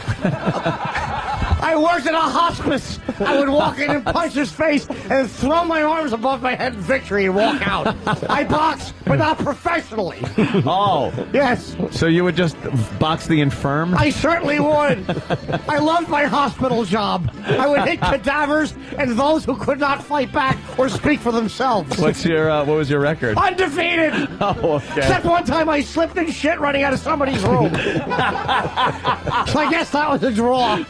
I worked at a hospice. I would walk in and punch his face and throw my arms above my head in victory and walk out. I boxed, but not professionally. Oh. Yes. So you would just box the infirm? I certainly would. I loved my hospital job. I would hit cadavers and those who could not fight back or speak for themselves. What was your record? Undefeated. Oh, okay. Except one time I slipped in shit running out of somebody's room. So I guess that was a draw.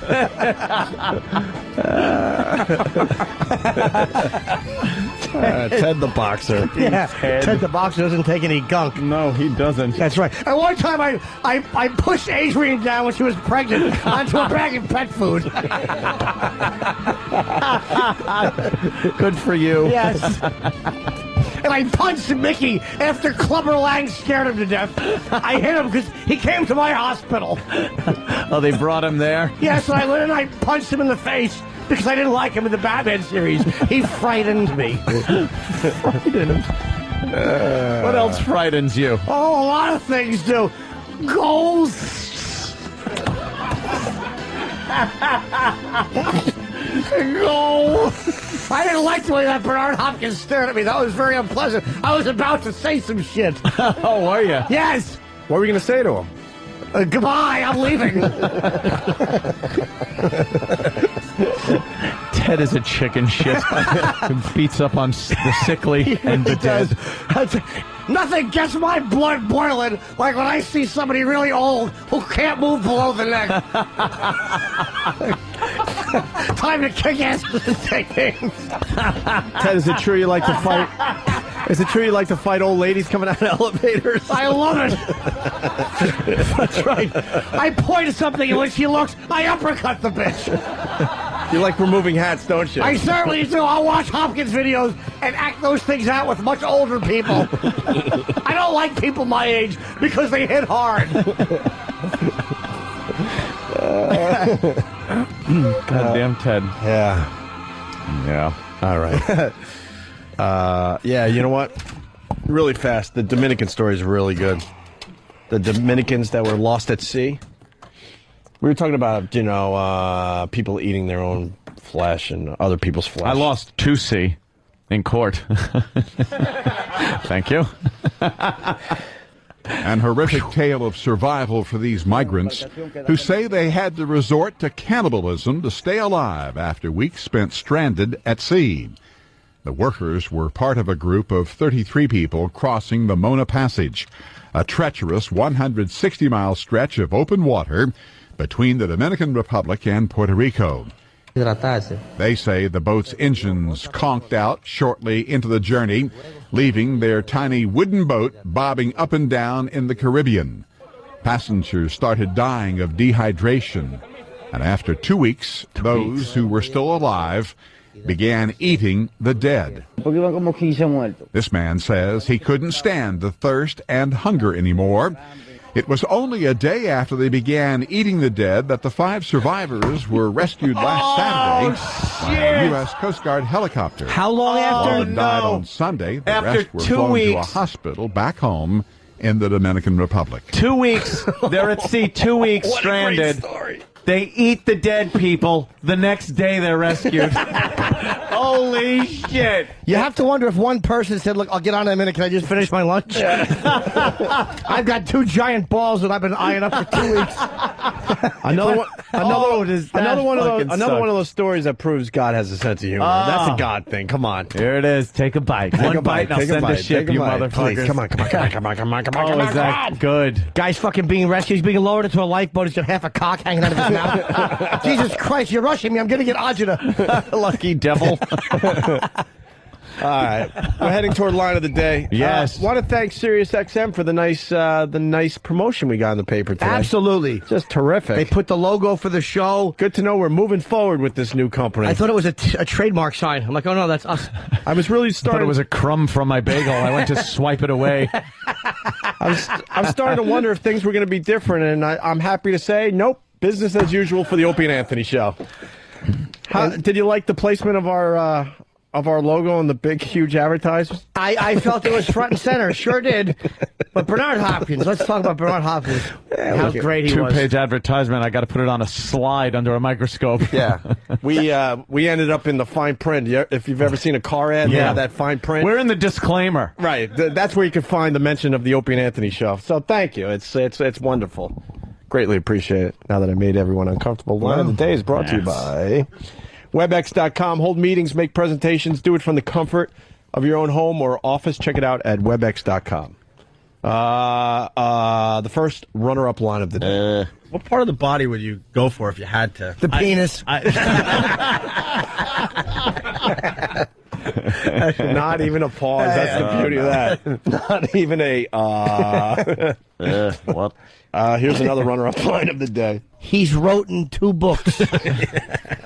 Ted the Boxer. Yeah, Ted the Boxer doesn't take any gunk. No, he doesn't. That's right. At one time, I pushed Adrian down when she was pregnant onto a bag of pet food. Good for you. Yes. And I punched Mickey after Clubber Lang scared him to death. I hit him because he came to my hospital. Oh, they brought him there? Yes, I went and I punched him in the face because I didn't like him in the Batman series. He frightened me. Frightened? What else frightens you? Oh, a lot of things do. Ghosts. Ghosts. I didn't like the way that Bernard Hopkins stared at me. That was very unpleasant. I was about to say some shit. Oh, were you? Yes. What were you going to say to him? Goodbye, I'm leaving. Ted is a chicken shit. Beats up on the sickly and the dead. Nothing gets my blood boiling like when I see somebody really old who can't move below the neck. Time to kick ass and take names. Ted, is it true you like to fight? Is it true you like to fight old ladies coming out of elevators? I love it. That's right. I point at something, and when she looks, I uppercut the bitch. You like removing hats, don't you? I certainly do. I'll watch Hopkins videos and act those things out with much older people. I don't like people my age because they hit hard. Goddamn Ted. Yeah. Yeah. All right. Yeah, you know what? Really fast. The Dominican story is really good. The Dominicans that were lost at sea. We were talking about, people eating their own flesh and other people's flesh. I lost 2C in court. Thank you. An horrific tale of survival for these migrants who say they had to resort to cannibalism to stay alive after weeks spent stranded at sea. The workers were part of a group of 33 people crossing the Mona Passage, a treacherous 160-mile stretch of open water between the Dominican Republic and Puerto Rico. They say the boat's engines conked out shortly into the journey, leaving their tiny wooden boat bobbing up and down in the Caribbean. Passengers started dying of dehydration, and after 2 weeks, those who were still alive began eating the dead. This man says he couldn't stand the thirst and hunger anymore. It was only a day after they began eating the dead that the 5 survivors were rescued last Saturday by a U.S. Coast Guard helicopter. How long after? All died on Sunday. The rest were flown to a hospital back home in the Dominican Republic. 2 weeks. They're at sea 2 weeks stranded. They eat the dead people. The next day they're rescued. Holy shit. You have to wonder if one person said, look, I'll get on in a minute. Can I just finish my lunch? I've got 2 giant balls that I've been eyeing up for 2 weeks. Another one of those stories that proves God has a sense of humor. That's a God thing. Come on. Here it is. Take a bite. One bite and I'll send a ship, you motherfuckers. Please, come on. Oh, is that good? Guy's fucking being rescued. He's being lowered into a lifeboat. He's got half a cock hanging out of his mouth. Jesus Christ, you're rushing me. I'm going to get agita. Lucky devil. All right, we're heading toward line of the day. Yes, want to thank SiriusXM for the nice promotion we got in the paper today. Absolutely, just terrific. They put the logo for the show. Good to know we're moving forward with this new company. I thought it was a trademark sign. I'm like, oh no, that's us. I was really starting. I thought it was a crumb from my bagel. I went to swipe it away. I'm starting to wonder if things were going to be different, and I'm happy to say, nope, business as usual for the Opie and Anthony show. Did you like the placement of our logo on the big, huge advertisement? I felt it was front and center. Sure did. But Bernard Hopkins, let's talk about Bernard Hopkins. How great he was. 2-page advertisement. I got to put it on a slide under a microscope. Yeah. We ended up in the fine print. If you've ever seen a car ad, they have that fine print. We're in the disclaimer. Right. That's where you can find the mention of the Opie and Anthony show. So thank you. It's wonderful. Greatly appreciate it. Now that I made everyone uncomfortable. Line of the day is brought to you by WebEx.com. Hold meetings, make presentations, do it from the comfort of your own home or office. Check it out at WebEx.com. The first runner-up line of the day. What part of the body would you go for if you had to? The penis. Not even a pause. That's the beauty of that. Not even a what? Here's another runner-up line of the day. He's written 2 books.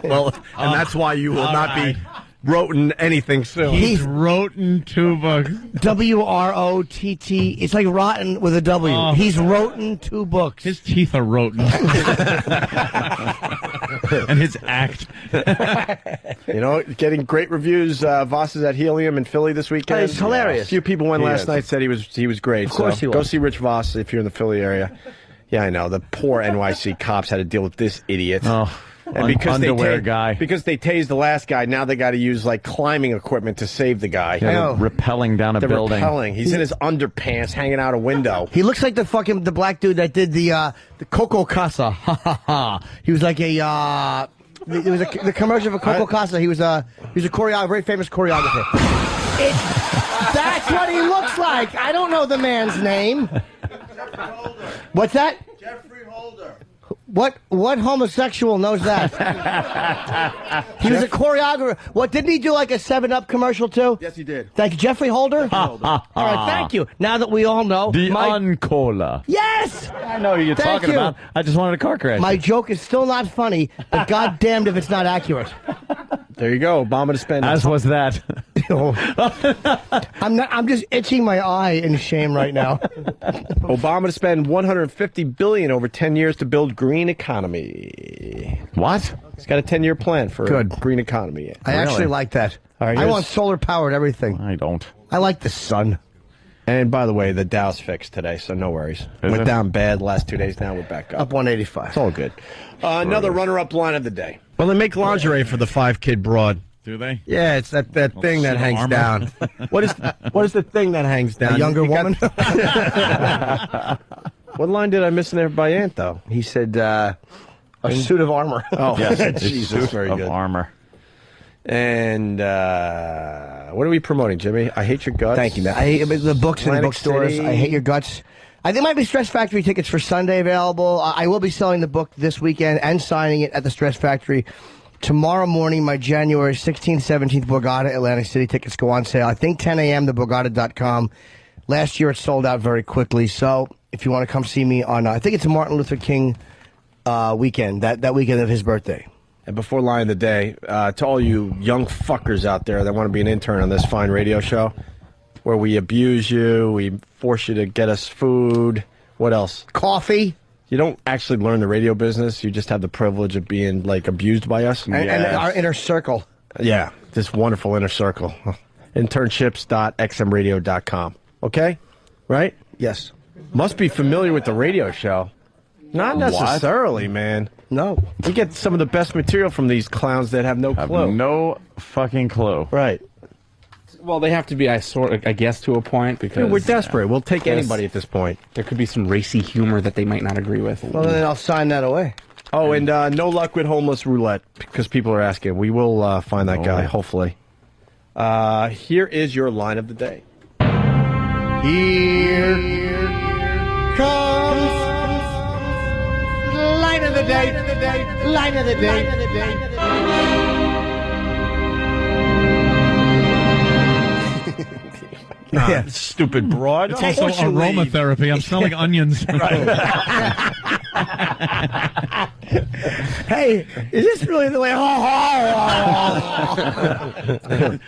Well, and that's why you will not be wrote anything soon. He's wrote 2 books. W-R-O-T-T. It's like rotten with a W. Oh. He's wrote 2 books. His teeth are rotten. And his act. Getting great reviews. Voss is at Helium in Philly this weekend. It's hilarious. A few people went last night, said he was great. Of course he was. Go see Rich Voss if you're in the Philly area. Yeah, I know. The poor NYC cops had to deal with this idiot. Oh, and because underwear guy. Because they tased the last guy, now they got to use climbing equipment to save the guy. Yeah, rappelling down a building. Rappelling. He's in his underpants, hanging out a window. He looks like the black dude that did the Coco Casa. Ha ha ha. He was like the commercial for Coco Casa. He was a choreographer, very famous choreographer. That's what he looks like. I don't know the man's name. What's that? Jeffrey Holder. What homosexual knows that? He was a choreographer. What, didn't he do like a 7-Up commercial too? Yes, he did. Thank you, Jeffrey Holder? All right, thank you. Now that we all know. The Uncola. Yes! I know who you're talking about. I just wanted a car crash. My joke is still not funny, but goddamned if it's not accurate. There you go. Obama to spend. As was that. I'm just itching my eye in shame right now. Obama to spend $150 billion over 10 years to build green economy. What? He's got a 10-year plan for Good green economy. I actually like that. Right, I want solar-powered everything. I don't. I like the sun. And by the way, the Dow's fixed today, so no worries. Went down bad last 2 days. Now we're back up. Up 185. It's all good. Another runner-up line of the day. Well, they make lingerie for the 5-kid broad. Do they? Yeah, it's that thing that hangs down. What is the thing that hangs down? A younger woman? What line did I miss in there by Ant, though? He said, a suit of armor. Oh, yes, Jesus, very good. Armor. And what are we promoting, Jimmy? I Hate Your Guts. Thank you, man. I hate the books in the bookstores. City. I Hate Your Guts. I think there might be Stress Factory tickets for Sunday available. I will be selling the book this weekend and signing it at the Stress Factory. Tomorrow morning, my January 16th, 17th Borgata Atlantic City tickets go on sale. I think 10 a.m. theborgata.com. Last year it sold out very quickly. So if you want to come see me on, I think it's a Martin Luther King weekend, that weekend of his birthday. And before Line of the Day, to all you young fuckers out there that want to be an intern on this fine radio show, where we abuse you, we force you to get us food. What else? Coffee. You don't actually learn the radio business. You just have the privilege of being, like, abused by us. And our inner circle. Yeah, this wonderful inner circle. Internships.xmradio.com. Okay? Right? Yes. Must be familiar with the radio show. Not necessarily, man. No. We get some of the best material from these clowns that have no clue. No fucking clue. Right. Well, they have to be, I guess, to a point, because... Dude, we're desperate. We'll take anybody at this point. There could be some racy humor that they might not agree with. Well, then I'll sign that away. Oh, and no luck with homeless roulette, because people are asking. We will find that guy, hopefully. Here is your line of the day. Here comes line of the day. Line of the day. Yeah. Stupid broad. It's also aromatherapy. I'm smelling onions. Hey, is this really the way?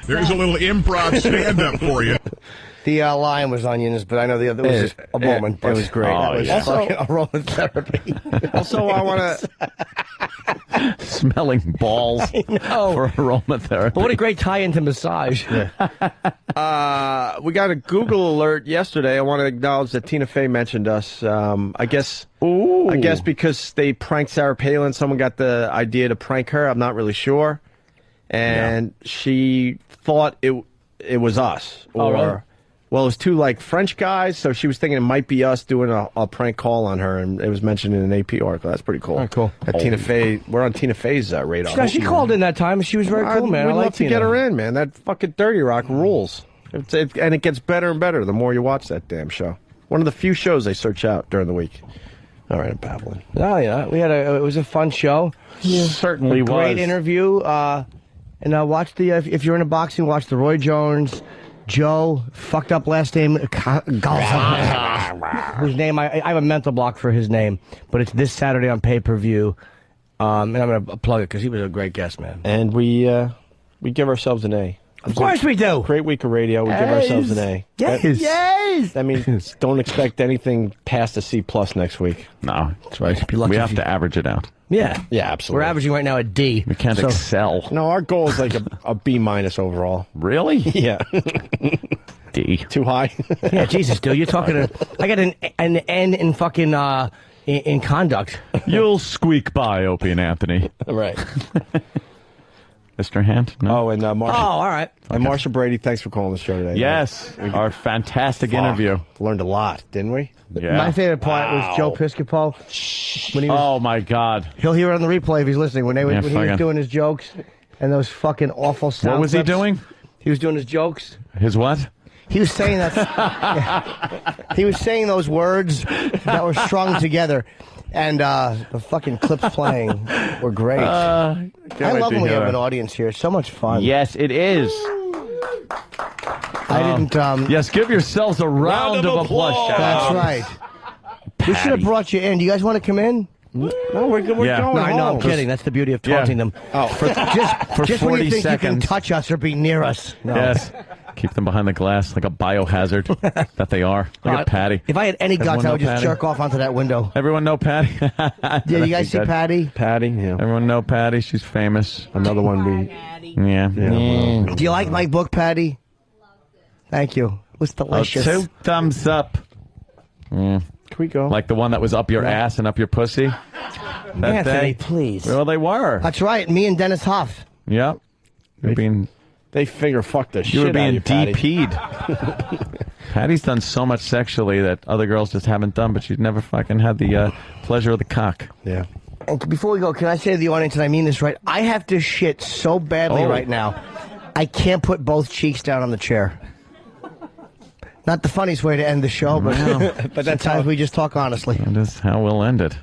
There's a little improv stand-up for you. The line was onions, but I know the other was just a moment. It was great. That was Also, fucking aromatherapy. Also, I want to... Smelling balls for aromatherapy. But what a great tie into massage. We got a Google alert yesterday. I want to acknowledge that Tina Fey mentioned us. I guess because they pranked Sarah Palin, someone got the idea to prank her. I'm not really sure. And she thought it was us. Or... Well, it was two, like, French guys, so she was thinking it might be us doing a prank call on her, and it was mentioned in an AP article. That's pretty cool. Oh, cool. Tina Fey, we're on Tina Fey's radar. She called in that time, and she was very cool, man. We'd I love like to Tina. get her in, man. That fucking Dirty Rock rules. And it gets better and better the more you watch that damn show. One of the few shows they search out during the week. All right, I'm babbling. Oh, yeah. It was a fun show. Yeah. Certainly was. Great interview. And watch if you're into boxing, watch the Roy Jones... Joe, fucked up last name, whose name, I have a mental block for his name, but it's this Saturday on pay-per-view, and I'm going to plug it because he was a great guest, man. And we give ourselves an A. Of course we do. Great week of radio. We give ourselves an A. Yes. That means don't expect anything past a C+ next week. No. That's right. We have to average it out. Yeah. Yeah, absolutely. We're averaging right now a D. We can't excel. No, our goal is like a B- overall. Really? Yeah. D. Too high? Yeah, Jesus, dude. You're talking I got an N in fucking in conduct. You'll squeak by, Opie and Anthony. Right. Mr. Hand? No? Oh, and Marsha. Oh, all right. And Marsha Brady, thanks for calling the show today. Yes. Our fantastic interview. Learned a lot, didn't we? Yeah. My favorite part was Joe Piscopo. When he was, oh, my God. He'll hear it on the replay if he's listening. When he was doing his jokes and those fucking awful sound What was clips. he doing? He was doing his jokes. His what? He was saying that. He was saying those words that were strung together. And the fucking clips playing were great. I love when we have an audience here. It's so much fun. Yes, it is. I didn't. Yes, give yourselves a round of applause. That's right. We should have brought you in. Do you guys want to come in? No, we're going No, I'm kidding. That's the beauty of taunting them. Oh, for just when you think you can touch us or be near us. No. Yes. Keep them behind the glass like a biohazard that they are. Look at Patty. If I had any guts, I would just jerk off onto that window. Everyone know Patty? Yeah, you guys see Patty? Patty, yeah. Everyone know Patty? She's famous. Another one we... Yeah. Do you like my book, Patty? Thank you. It was delicious. 2 thumbs up. Yeah. Can we go? Like the one that was up your ass and up your pussy? Anthony, please. Well, they were. That's right. Me and Dennis Hoff. Yep. They finger fucked the shit You were being out of you, DP'd. Patty's done so much sexually that other girls just haven't done, but she's never fucking had the pleasure of the cock. Yeah. And before we go, can I say to the audience, and I mean this right, I have to shit so badly right now, I can't put both cheeks down on the chair. Not the funniest way to end the show, but, but that's how we just talk honestly. That is how we'll end it.